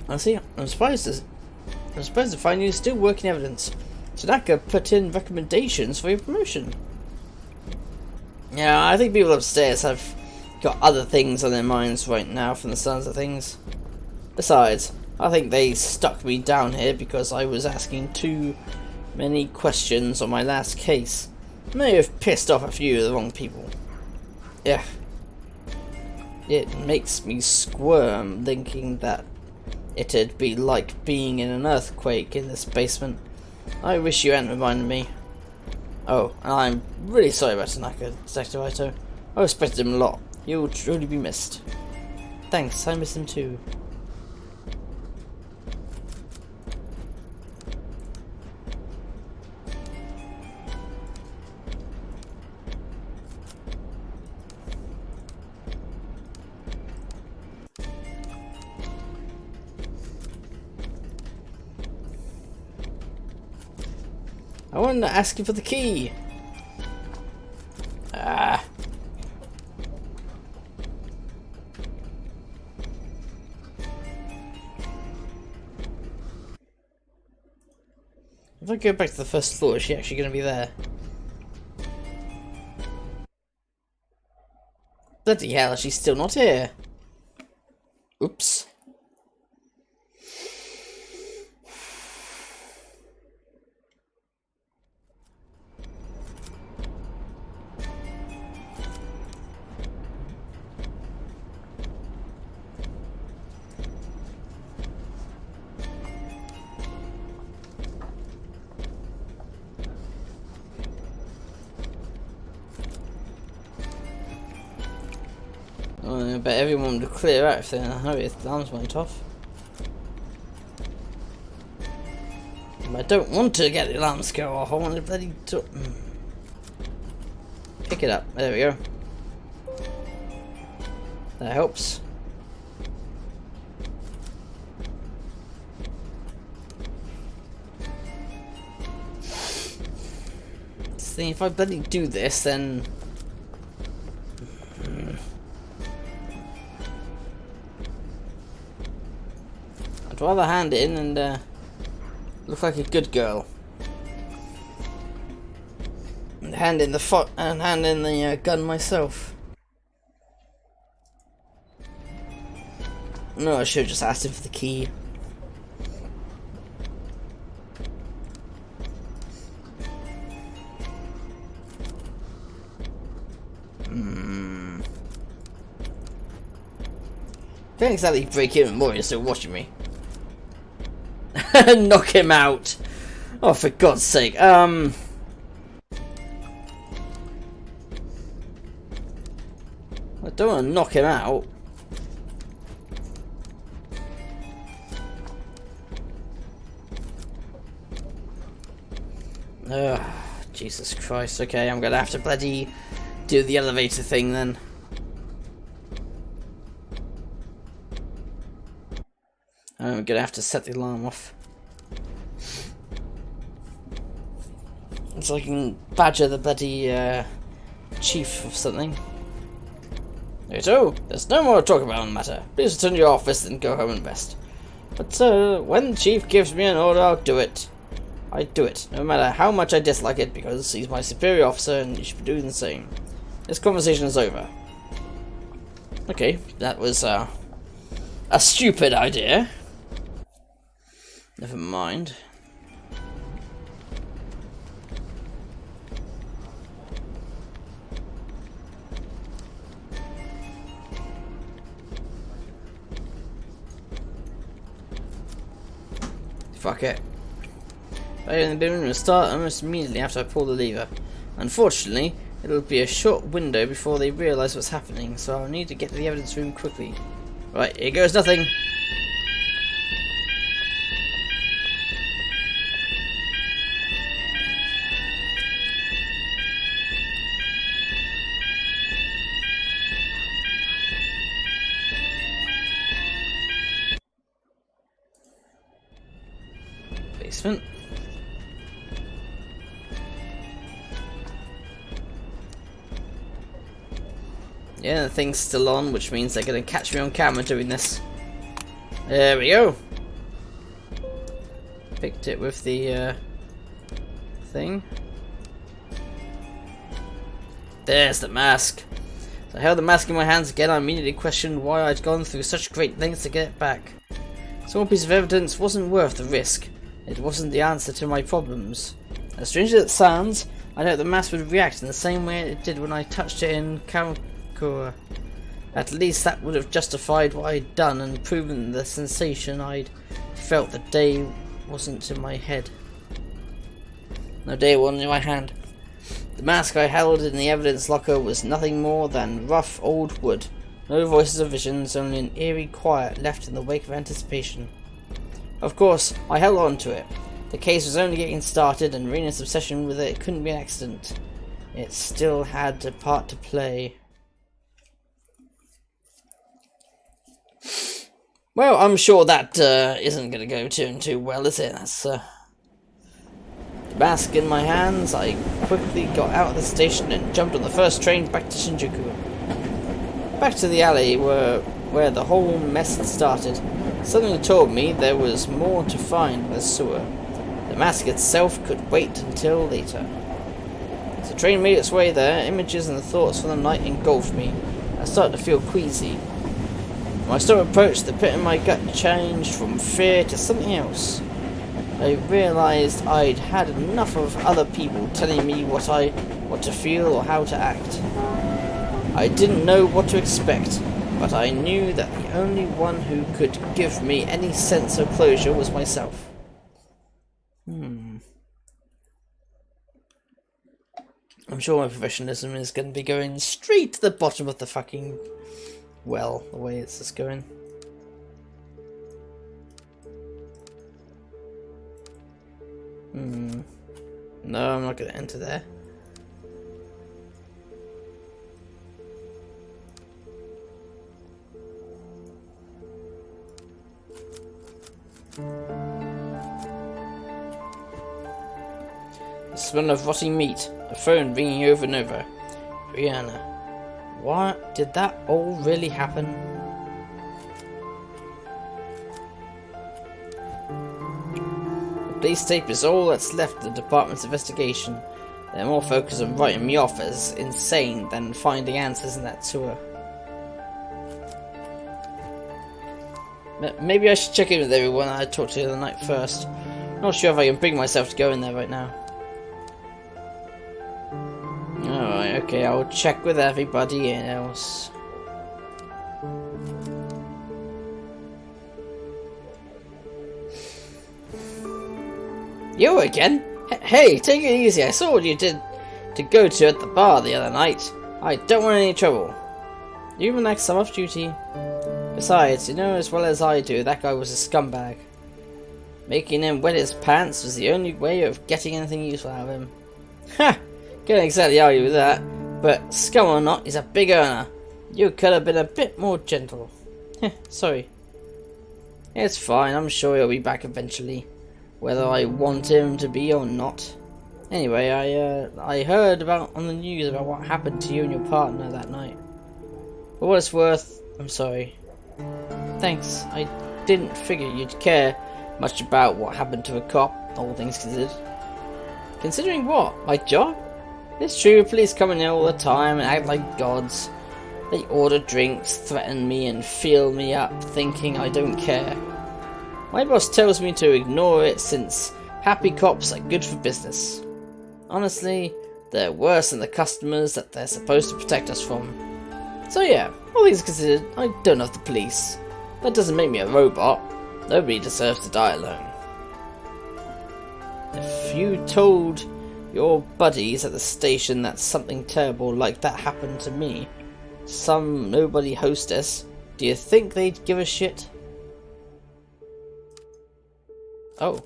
I see. I'm surprised to find you still working evidence. Tanaka put in recommendations for your promotion. Yeah, I think people upstairs have got other things on their minds right now from the sounds of things. Besides, I think they stuck me down here because I was asking too many questions on my last case. May have pissed off a few of the wrong people. Yeah. It makes me squirm thinking that it'd be like being in an earthquake in this basement. I wish you hadn't reminded me. Oh, and I'm really sorry about Tanaka, Detective Ito. I respected him a lot. He will truly be missed. Thanks, I miss him too. I wanted to ask you for the key. Ah. If I go back to the first floor, is she actually going to be there? Bloody hell, she's still not here. Oops. I bet everyone would clear out if they're in a hurry if the alarms went off. I don't want to get the alarms go off, I want to bloody pick it up. There we go. That helps. See, if I bloody do this, then rather hand in and look like a good girl. And hand in the gun myself. No, I should have just asked him for the key. Can't exactly break in more, you're still watching me. Knock him out! Oh, for God's sake. I don't want to knock him out. Ugh, Jesus Christ. Okay, I'm gonna have to bloody do the elevator thing then. I'm gonna have to set the alarm off. So I can badger the bloody chief of something. So, there's no more to talk about on the matter. Please return to your office and go home and rest. But when the chief gives me an order, I'll do it. I do it, no matter how much I dislike it, because he's my superior officer and you should be doing the same. This conversation is over. Okay, that was a stupid idea. Never mind. Fuck it. The bin will start almost immediately after I pull the lever. Unfortunately, it'll be a short window before they realise what's happening, so I'll need to get to the evidence room quickly. Right, here goes nothing. Basement. Yeah, the thing's still on, which means they're going to catch me on camera doing this. There we go. Picked it with the thing. There's the mask. So I held the mask in my hands again. I immediately questioned why I'd gone through such great lengths to get it back. Small piece of evidence wasn't worth the risk. It wasn't the answer to my problems. As strange as it sounds, I know the mask would react in the same way it did when I touched it in Kamakura. At least that would have justified what I'd done and proven the sensation I'd felt the day wasn't in my head. No, day wasn't in my hand. The mask I held in the evidence locker was nothing more than rough old wood. No voices or visions, only an eerie quiet left in the wake of anticipation. Of course, I held on to it. The case was only getting started, and Rena's obsession with it couldn't be an accident. It still had a part to play. Well, I'm sure that isn't going to go too well, is it? That's the mask in my hands. I quickly got out of the station and jumped on the first train back to Shinjuku. Back to the alley where the whole mess had started. Something told me there was more to find in the sewer. The mask itself could wait until later. As the train made its way there, images and the thoughts from the night engulfed me. I started to feel queasy. When my stomach approached, the pit in my gut changed from fear to something else. I realised I'd had enough of other people telling me what to feel or how to act. I didn't know what to expect, but I knew that the only one who could give me any sense of closure was myself. I'm sure my professionalism is going to be going straight to the bottom of the fucking well, the way it's just going. No, I'm not going to enter there. The smell of rotting meat, a phone ringing over and over. Brianna. What? Did that all really happen? Police tape is all that's left of the department's investigation. They're more focused on writing me off as insane than finding answers in that sewer. Maybe I should check in with everyone I talked to the other night first. Not sure if I can bring myself to go in there right now. Alright, okay, I'll check with everybody else. You again? Hey, take it easy. I saw what you did to go to at the bar the other night. I don't want any trouble. You relax, I'm off duty. Besides, you know as well as I do, that guy was a scumbag. Making him wet his pants was the only way of getting anything useful out of him. Ha! Can't exactly argue with that, but scum or not, he's a big earner. You could have been a bit more gentle. Sorry. It's fine, I'm sure he'll be back eventually. Whether I want him to be or not. Anyway, I heard about on the news about what happened to you and your partner that night. For what it's worth, I'm sorry. Thanks, I didn't figure you'd care much about what happened to a cop, all things considered. Considering what? My job? It's true, police come in here all the time and act like gods. They order drinks, threaten me and feel me up, thinking I don't care. My boss tells me to ignore it since happy cops are good for business. Honestly, they're worse than the customers that they're supposed to protect us from. So yeah, all things considered, I don't love the police. That doesn't make me a robot. Nobody deserves to die alone. If you told your buddies at the station that something terrible like that happened to me, some nobody hostess, do you think they'd give a shit? Oh.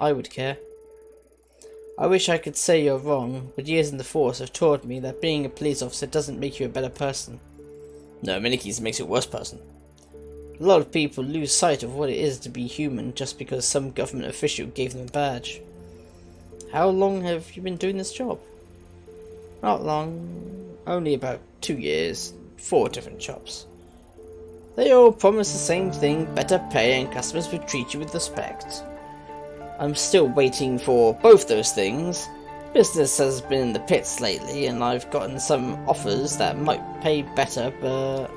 I would care. I wish I could say you're wrong, but years in the force have taught me that being a police officer doesn't make you a better person. No, in many cases it makes you a worse person. A lot of people lose sight of what it is to be human just because some government official gave them a badge. How long have you been doing this job? Not long. Only about 2 years. 4 different jobs. They all promise the same thing, better pay and customers will treat you with respect. I'm still waiting for both those things. Business has been in the pits lately and I've gotten some offers that might pay better, but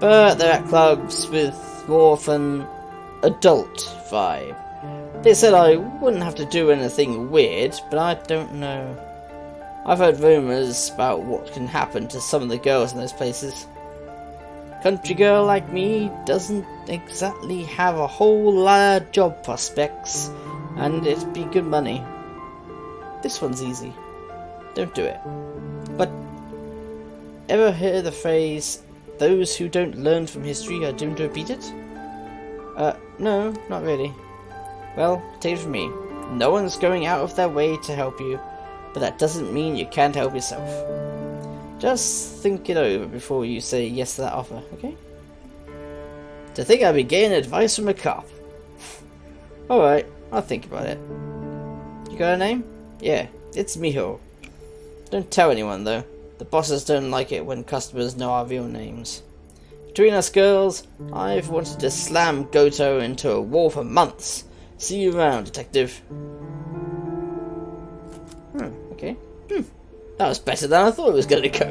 they're at clubs with more of an adult vibe. They said I wouldn't have to do anything weird, but I don't know. I've heard rumours about what can happen to some of the girls in those places. Country girl like me doesn't exactly have a whole lot of job prospects, and it'd be good money. This one's easy. Don't do it. But ever hear the phrase, those who don't learn from history are doomed to repeat it? No, not really. Well, take it from me. No one's going out of their way to help you, but that doesn't mean you can't help yourself. Just think it over before you say yes to that offer, okay? To think I'd be getting advice from a cop. Alright, I'll think about it. You got a name? Yeah, it's Miho. Don't tell anyone though. The bosses don't like it when customers know our real names. Between us girls, I've wanted to slam Goto into a wall for months. See you around, detective. Okay. That was better than I thought it was going to go.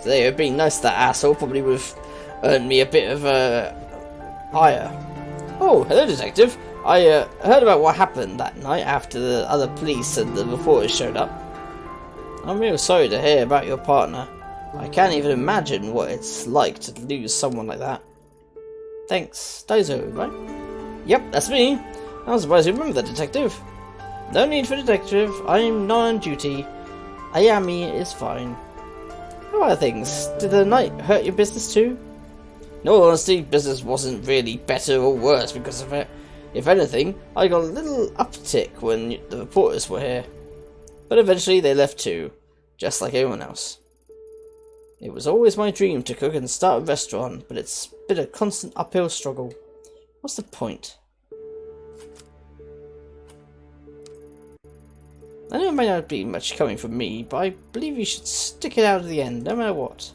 So there, it'd been nice that asshole probably would have earned me a bit of a hire. Oh, hello detective. I heard about what happened that night after the other police and the reporters showed up. I'm real sorry to hear about your partner. I can't even imagine what it's like to lose someone like that. Thanks. Daiso, right? Yep, that's me. I'm surprised you remember that, detective. No need for detective. I'm not on duty. Ayami is fine. How are things? Did the night hurt your business too? In all honesty, business wasn't really better or worse because of it. If anything, I got a little uptick when the reporters were here. But eventually they left too, just like everyone else. It was always my dream to cook and start a restaurant, but it's been a constant uphill struggle. What's the point? I know it might not be much coming from me, but I believe you should stick it out to the end, no matter what.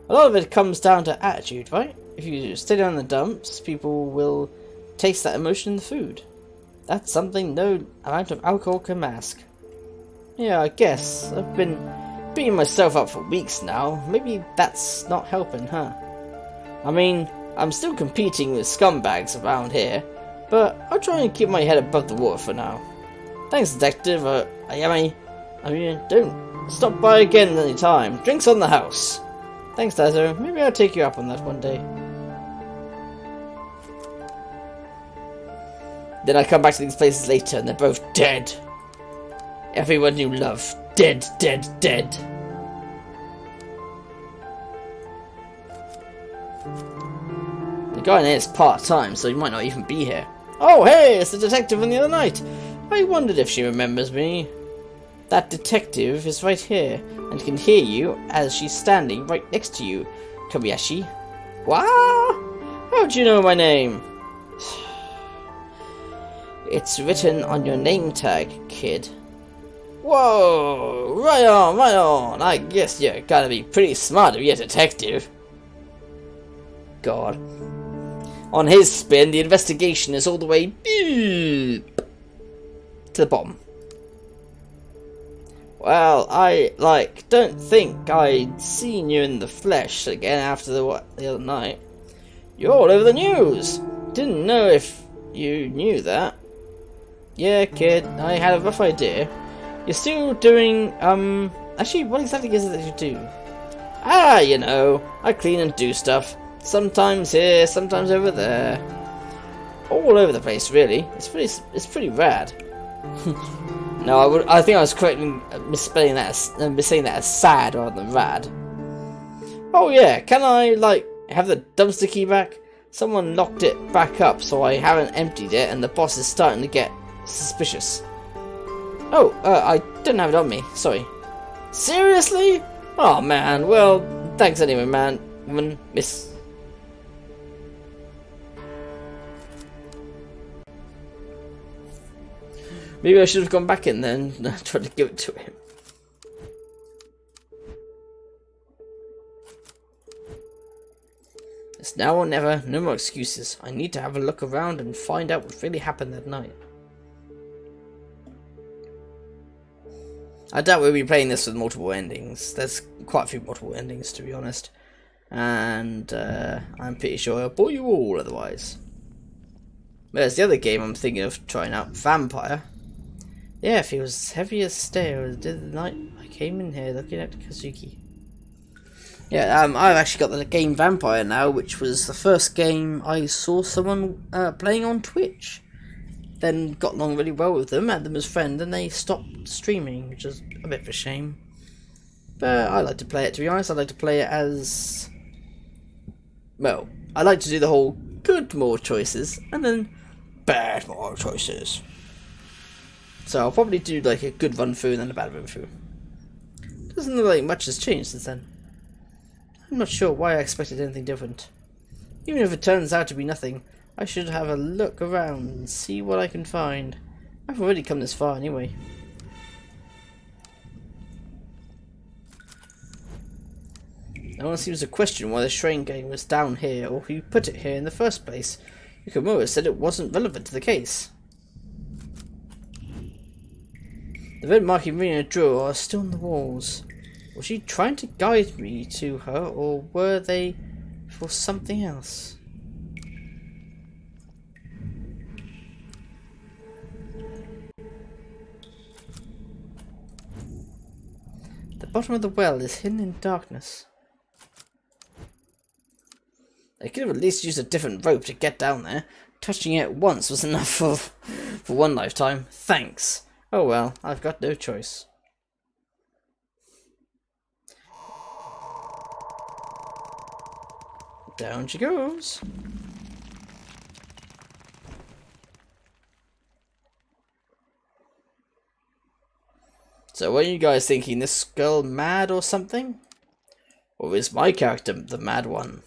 A lot of it comes down to attitude, right? If you stay down in the dumps, people will taste that emotion in the food. That's something no amount of alcohol can mask. Yeah, I guess. I've been beating myself up for weeks now. Maybe that's not helping, huh? I mean, I'm still competing with scumbags around here, but I'll try and keep my head above the water for now. Thanks, Detective. I mean, don't stop by again any time. Drinks on the house. Thanks, Dazo. Maybe I'll take you up on that one day. Then I come back to these places later and they're both dead. Everyone you love, dead, dead, dead. The guy in here is part-time, so he might not even be here. Oh, hey, it's the detective from the other night. I wondered if she remembers me. That detective is right here, and can hear you as she's standing right next to you, Kobayashi. Wow! How'd you know my name? It's written on your name tag, kid. Whoa! Right on, right on! I guess you gotta be pretty smart to be a detective. God. On his spin, the investigation is all the way to the bottom. Well, I, don't think I'd seen you in the flesh again after the other night. You're all over the news! Didn't know if you knew that. Yeah, kid, I had a rough idea. You're still doing, actually, what exactly is it that you do? Ah, you know, I clean and do stuff. Sometimes here, sometimes over there. All over the place, really. It's pretty rad. No, I think I was correctly misspelling that saying that as sad rather than rad. Oh yeah, can I, have the dumpster key back? Someone locked it back up, so I haven't emptied it, and the boss is starting to get suspicious. Oh, I didn't have it on me. Sorry. Seriously? Oh man. Well, thanks anyway, man. Woman, miss. Maybe I should have gone back in then and tried to give it to him. It's now or never. No more excuses. I need to have a look around and find out what really happened that night. I doubt we'll be playing this with multiple endings. There's quite a few multiple endings, to be honest. And I'm pretty sure I'll bore you all otherwise. There's the other game I'm thinking of trying out, Vampire. Yeah, it feels heavy as steel as did the night I came in here looking at Kazuki. Yeah, I've actually got the game Vampire now, which was the first game I saw someone playing on Twitch. Then got along really well with them, had them as friends, and they stopped streaming, which is a bit of a shame. But I like to play it, to be honest. I like to play it as... well, I like to do the whole good more choices, and then bad more choices. So I'll probably do like a good run through and then a bad run through. Doesn't look like much has changed since then. I'm not sure why I expected anything different. Even if it turns out to be nothing, I should have a look around and see what I can find. I've already come this far anyway. No one seems to question why the Shrine game was down here or who put it here in the first place. Yukamura said it wasn't relevant to the case. The red marking ring and drawer are still on the walls. Was she trying to guide me to her, or were they for something else? The bottom of the well is hidden in darkness. They could have at least used a different rope to get down there. Touching it once was enough for one lifetime. Thanks. Oh well, I've got no choice. Down she goes. So what are you guys thinking? This girl mad or something? Or is my character the mad one?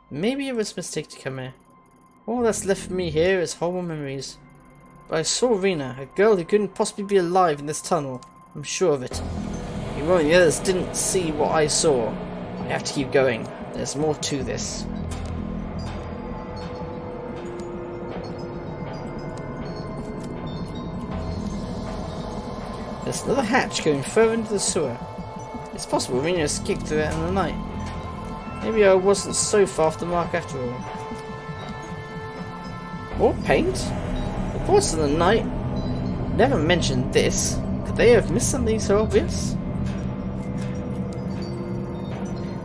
Maybe it was a mistake to come here. All that's left for me here is horrible memories. But I saw Rena, a girl who couldn't possibly be alive in this tunnel. I'm sure of it. Even when the others didn't see what I saw. I have to keep going. There's more to this. There's another hatch going further into the sewer. It's possible Rena escaped through it in the night. Maybe I wasn't so far off the mark after all. More paint? Reports of the night never mentioned this. Could they have missed something so obvious?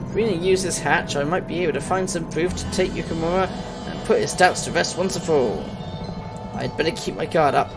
If Rena used this hatch, I might be able to find some proof to take Yukimura and put his doubts to rest once and for all. I'd better keep my guard up.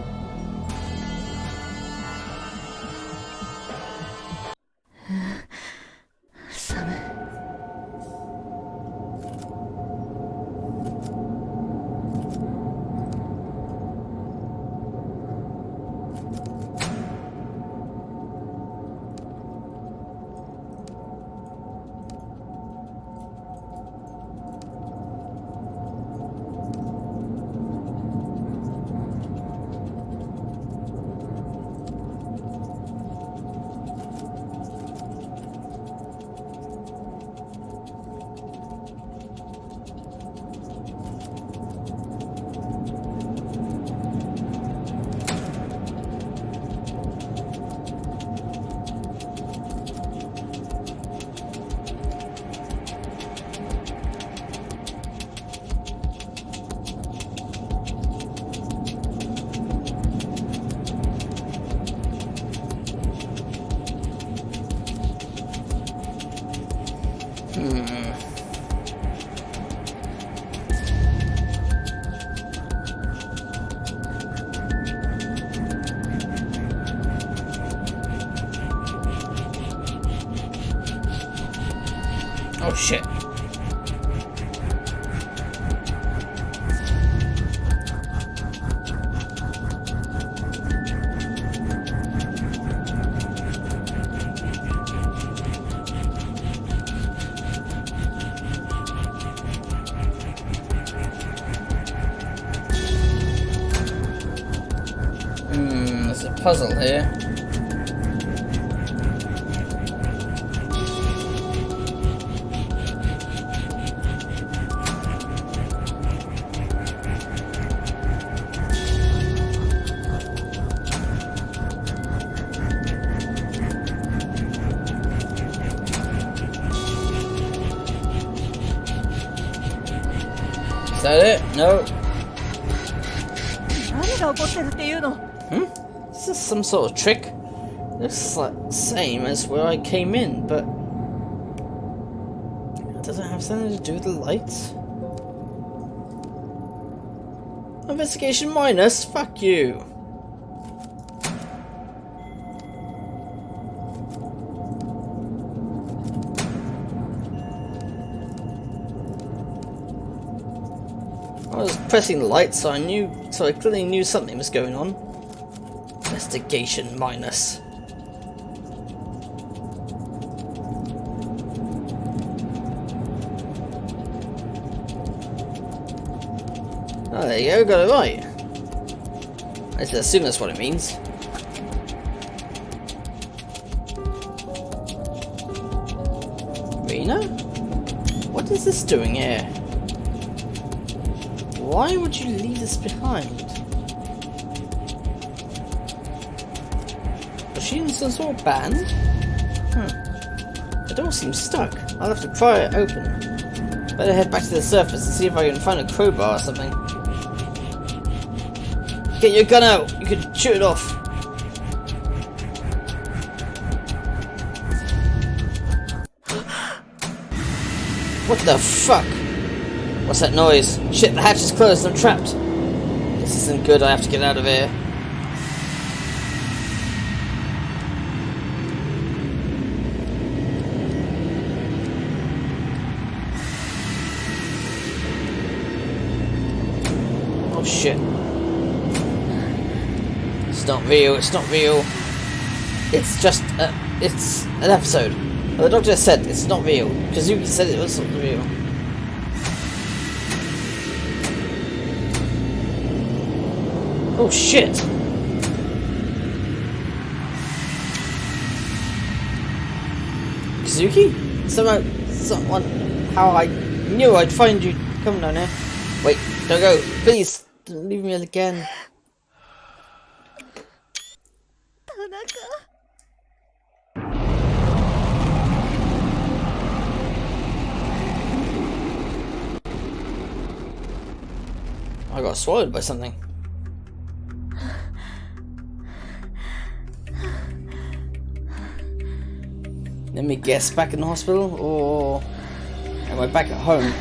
Oh shit. There's a puzzle here. Is that it? No. 何が起こってるっていうの？ Is this some sort of trick? Looks like the same as where I came in, but does it have something to do with the lights? Investigation minus? Fuck you. I was pressing the lights, so I clearly knew something was going on. Investigation minus. Oh, there you go, got it right. I just assume that's what it means. Rena? What is this doing here? Why would you leave this behind? Was she in some sort of band? The door seems stuck. I'll have to pry it open. Better head back to the surface and see if I can find a crowbar or something. Get your gun out! You can shoot it off! What the fuck? What's that noise? Shit, the hatch is closed, I'm trapped. This isn't good, I have to get out of here. Oh shit. It's not real, it's not real. It's just, it's an episode. Well, the doctor said it's not real. Kazuki said it was not real. Oh shit! Kazuki? How I knew I'd find you. Come down here. Wait, don't go. Please, don't leave me again. 田中 I got swallowed by something. Let me guess, back in the hospital, or am I back at home?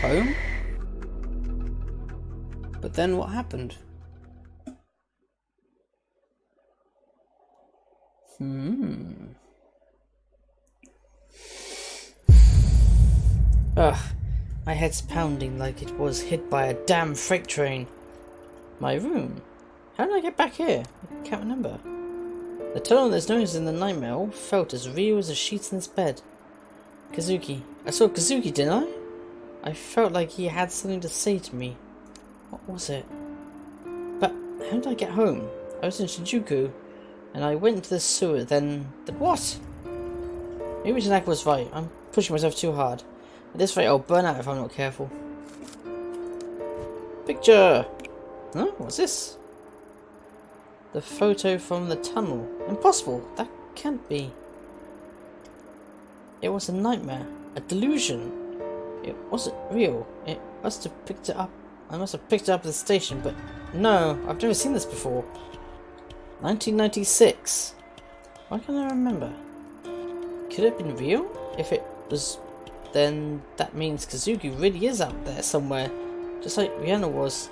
Home? But then what happened? Ugh, my head's pounding like it was hit by a damn freight train. My room? How did I get back here? I can't remember. The tone of those noises in the nightmare all felt as real as the sheets in this bed. Kazuki. I saw Kazuki, didn't I? I felt like he had something to say to me. What was it? But how did I get home? I was in Shinjuku, and I went to the sewer, then what? Maybe Tanaka was right. I'm pushing myself too hard. At this rate, I'll burn out if I'm not careful. Picture! Huh? What's this? The photo from the tunnel. Impossible! That can't be. It was a nightmare. A delusion. It wasn't real. It must have picked it up. I must have picked it up at the station, but no, I've never seen this before. 1996. Why can't I remember? Could it have been real? If it was, then that means Kazuki really is out there somewhere, just like Rihanna was.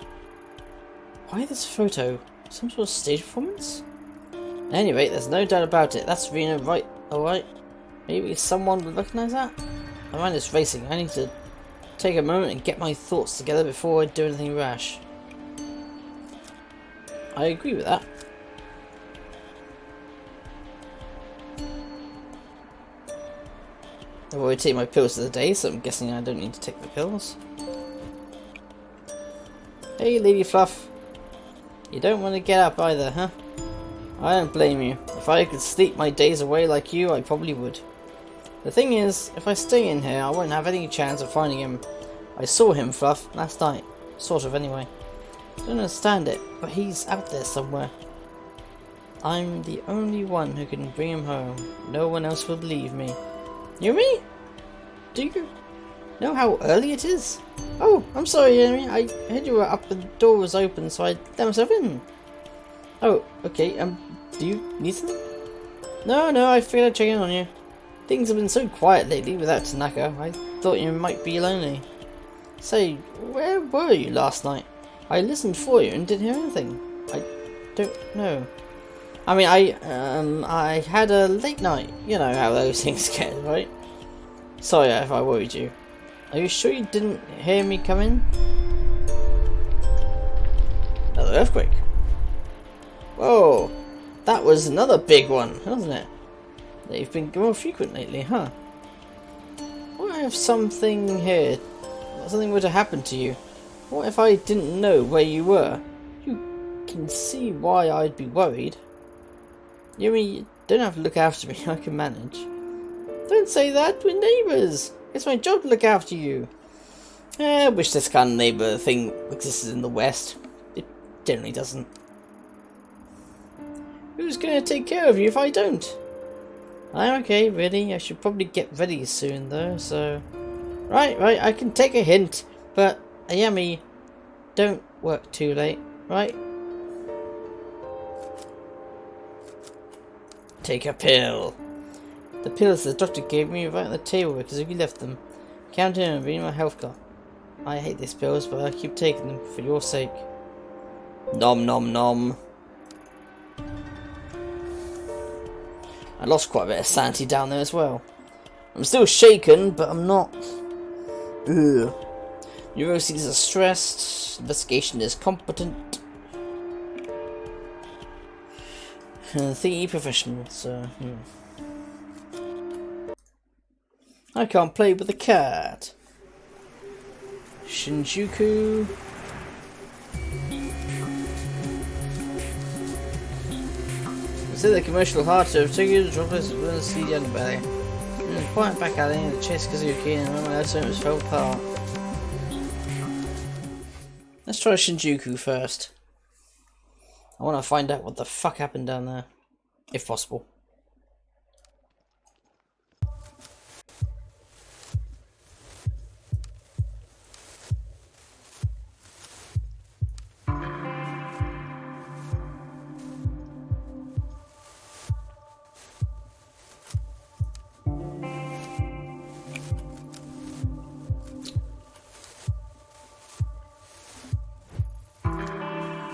Why this photo? Some sort of stage performance? At any rate, there's no doubt about it. That's Rihanna, right? Alright. Maybe someone would recognize that? My mind is racing. I need to take a moment and get my thoughts together before I do anything rash. I agree with that. I've already taken my pills for the day, so I'm guessing I don't need to take the pills. Hey, Lady Fluff. You don't want to get up either, huh? I don't blame you. If I could sleep my days away like you, I probably would. The thing is, if I stay in here, I won't have any chance of finding him. I saw him, Fluff, last night. Sort of, anyway. I don't understand it, but he's out there somewhere. I'm the only one who can bring him home. No one else will believe me. Yumi? Do you know how early it is? Oh, I'm sorry, Yumi. I heard you were up and the door was open, so I let myself in. Oh, okay. Do you need something? No, I figured I'd check in on you. Things have been so quiet lately without Tanaka. I thought you might be lonely. Say, where were you last night? I listened for you and didn't hear anything. I don't know. I mean, I had a late night. You know how those things get, right? Sorry if I worried you. Are you sure you didn't hear me come in? Another earthquake. Whoa, that was another big one, wasn't it? They've been more frequent lately, huh? What if something were to happen to you? What if I didn't know where you were? You can see why I'd be worried. You don't have to look after me, I can manage. Don't say that, we're neighbours. It's my job to look after you. I wish this kind of neighbour thing existed in the West. It generally doesn't. Who's going to take care of you if I don't? I'm okay, really. I should probably get ready soon, though, so... Right, I can take a hint, but, Ayami, don't work too late, right? Take a pill. The pills the doctor gave me right on the table because he left them. Count in and read my health card. I hate these pills, but I keep taking them for your sake. Nom nom nom. I lost quite a bit of sanity down there as well. I'm still shaken, but I'm not. Ugh. Neuroses are stressed. Investigation is competent. Thingy professional, so... I can't play with the cat. Shinjuku. Instead the commercial heart of Tokyo, the droplets will see the underbelly. Quiet back alley, the chase Kazuki, and when my left was fell apart. Let's try Shinjuku first. I want to find out what the fuck happened down there, if possible.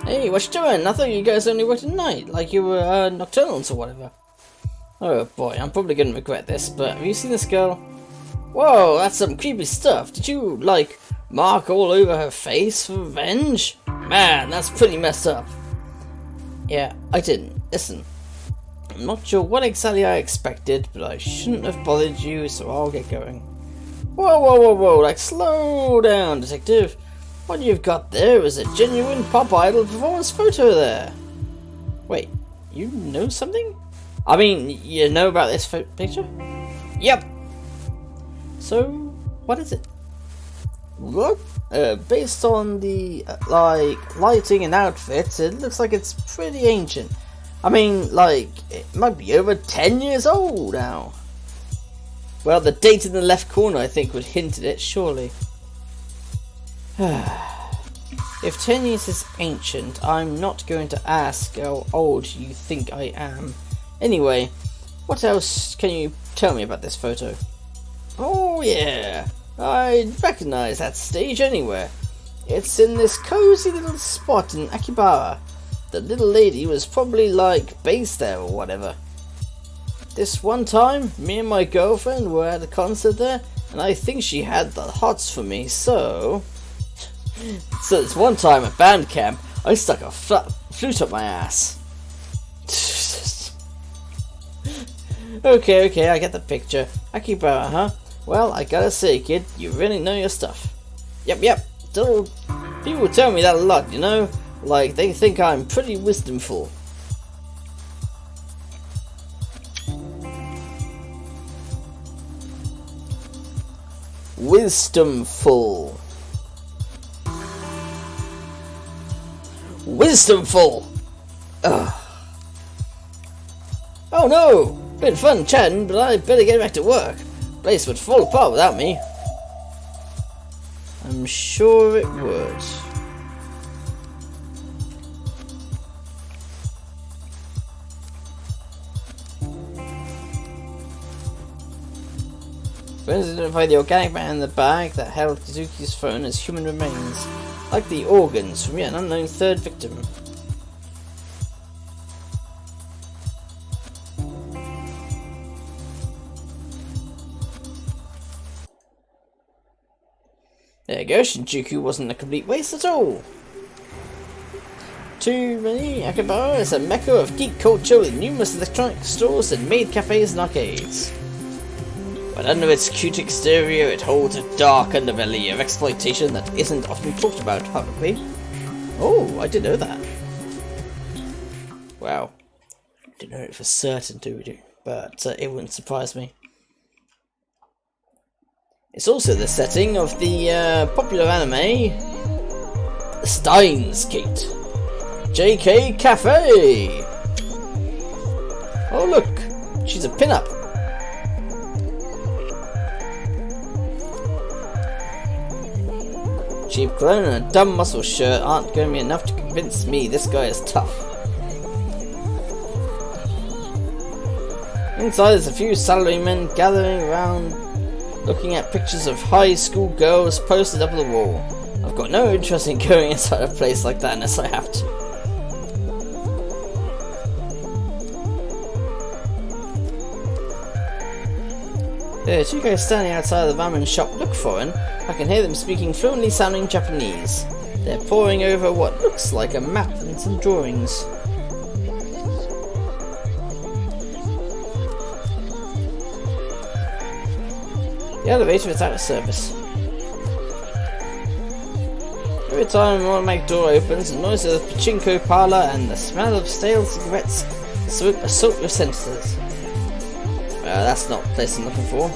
Hey, what you doing? I thought you guys only worked at night, like you were nocturnals or whatever. Oh boy, I'm probably gonna regret this, but have you seen this girl? Whoa, that's some creepy stuff. Did you, like, mark all over her face for revenge? Man, that's pretty messed up. Yeah, I didn't. Listen, I'm not sure what exactly I expected, but I shouldn't have bothered you, so I'll get going. Whoa, whoa, whoa, whoa, like, slow down, detective. What you've got there is a genuine pop idol performance photo there. Wait, you know something? I mean, you know about this picture? Yep. So, what is it? Look, based on the, like, lighting and outfits, it looks like it's pretty ancient. I mean, like, it might be over 10 years old now. Well, the date in the left corner, I think, would hint at it, surely. If 10 years is ancient, I'm not going to ask how old you think I am. Anyway, what else can you tell me about this photo? Oh yeah, I recognize that stage anywhere. It's in this cozy little spot in Akihabara. The little lady was probably like based there or whatever. This one time, me and my girlfriend were at a concert there, and I think she had the hots for me, so this one time at band camp, I stuck a flute up my ass. Okay, I get the picture. Akihabara, huh? Well, I gotta say, kid, you really know your stuff. Yep. Still, people tell me that a lot, you know? Like, they think I'm pretty wisdomful. Wisdomful. Ugh. Oh no! Been fun chatting, but I better get back to work. Place would fall apart without me. I'm sure it would. Friends identified the organic man in the bag that held Kazuki's phone as human remains, like the organs from yet an unknown third victim. There you go, Shinjuku wasn't a complete waste at all. Too many. Akihabara is a mecca of geek culture with numerous electronic stores and maid cafes and arcades. But under its cute exterior, it holds a dark underbelly of exploitation that isn't often talked about publicly. Oh, I didn't know that. Wow. Didn't know it for certain, but it wouldn't surprise me. It's also the setting of the popular anime Steins Gate. JK Cafe! Oh look, she's a pin-up. Cheap cologne and a dumb muscle shirt aren't going to be enough to convince me this guy is tough. Inside there's a few salarymen gathering around looking at pictures of high school girls posted up on the wall. I've got no interest in going inside a place like that unless I have to. There are two guys standing outside the ramen shop look foreign. I can hear them speaking fluently sounding Japanese. They're poring over what looks like a map and some drawings. The elevator is out of service. Every time one mag door opens, the noise of the pachinko parlor and the smell of stale cigarettes assault your senses. That's not the place I'm looking for.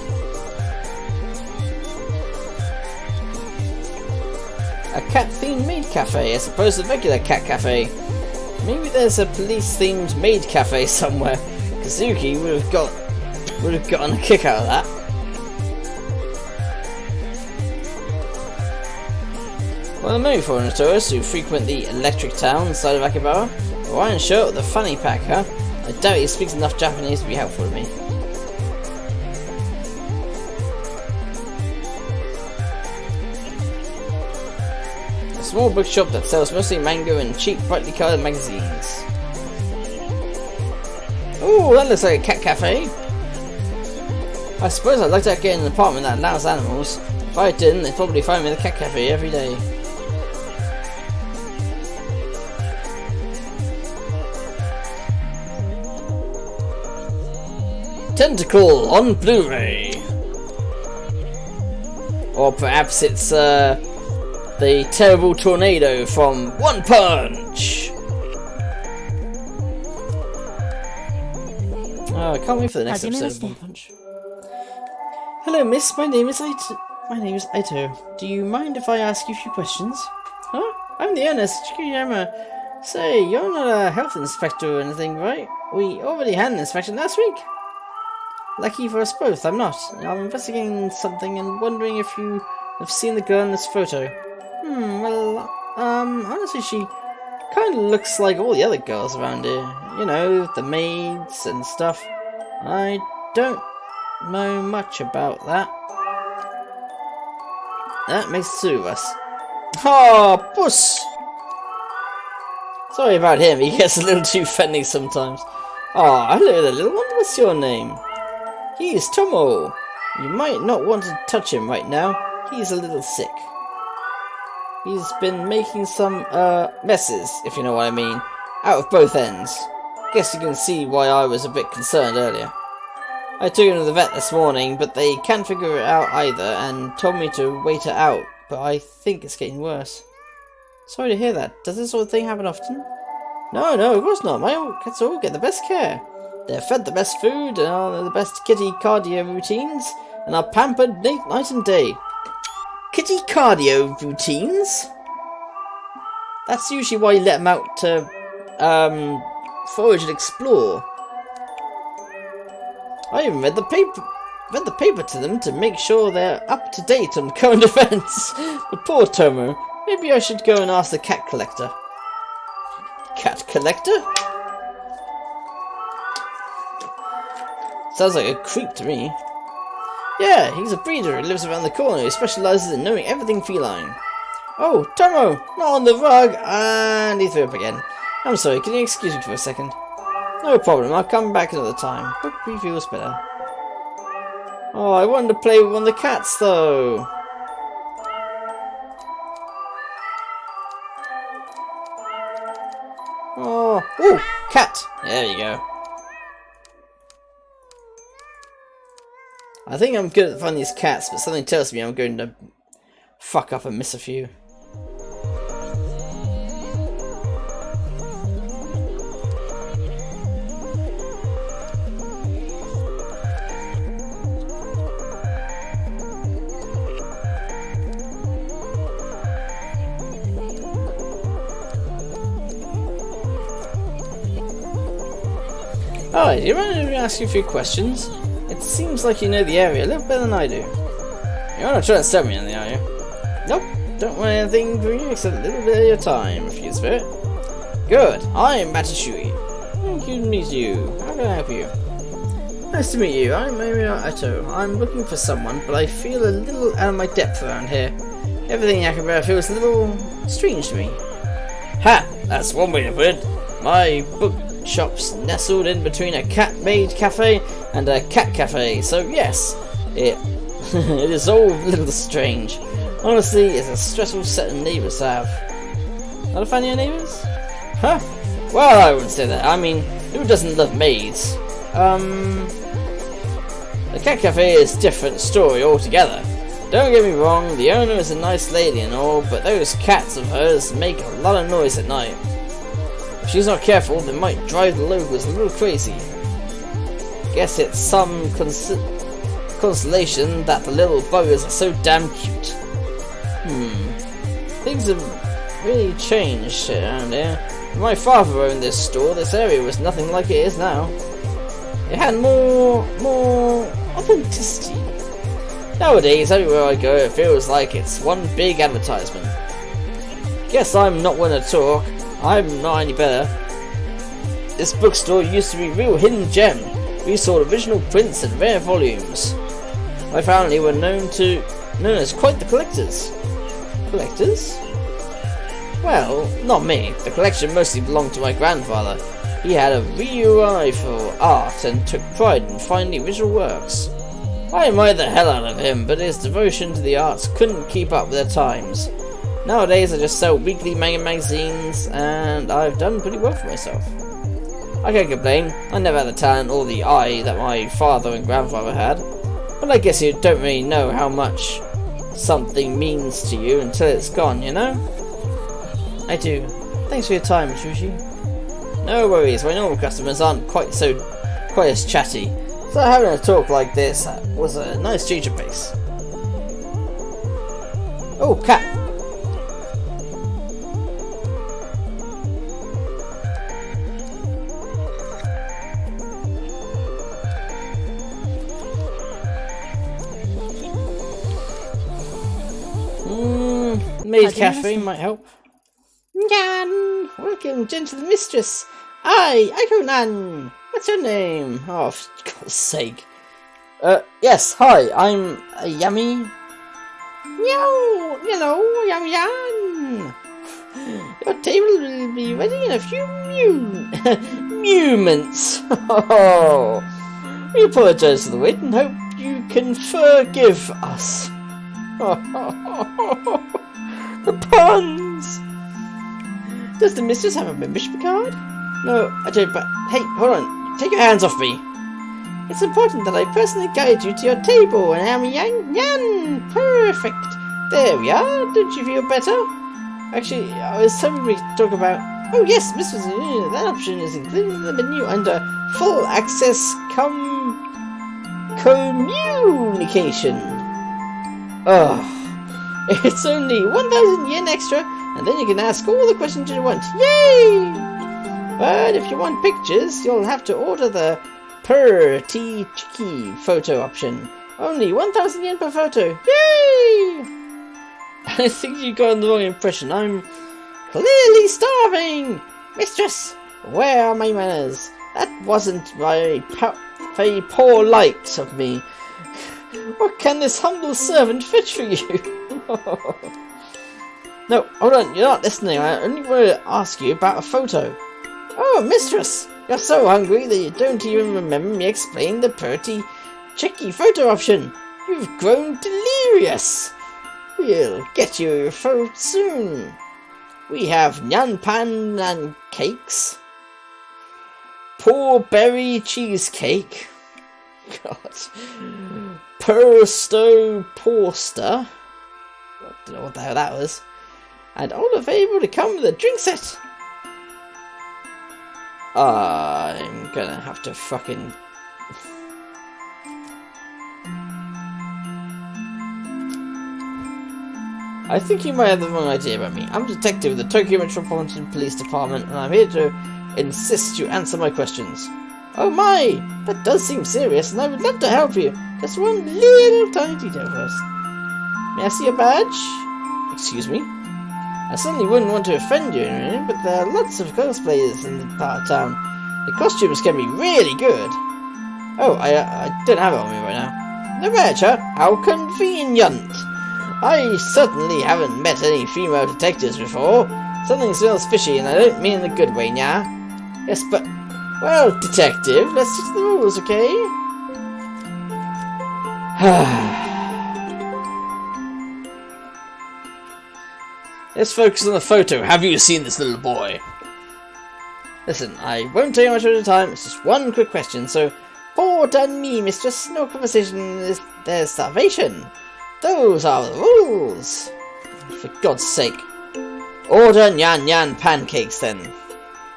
A cat-themed maid cafe as opposed to the regular cat cafe. Maybe there's a police-themed maid cafe somewhere. Kazuki would have gotten a kick out of that. One of the many foreign tourists who frequent the electric town inside of Akihabara. A Hawaiian shirt with a funny pack, huh? I doubt he speaks enough Japanese to be helpful to me. A small bookshop that sells mostly manga and cheap, brightly coloured magazines. Ooh, that looks like a cat cafe. I suppose I'd like to get an apartment that allows animals. If I didn't, they'd probably find me at the cat cafe every day. Tentacle on Blu-ray. Or perhaps it's the terrible tornado from One Punch. Oh, I can't wait for the next episode of One Punch. Hello, miss. My name is Aito. Do you mind if I ask you a few questions? Huh? I'm the owner, Tsukiyama. Say, you're not a health inspector or anything, right? We already had an inspection last week. Lucky for us both, I'm not. I'm investigating something and wondering if you have seen the girl in this photo. Honestly, she kind of looks like all the other girls around here. You know, the maids and stuff. I don't know much about that. That makes two of us. Oh, Puss! Sorry about him, he gets a little too friendly sometimes. Oh, hello there, little one. What's your name? He's Tomo. You might not want to touch him right now. He's a little sick. He's been making some, messes, if you know what I mean. Out of both ends. Guess you can see why I was a bit concerned earlier. I took him to the vet this morning, but they can't figure it out either, and told me to wait it out, but I think it's getting worse. Sorry to hear that. Does this sort of thing happen often? No, of course not. My cats all get the best care. They're fed the best food, and are the best kitty cardio routines, and are pampered night and day. Kitty cardio routines? That's usually why you let them out to, forage and explore. I even read the paper to them to make sure they're up to date on current events. But poor Tomo, maybe I should go and ask the cat collector. Cat collector? Sounds like a creep to me. Yeah, he's a breeder who lives around the corner who specialises in knowing everything feline. Oh, Tomo! Not on the rug! And he threw up again. I'm sorry, can you excuse me for a second? No problem, I'll come back another time. Hope he feels better. Oh, I wanted to play with one of the cats though. Oh, ooh, cat! There you go. I think I'm good at finding these cats, but something tells me I'm going to fuck up and miss a few. Alright, do you mind if I ask you a few questions? It seems like you know the area a little better than I do. You're not trying to sell me anything, are you? Nope, don't want anything from you except a little bit of your time, if you spirit. Good, I'm Matashui. Thank you to meet you. How can I help you? Nice to meet you, I'm Mario Ato. I'm looking for someone, but I feel a little out of my depth around here. Everything in Akihabara feels a little strange to me. Ha! That's one way to put it. My bookshop's nestled in between a cat-made cafe and a cat cafe, so yes, It it is all a little strange. Honestly, it's a stressful set of neighbours to have. Not a fan of your neighbours? Huh? Well, I wouldn't say that. I mean, who doesn't love maids? The cat cafe is a different story altogether. Don't get me wrong, the owner is a nice lady and all, but those cats of hers make a lot of noise at night. If she's not careful, they might drive the locals a little crazy. Guess it's some consolation that the little buggers are so damn cute. Things have really changed around here. When my father owned this store, this area was nothing like it is now. It had more authenticity. Nowadays, everywhere I go, it feels like it's one big advertisement. Guess I'm not one to talk. I'm not any better. This bookstore used to be a real hidden gem. We sold original prints and rare volumes. My family were known as quite the collectors. Collectors? Well, not me. The collection mostly belonged to my grandfather. He had a real eye for art and took pride in finding original works. I admired the hell out of him, but his devotion to the arts couldn't keep up with the times. Nowadays I just sell weekly magazines and I've done pretty well for myself. I can't complain. I never had the talent or the eye that my father and grandfather had. But I guess you don't really know how much something means to you until it's gone, you know? I do. Thanks for your time, Shushi. No worries, my normal customers aren't quite as chatty. So having a talk like this was a nice change of pace. Oh, cat! Maid cafe might help. Nan! Welcome, gentle mistress. Aiko Nan! What's your name? Oh, for God's sake. Yes, hi, I'm Yummy. Meow! Hello, Yum Yan! Your table will be ready in a few moments. Oh, we apologize for the wait and hope you can forgive us. The puns! Does the mistress have a membership card? No, I don't, but hey, hold on. Take your hands off me. It's important that I personally guide you to your table, and I'm Yan. Perfect. There we are. Don't you feel better? Actually, I was hoping we could talk about... Oh yes, Mistress, that option is included in the menu under full access communication. Ugh. It's only 1,000 yen extra, and then you can ask all the questions you want. Yay! But if you want pictures, you'll have to order the Per-T Chiki photo option. Only 1,000 yen per photo. Yay! I think you got the wrong impression. I'm clearly starving! Mistress, where are my manners? That wasn't very poor light of me. What can this humble servant fetch for you? No, hold on, you're not listening. I only want to ask you about a photo. Oh, mistress, you're so hungry that you don't even remember me explaining the pretty cheeky photo option. You've grown delirious. We'll get you your photo soon. We have nyan pan and cakes, poor berry cheesecake, God, Persto Porster. I don't know what the hell that was. And all available to come with a drink set. I'm gonna have to fucking... I think you might have the wrong idea about me. I'm a detective with the Tokyo Metropolitan Police Department, and I'm here to insist you answer my questions. Oh my! That does seem serious, and I would love to help you. Just one little tiny detail first. May I see a badge? Excuse me? I certainly wouldn't want to offend you, but there are lots of cosplayers in the part of town. The costumes can be really good. Oh, I don't have it on me right now. The badger? How convenient! I certainly haven't met any female detectives before. Something smells fishy, and I don't mean in a good way, nya. Yes, but... Well, detective, let's stick to the rules, okay? Let's focus on the photo. Have you seen this little boy? Listen, I won't take much of your time. It's just one quick question. So, pardon me, mistress. No conversation is there's salvation. Those are the rules. For God's sake. Order Nyan Nyan pancakes then.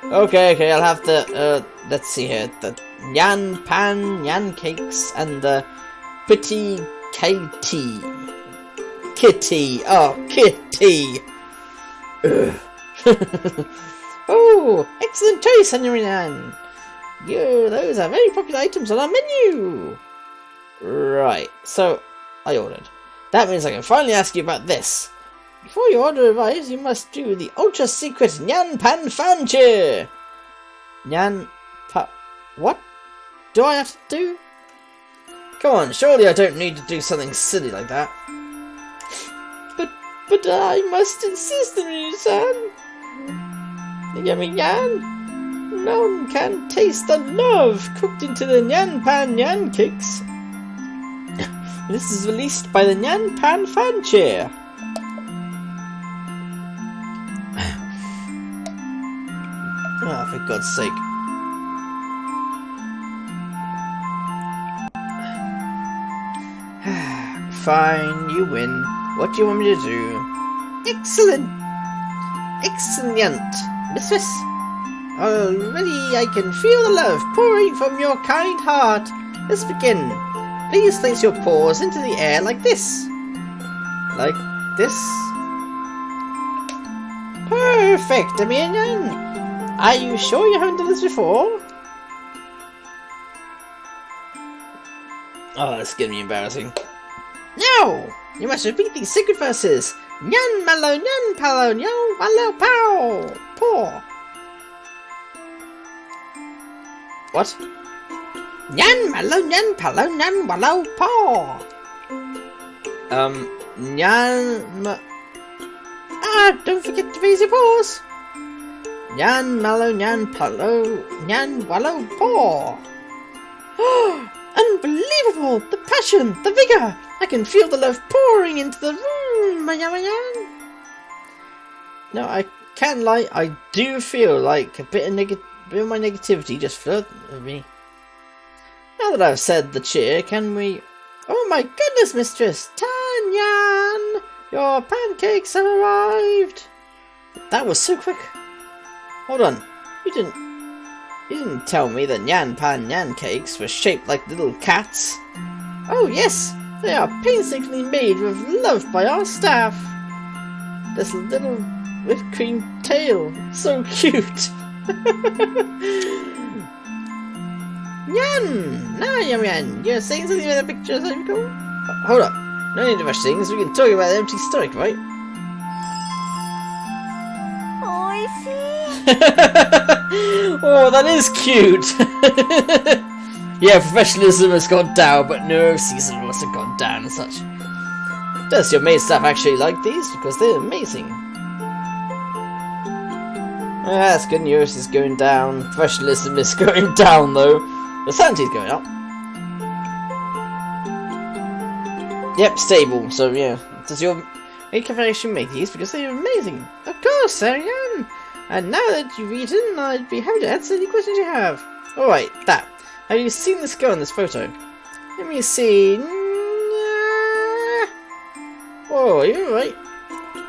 Okay, I'll have the, let's see here. The Nyan Pan Nyan cakes and the Pretty Kitty. Kitty. Oh, Kitty. Oh, excellent choice, Senorina. Those are very popular items on our menu. Right, so I ordered. That means I can finally ask you about this. Before your order arrives, you must do the ultra secret Nyan Pan fan cheer. What do I have to do? Come on, surely I don't need to do something silly like that. But I must insist on you, son. Yummy Nyan. No one can taste the love cooked into the Nyan Pan Nyan cakes. This is released by the Nyan Pan fan cheer. Oh, for God's sake. Fine, you win. What do you want me to do? Excellent! Excellent, mistress! Already I can feel the love pouring from your kind heart. Let's begin. Please place your paws into the air like this. Like this? Perfect, Damien. Are you sure you haven't done this before? Oh, that's gonna be embarrassing. Now! You must repeat these sacred verses. Nyan malo, nyan palo, nyan walo pow! Paw! What? Nyan malo, nyan palo, nyan walo paw! Don't forget to raise your paws! Nyan malo, nyan palo, nyan walo paw! Unbelievable! The passion, the vigor! I can feel the love pouring into the room, Mayan. No, I can't lie. I do feel like a bit of my negativity just flowed with me. Now that I've said the cheer, can we? Oh my goodness, mistress, Tanyan! Your pancakes have arrived. That was so quick. Hold on, you didn't tell me that Nyan Pan Nyan cakes were shaped like little cats. Oh yes. They are painstakingly made with love by our staff. This little whipped cream tail, so cute. Nyan! Now, Yan, you're saying something about the pictures I've got? Hold up. No need to rush things. We can talk about the empty stomach, right? Oh, that is cute. Yeah, professionalism has gone down, but neuroticism also gone down and such. Does your maid staff actually like these? Because they're amazing. That's good, news is going down. Professionalism is going down, though. The sanity's going up. Yep, stable, so yeah. Does your maid actually make these? Because they're amazing. Of course, Ariane. And now that you've eaten, I'd be happy to answer any questions you have. Alright, that. Have you seen this girl in this photo? Let me see. Whoa, you're right.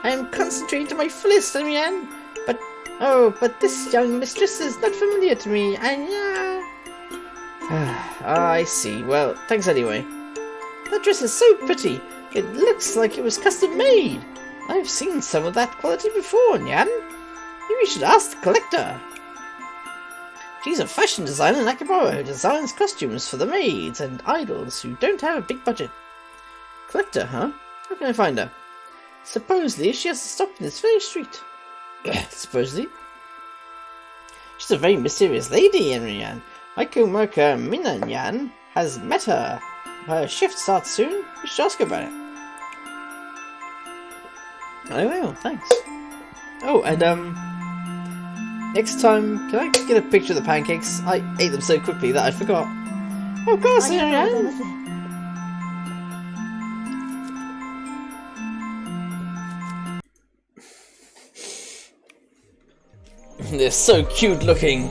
I am concentrating to my fullest, Damian. But this young mistress is not familiar to me. I see. Well, thanks anyway. That dress is so pretty. It looks like it was custom made. I've seen some of that quality before, Nyan. Maybe you should ask the collector. She's a fashion designer in Akibara who designs costumes for the maids and idols who don't have a big budget. Collector, huh? How can I find her? Supposedly she has to stop in this very street. Supposedly? She's a very mysterious lady, Enryan. My co-worker Mina Nyan has met her. Her shift starts soon. We should ask her about it. I will, thanks. Oh, and next time, can I get a picture of the pancakes? I ate them so quickly that I forgot. Oh, of course, Enryan. they're so cute looking.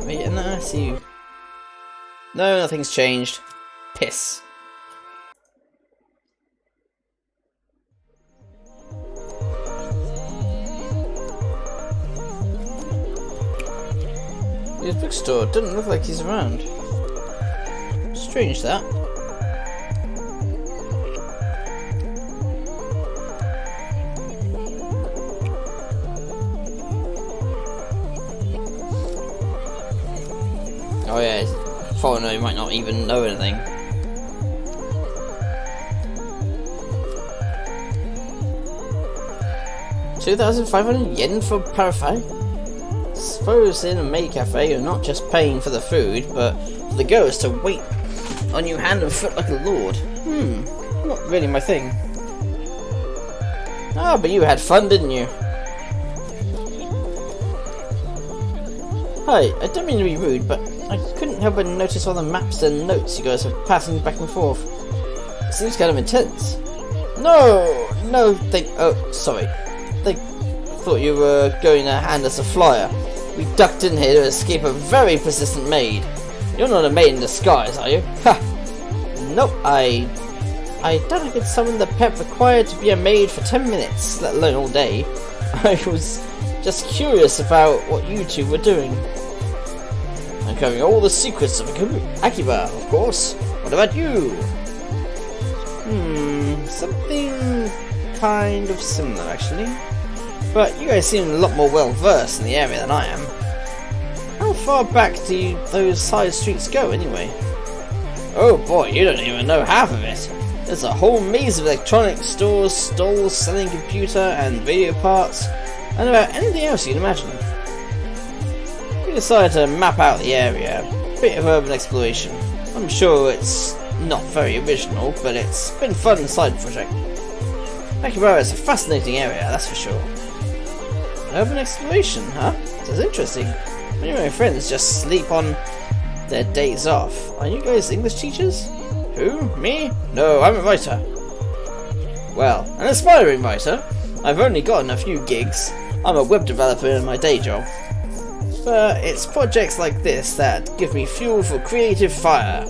Vienna, see you. No, nothing's changed. Piss. His bookstore doesn't look like he's around. Strange that. Oh yeah, foreigner, you might not even know anything. $2,500 for parfait? Suppose in a maid cafe you're not just paying for the food, but for the girls to wait on you hand and foot like a lord. Not really my thing. Ah, but you had fun, didn't you? Hi, I don't mean to be rude, but I couldn't help but notice all the maps and notes you guys are passing back and forth. It seems kind of intense. No, sorry. They thought you were going to hand us a flyer. We ducked in here to escape a very persistent maid. You're not a maid in disguise, are you? Ha! Nope, I don't think it's summoned the pep required to be a maid for 10 minutes, let alone all day. I was just curious about what you two were doing. Uncovering all the secrets of Akiba, of course. What about you? Something kind of similar, actually. But you guys seem a lot more well versed in the area than I am. How far back do those side streets go, anyway? Oh boy, you don't even know half of it. There's a whole maze of electronic stores, stalls selling computer and video parts, and about anything else you can imagine. We decided to map out the area, a bit of urban exploration. I'm sure it's not very original, but it's been a fun side project. Akiba is a fascinating area, that's for sure. Urban exploration, huh? Sounds interesting. Many of my friends just sleep on their days off. Are you guys English teachers? Who? Me? No, I'm a writer. Well, an aspiring writer. I've only gotten a few gigs. I'm a web developer in my day job. But it's projects like this that give me fuel for creative fire.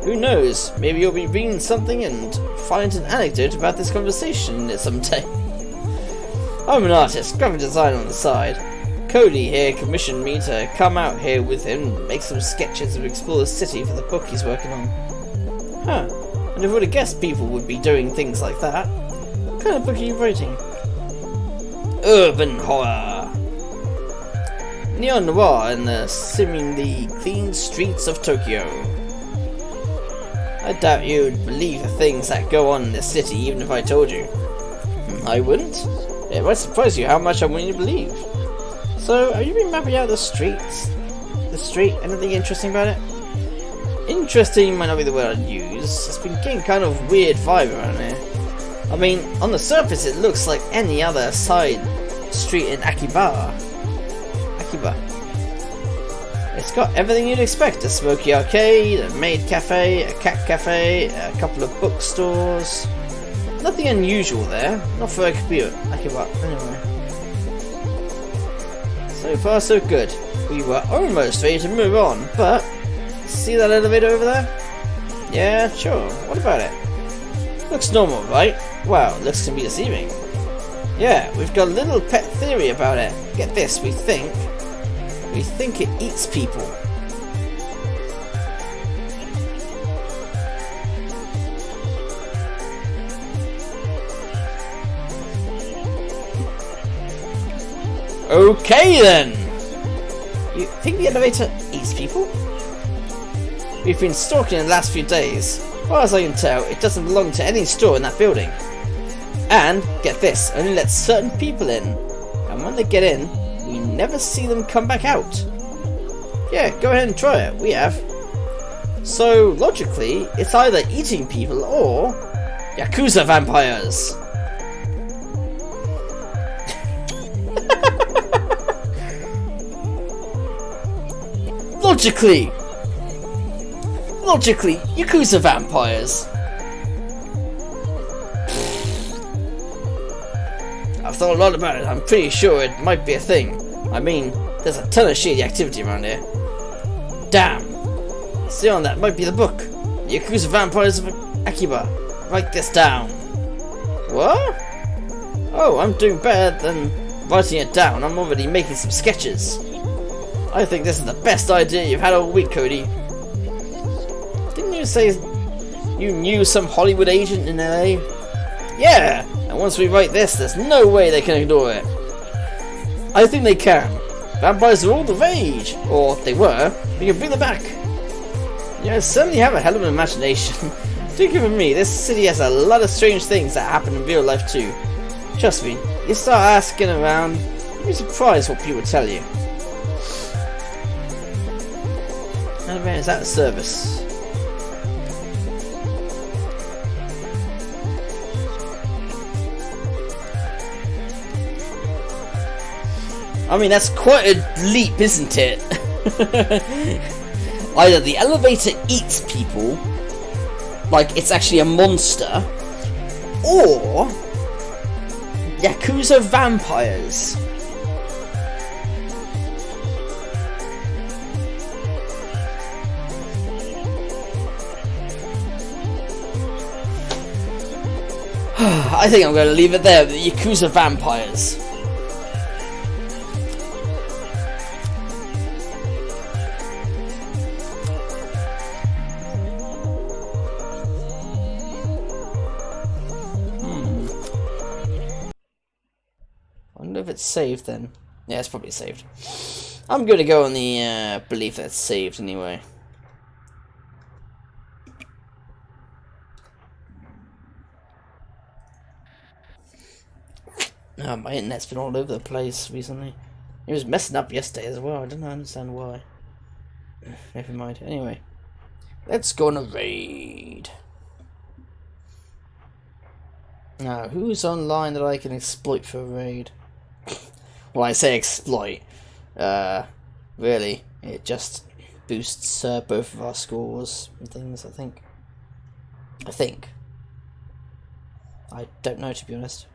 Who knows, maybe you'll be reading something and find an anecdote about this conversation someday. I'm an artist, graphic design on the side. Cody here commissioned me to come out here with him and make some sketches and explore the city for the book he's working on. Huh, I never would have guessed people would be doing things like that. What kind of book are you writing? Urban horror. Neo-noir in the seemingly clean streets of Tokyo. I doubt you'd believe the things that go on in this city even if I told you. I wouldn't? It might surprise you how much I'm willing to believe. So, have you been mapping out the streets? The street? Anything interesting about it? Interesting might not be the word I'd use. It's been getting kind of weird vibe around here. I mean, on the surface it looks like any other side street in Akiba. It's got everything you'd expect. A smoky arcade, a maid cafe, a cat cafe, a couple of bookstores. Nothing unusual there. Not for Akiba. Anyway. So far so good. We were almost ready to move on, but see that elevator over there? Yeah, sure. What about it? Looks normal, right? Wow, looks to be deceiving. Yeah, we've got a little pet theory about it. Get this, we think it eats people. Okay then! You think the elevator eats people? We've been stalking it the last few days. As far as I can tell, it doesn't belong to any store in that building. And, get this, only lets certain people in. And when they get in, we never see them come back out. Yeah, go ahead and try it, we have. So, logically, it's either eating people or Yakuza vampires. Logically, Yakuza vampires. I've thought a lot about it. I'm pretty sure it might be a thing. I mean, there's a ton of shady activity around here. Damn. See on that might be the book. The Yakuza Vampires of Akiba. Write this down. What? Oh, I'm doing better than writing it down. I'm already making some sketches. I think this is the best idea you've had all week, Cody. Didn't you say you knew some Hollywood agent in LA? Yeah, and once we write this, there's no way they can ignore it. I think they can. Vampires are all the rage. Or they were. We can bring them back. You certainly have a hell of an imagination. Do give me, this city has a lot of strange things that happen in real life too. Trust me, you start asking around, you'll be surprised what people tell you. And man, is that a service? I mean, that's quite a leap, isn't it? Either the elevator eats people, like it's actually a monster, or Yakuza vampires. I think I'm going to leave it there, the Yakuza vampires. I wonder if it's saved then. Yeah, it's probably saved. I'm going to go on the belief that it's saved anyway. Oh, my internet's been all over the place recently. It was messing up yesterday as well. I don't understand why. Never mind. Anyway, let's go on a raid. Now, who's online that I can exploit for a raid? Well, I say exploit. Really, it just boosts both of our scores and things. I think. I don't know, to be honest.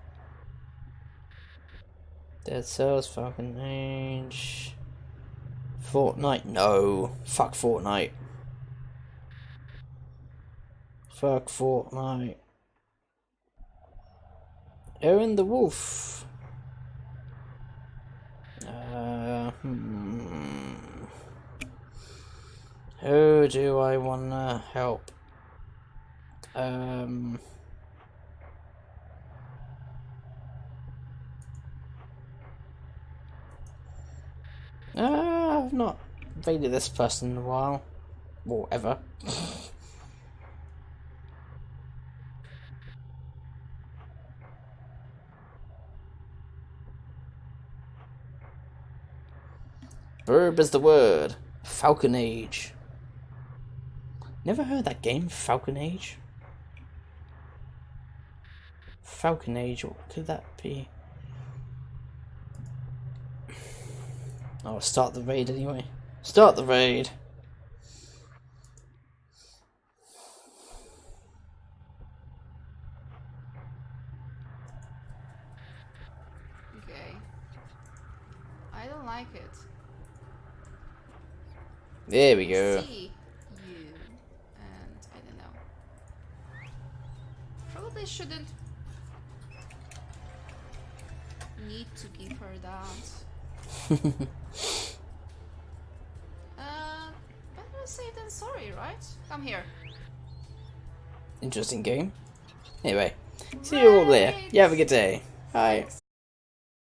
Dead Cells, Falcon Age, Fortnite. No, fuck Fortnite. Fuck Fortnite. Aaron the Wolf. Who do I wanna help? I've not raided this person in a while. Or ever. Verb is the word. Falcon Age. Never heard that game, Falcon Age? Falcon Age, what could that be? Oh, start the raid anyway. Start the raid. Okay. I don't like it. There we go. See you, and I don't know. Probably shouldn't need to give her that. Better safe than sorry, right? Come here. Interesting game. Anyway, see you all there. You have a good day. Bye.